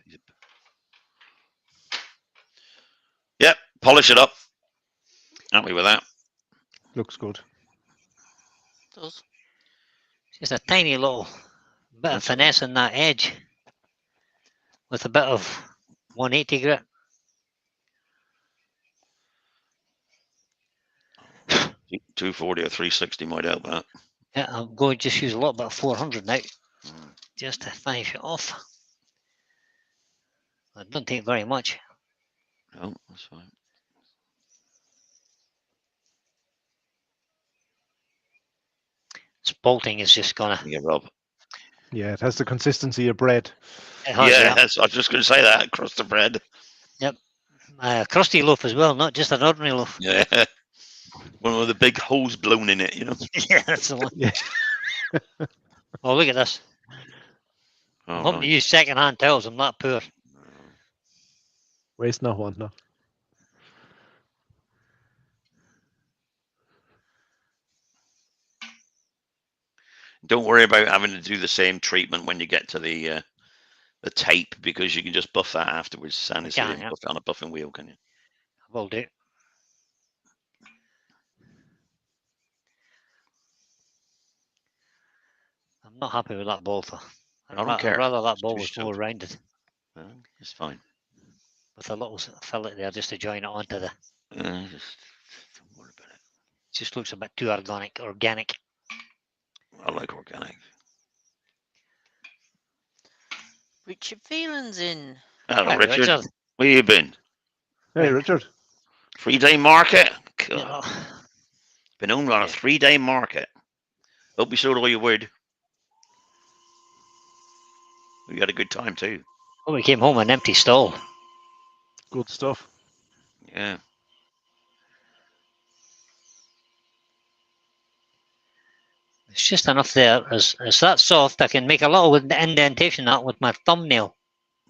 Yep, polish it up. Happy with that. Looks good. Does. Just a tiny little bit of finesse in that edge. With a bit of 180 grit. 240 or 360 might help that. Yeah, I'm going to just use a little bit of 400 now. Just to finish it off. It doesn't take very much. No, that's fine. This bolting is just gonna. Yeah, Rob. Yeah, it has the consistency of bread. Yeah, I was just going to say that. Crust of bread. Yep. Crusty loaf as well, not just an ordinary loaf. Yeah. One with the big holes blown in it, Yeah, that's the one. Yeah. Oh, look at this. I'm hoping to use second-hand towels. I'm not poor. Waste not, want not. Don't worry about having to do the same treatment when you get to the tape, because you can just buff that afterwards. Buff it on a buffing wheel, can you? I will do. I'm not happy with that ball, though. I don't care. I'd rather that ball was more rounded. Well, it's fine. With a little fillet there just to join it onto the. Just don't worry about it. It just looks a bit too organic. I like organic. Richard Phelan's in. Hello, Richard. Where you been? Hey, Richard. 3-day market? Yeah. Been on a 3-day market. Hope you sold all your wood. We had a good time too. Well, we came home with an empty stall. Good stuff. Yeah. It's just enough there. It's that soft, I can make a little indentation out with my thumbnail.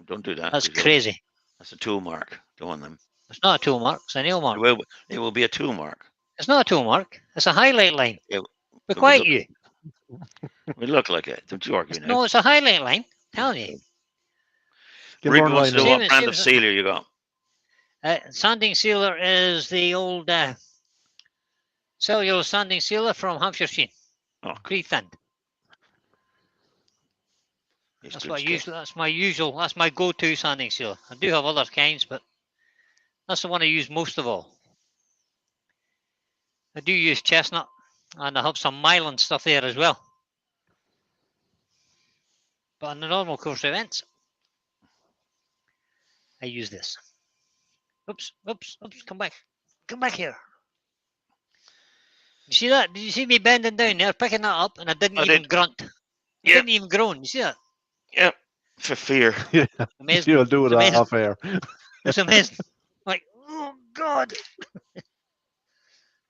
Don't do that. That's crazy. That's a tool mark. Don't want them. It's not a tool mark. It's a nail mark. It will be a tool mark. It's not a tool mark. It's a highlight line. Be quiet, you. We look like it. Don't you argue now. No, it's a highlight line. Tell you. Ruby wants to know what brand of sealer you got. Sanding sealer is the old Cellular sanding sealer from Hampshire Sheen. Oh, Pre-thinned. it's That's good what I stuff. usually. That's my usual. That's my go-to sanding sealer. I do have other kinds, but that's the one I use most of all. I do use chestnut, and I have some myelin stuff there as well. But on the normal course events, I use this. Oops, oops, oops, come back. Come back here. You see that? Did you see me bending down there, picking that up, and I didn't even grunt? I Yep. didn't even groan. You see that? Yep. For fear. Yeah, Amazing. you'll do it off air. It's amazing. Like, oh, God.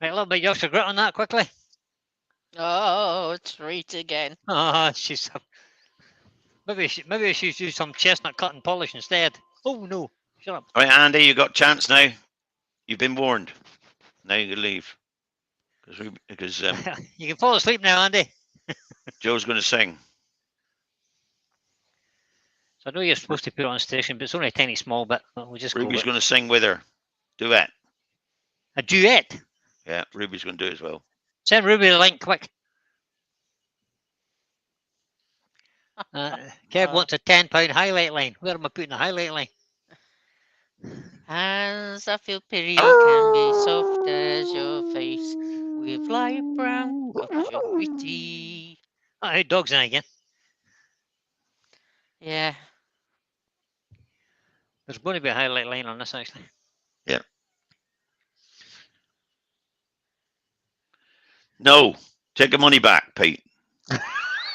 Right, a little bit Yorkshire grit on that quickly. Oh, treat again. Ah, she's... Maybe I should use some chestnut cut and polish instead. Oh, no. Shut up. All right, Andy, you got a chance now. You've been warned. Now you can leave. Because You can fall asleep now, Andy. Joe's going to sing. So I know you're supposed to put it on station, but it's only a tiny small bit. We'll just go Ruby's with going to sing with her. Duet. a duet. Yeah, Ruby's going to do it as well. Send Ruby the link quick. Kev wants a £10 highlight line. Where am I putting the highlight line? Hands that feel pity can be soft as your face, with light brown Yorkshire gritty. Oh, hey, dog's in again. Yeah. There's going to be a highlight line on this, actually. Yeah. No. Take the money back, Pete.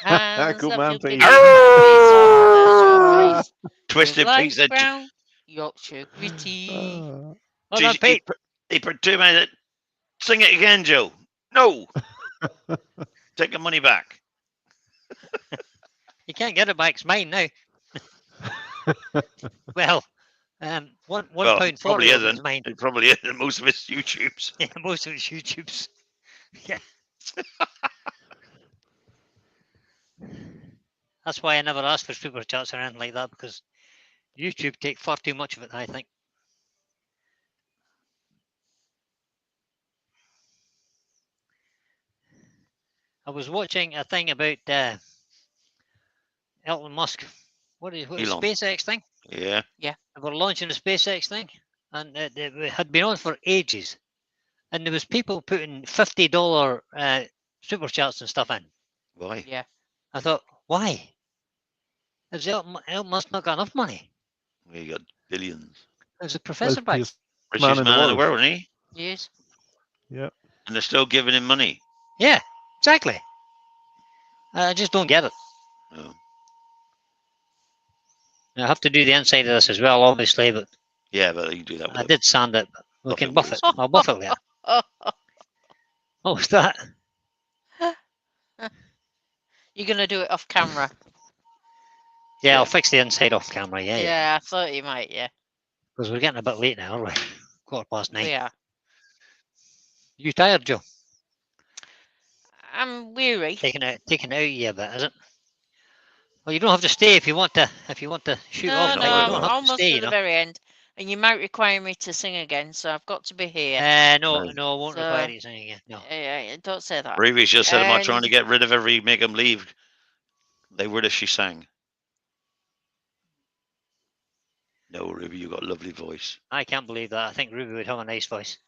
Hands Good that man, feel Pete. pity can be soft as your face, Twisted with Pete's light brown Yorkshire gritty. Hold on, Jeez, Pete. he put 2 minutes. Sing it again, Joe. No. Take the money back. You can't get it back. It's mine now. Well, one Well, pound it probably 40 of it isn't. is mine. It probably isn't. Most of it's YouTube's. Yeah, most of it's YouTube's. Yeah. That's why I never ask for super chats or anything like that, because YouTube take far too much of it, I think. I was watching a thing about Elon Musk. What is Elon. SpaceX thing? Yeah. They were launching the SpaceX thing, and it had been on for ages. And there was people putting $50 super chats and stuff in. Why? Yeah. I thought, why? Has Elon Musk not got enough money? We got billions. There's a professor back. Richest Richest man in the world, isn't he? Yes. Yeah. And they're still giving him money. Yeah, exactly. I just don't get it. Oh. I have to do the inside of this as well, obviously, but Yeah, but you do that with I did sand it. But we buff can it buff it. I'll buff it later. What was that? You're going to do it off camera. Yeah, I'll fix the inside off camera. Yeah, Yeah, I thought you might, yeah. Because we're getting a bit late now, aren't we? 9:15. We are. You tired, Joe? I'm weary. Taking it out a bit, is it? Well, you don't have to stay if you want to. If you want to shoot No, off, no, you I'm don't have to almost stay. to the very end. And you might require me to sing again, so I've got to be here. No, No. I won't So- require you singing again. No. Don't say that. Ruby's just said, am I trying to And- get rid of every, make him leave? They were as she sang. No, Ruby, you got a lovely voice. I can't believe that. I think Ruby would have a nice voice.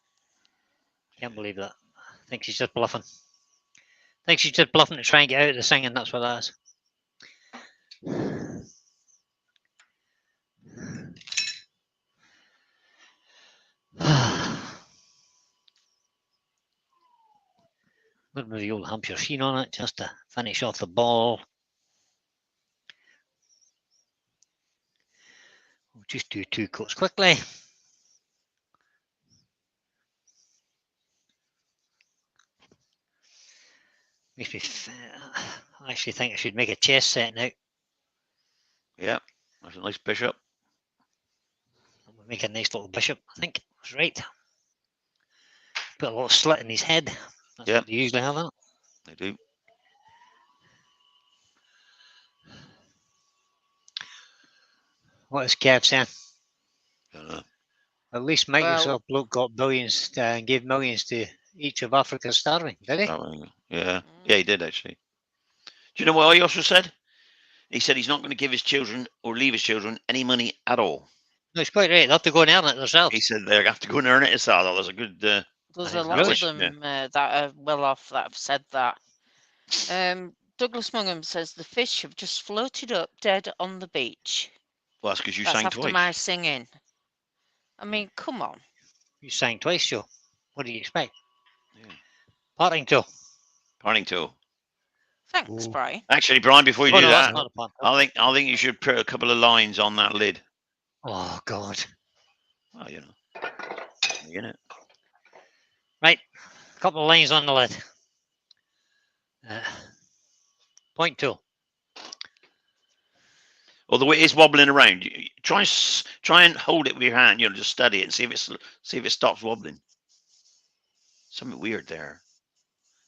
Can't believe that. I think she's just bluffing. I think she's just bluffing to try and get out of the singing. That's what that is. Put the old Hampshire Sheen on it just to finish off the ball. We'll just do 2 coats quickly. Makes me. I actually think I should make a chest set now. Yeah, that's a nice bishop. We'll make a nice little bishop. I think that's right. Put a little slit in his head. That's Yeah. what they usually have in it. They do. What is Kev saying? Don't know. At least Microsoft bloke got billions and gave millions to each of Africa's starving, did he? Yeah, he did actually. Do you know what he also said? He said he's not going to give his children or leave his children any money at all. No, he's quite right. They have to go and earn it themselves. He said they have to go and earn it themselves. That was a good. There's a lot of them that are well off that have said that. Douglas Mungham says the fish have just floated up dead on the beach. Well, that's because you That's sang after twice. my singing. I mean, come on. You sang twice, Joe. What do you expect? Yeah. Parting tool. Parting tool. Thanks, Brian. Actually, Brian, before you Oh, do no, that, that's not I think you should put a couple of lines on that lid. Oh God. Well, you know, you know. Right, a couple of lines on the lid. Point tool. Although it is wobbling around, try and hold it with your hand. You know, just study it and see if it stops wobbling. Something weird there.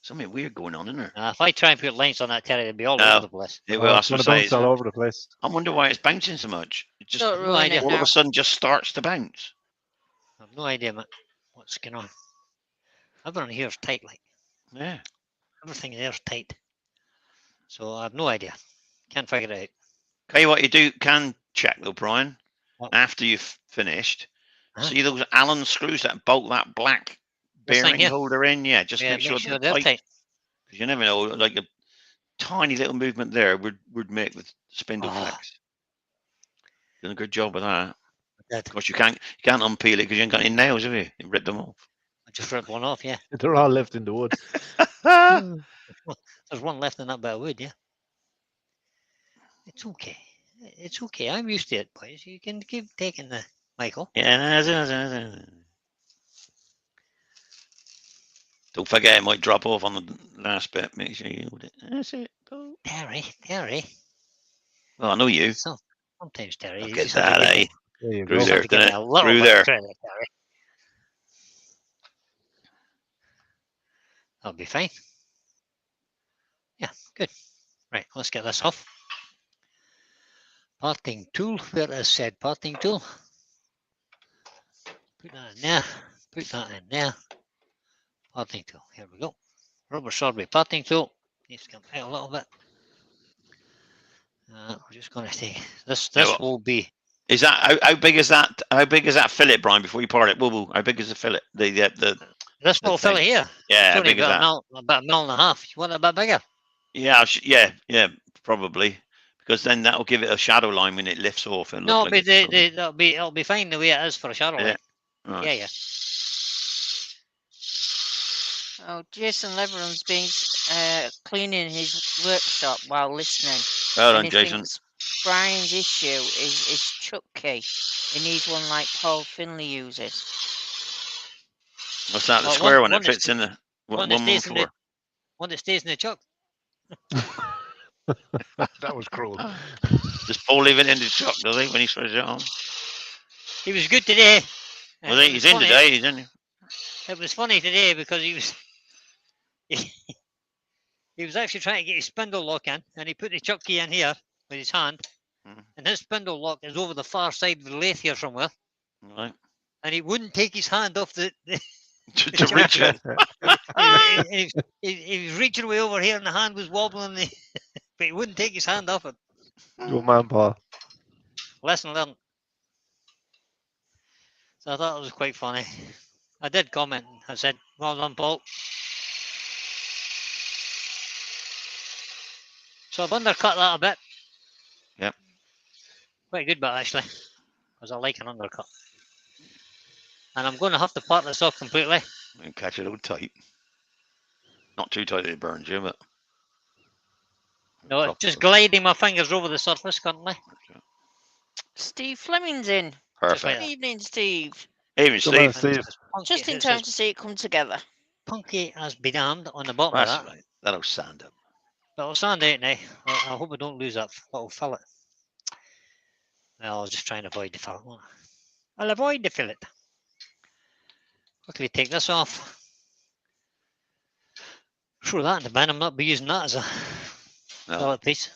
Something weird going on, isn't there? If I try and put lines on that Terry, it'd be all over the place. It will. It's going to bounce all over the place. I wonder why it's bouncing so much. It just Don't ruin it all of now. a sudden just starts to bounce. I have no idea, man. What's going on? Everything here is tight, like. Yeah. Everything there's tight. So I have no idea. Can't figure it out. Okay, what you can check though, Brian, What? after you've finished. Huh? See those Allen screws that bolt that black This thing bearing here? holder in? Yeah, just Yeah, make sure they're they're tight. tight. Because you never know, like a tiny little movement there would make the spindle Oh. flex. Doing a good job with that. Did. Of course, you can't unpeel it because you ain't got any nails, have you? You ripped them off. I just ripped one off, yeah. They're all left in the wood. There's one left in that bit of wood, yeah. It's okay. It's okay. I'm used to it, boys. You can keep taking the Michael. Yeah. Don't forget, it might drop off on the last bit. Make sure you hold it. That's it. Oh. Terry. Well, I know you. So, sometimes, Terry. Look you at just have to that, give eh? me- There you Through go. just have there, to give me didn't a it? little Through bit there. of credit, Terry. That'll be fine. Yeah, good. Right, let's get this off. Parting tool. Where is said parting tool? Put that in there. Put that in there. Parting tool. Here we go. Rubber sorbet parting tool. Needs to come out a little bit. We're just going to take this. This will be. Is that how big is that? How big is that fillet, Brian? Before you part it, how big is the fillet? The This little fillet here. Yeah, It's how only big is that? About a mile and a half. You want it a bit bigger? Yeah, yeah, probably, because then that'll give it a shadow line when it lifts off. And No, look but like it'll be fine the way it is for a shadow line. Right. Yeah. Oh, Jason Leveren's been cleaning his workshop while listening. Well And done, he Jason. thinks Brian's issue is chuck key. He needs one like Paul Finley uses. What's that? The Well, square one one that fits in the one that stays in 114. One that stays in the chuck. That was cruel. Just Paul leave it in the truck, does he, when he switches it on? He was good today. Well, It he's was in funny. today. He's in. It was funny today because he was actually trying to get his spindle lock in, and he put the chuck key in here with his hand, and his spindle lock is over the far side of the lathe here somewhere, Right. and he wouldn't take his hand off the to reach it. he was reaching way over here, and the hand was wobbling, but he wouldn't take his hand off it. Good man, Paul. Lesson learned. So I thought it was quite funny. I did comment. I said, "Well done, Paul." So I've undercut that a bit. Yep. Quite a good bit, actually, because I like an undercut. And I'm going to have to part this off completely. And catch it all tight. Not too tight that it burns you, but. No, it's just gliding my fingers over the surface currently. Steve Fleming's in. Perfect. Good evening, Steve. Even Good man, Steve. Steve. Just in time to see it come together. Punky as be damned on the bottom That's of that. right. That'll sand up. But it'll stand out now. I hope I don't lose that little fillet. Well, I'll just try and avoid the fillet. I'll avoid the fillet. Quickly take this off. Throw that in the bin. I'm not be using that as a fillet piece.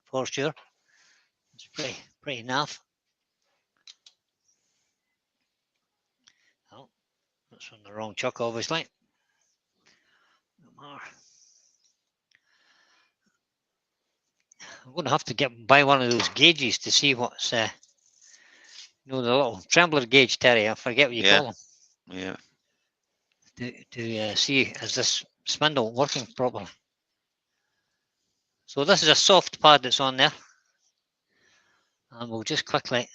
For sure. It's pretty naff. Oh, that's on the wrong chuck, obviously. I'm going to have to buy one of those gauges to see what's, the little trembler gauge, Terry. I forget what you call them. Yeah. To see is this spindle working properly. So this is a soft pad that's on there, and we'll just quickly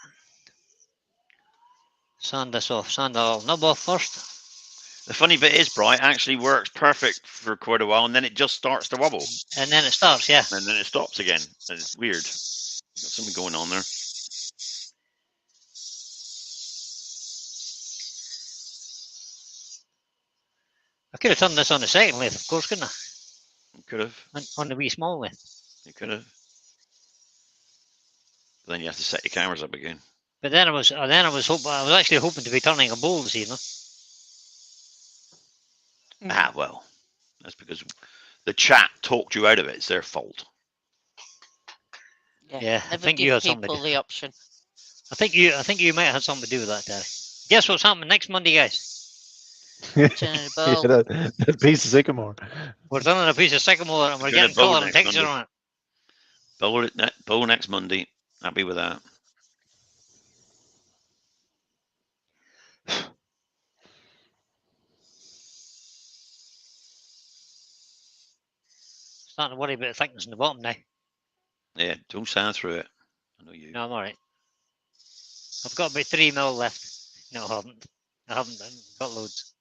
sand this off. Sand the little nub off first. The funny bit is, Bright actually works perfect for quite a while, and then it just starts to wobble. And then it starts, yeah. And then it stops again. It's weird. Got something going on there. I could have done this on the second lathe, of course, couldn't I? You could have. On the wee small lathe. You could have. But then you have to set your cameras up again. But then I was actually hoping to be turning a bowl this evening. Ah, well, that's because the chat talked you out of it. It's their fault. Yeah, never I think give you had something people to the option. I think you might have had something to do with that, Terry. Guess what's happening next Monday, guys? Yeah, Bowl. that piece of sycamore. We're done a piece of sycamore and we're Doing a getting bowl colour and next texture Monday. on it. Bowl next Monday. Happy with that. Starting to worry about the thickness in the bottom now. Yeah, don't sound through it. I know you. No, I'm alright. I've got about 3 mil left. No, I haven't. I haven't got loads.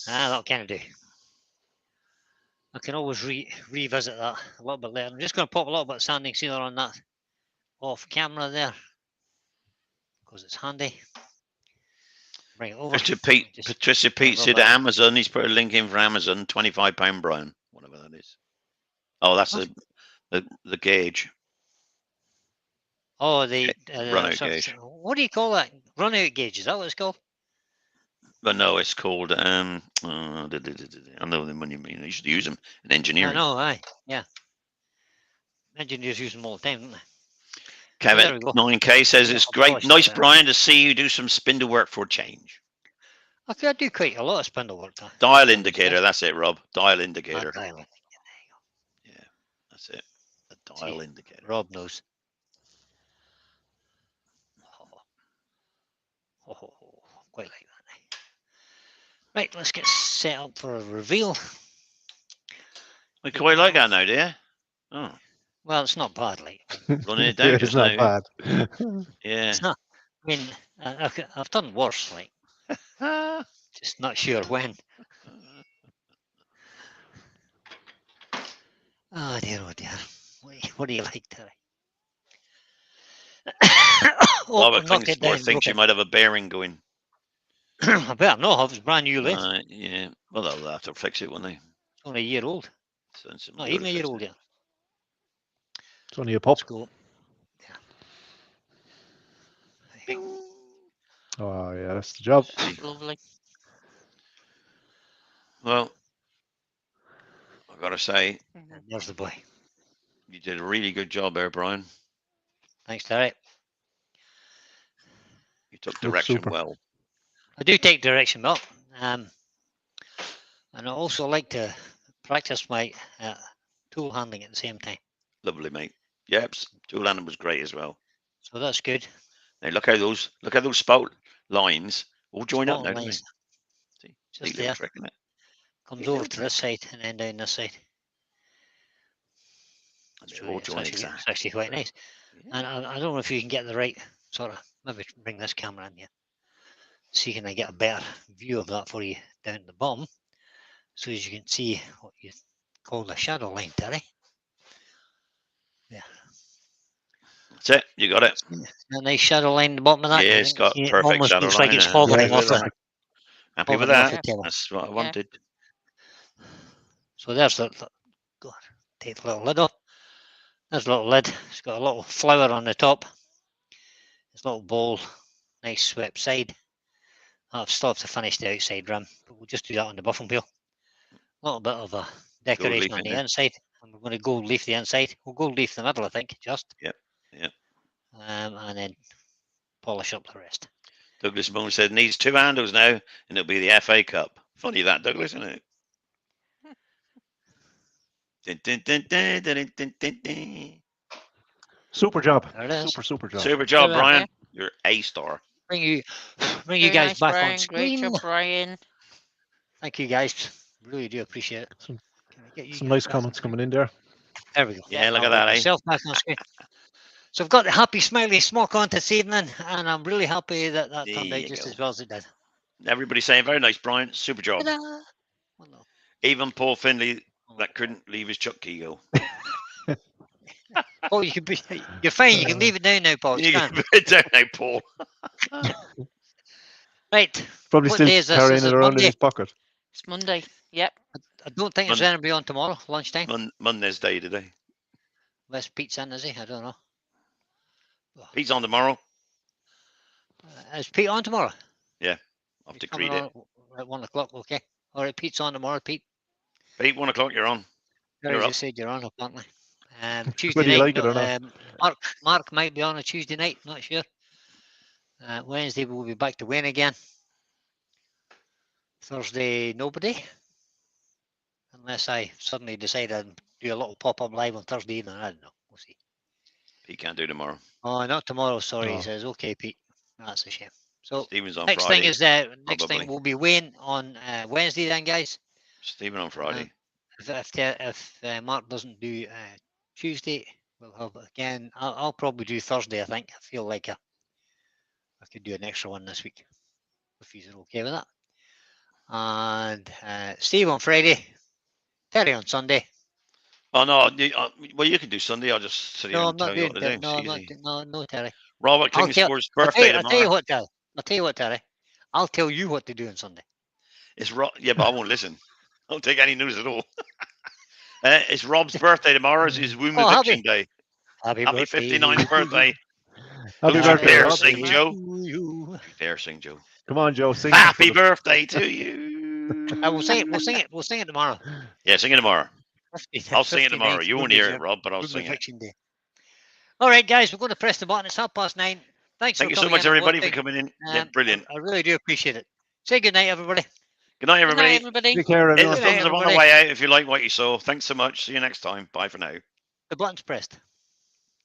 That'll kind of do. I can always revisit that a little bit later. I'm just going to pop a little bit of sanding sealer on that off camera there because it's handy. Bring it over. Patricia Pete said Amazon. He's put a link in for Amazon. £25 brown, whatever that is. Oh, that's the gauge. Oh, the run out gauge. What do you call that? Run out gauge. Is that what it's called? But no, it's called. I know the money you mean. I used to use them in engineering. I know, aye, yeah. Engineers use them all the time, don't they? Kevin 9K says it's great, nice, Brian, to see you do some spindle work for a change. Okay, I do quite a lot of spindle work. Dial indicator, that's it, Rob. Dial indicator. Dial. Yeah, that's it. The dial indicator. Rob knows. Quite like that. Right, let's get set up for a reveal. I quite like that now, do you? Oh. Well, it's not bad, like. Running it down It's not bad. Yeah. It's not. I mean, I've done worse, like. Just not sure when. Oh dear, oh dear. What do you like, Terry? Robert Kingsmore thinks you might have a bearing going. I better not have. It's brand new lathe. Yeah. Well, they'll have to fix it, won't they? It's only a year old. Not even a year old yet. It's only a pop. Cool. Yeah. Bing. Oh yeah, that's the job. Lovely. Well, I've got to say, there's the boy. You did a really good job there, Brian. Thanks, Terry. You took direction well. I do take direction well. And I also like to practice my tool handling at the same time. Lovely, mate. Yep, tool handling was great as well. So that's good. Now look how those spout lines all join up now. See, just there. Trick, comes over to this side and then down this side. It's actually quite nice. Yeah. And I don't know if you can get the right sort of, maybe bring this camera in here. See, can I get a better view of that for you down at the bottom? So as you can see what you call the shadow line, Terry. Yeah. That's it. You got it. A nice shadow line at the bottom of that. Yeah, it's got perfect shadow looks line. Like it's hovering off the, happy with that. That's what I wanted. So there's the, God, take the little lid off. There's a little lid. It's got a little flower on the top. It's a little bowl. Nice swept side. I've still have to finish the outside rim, but we'll just do that on the buffing wheel. A little bit of a decoration on the inside. And we're going to gold leaf the inside. We'll gold leaf the middle, I think, just. Yep. Yep. And then polish up the rest. Douglas Moon said needs 2 handles now, and it'll be the FA Cup. Funny that, Douglas, isn't it? Dun, dun, dun, dun, dun, dun, dun, dun. Super job. There it is. Super job. Super job, There we are. Brian. You're A-star. Bring you Very guys nice, back Brian. on Great screen. job, Brian. Thank you guys. Really do appreciate it. Some- Can I get you Some guys nice back on comments screen? coming in there. There we go. Yeah, look I'll at that, get eh? myself back on screen. So I've got the happy, smiley smoke on this evening, and I'm really happy that that There turned out you just go. as well as it did. Everybody's saying very nice, Brian. Super job. Ta-da! Well, no. Even Paul Finley that couldn't leave his chuck key go. Oh, you can be. You're fine. You can leave it down now, Paul. It's You grand. can put it down now, Paul. Right. Probably What still day is this? carrying This it is around in Monday. his pocket. It's Monday. Yep. I don't think there's anybody on tomorrow, lunchtime. Monday's day today. Unless Pete's in, is he? I don't know. Pete's on tomorrow. Is Pete on tomorrow? I've He's decreed coming it. on at 1 o'clock. Okay. All right. Pete's on tomorrow. Pete. Pete, 1 o'clock, you're on. As You're you up. said, you're on apparently. Tuesday Whether you night. like it or not. Mark might be on a Tuesday night. Not sure. Wednesday we'll be back to Wayne again. Thursday nobody. Unless I suddenly decide I'd do a little pop-up live on Thursday evening. I don't know. We'll see. Pete can't do tomorrow. Oh, not tomorrow. Sorry, Oh. he says. Okay, Pete. That's a shame. So Stephen's on next Friday. thing is next probably. thing will be Wayne on Wednesday then, guys. Stephen on Friday. If Mark doesn't do Tuesday, we'll have again. I'll probably do Thursday. I think. I feel like I could do an extra one this week if he's okay with that. And Steve on Friday, Terry on Sunday. Oh no, well you can do Sunday. I'll just sit here No, I'm and not tell you doing what to Terry. do. No, I'm It's not. easy. No, Terry. Robert I'll Kingscore's tell birthday you tomorrow. what, Terry. I'll tell you what, Terry. I'll tell you what to do on Sunday. Yeah, but I won't listen. I don't take any news at all. It's Rob's birthday tomorrow. It's his womb eviction day. Happy Happy birthday. 59th birthday. Happy Don't you birthday, dare Rob. sing, Joe. to you. Dare sing, Joe. Come on, Joe. Sing. Happy birthday to you. We'll sing it. We'll sing it. We'll sing it tomorrow. Yeah, sing it tomorrow. I'll sing it 59th tomorrow. You won't hear it, Rob, but I'll womb sing it. eviction day. All right, guys, we're going to press the button. It's 9:30. Thanks Thank for you so coming much, in and everybody, for watching. coming in. Yeah, brilliant. I really do appreciate it. Say good night, everybody. Good night, Good night, everybody. everybody. Take care, Hit everyone. the Good night, thumbs up on the everybody. way out if you like what you saw. Thanks so much. See you next time. Bye for now. The button's pressed.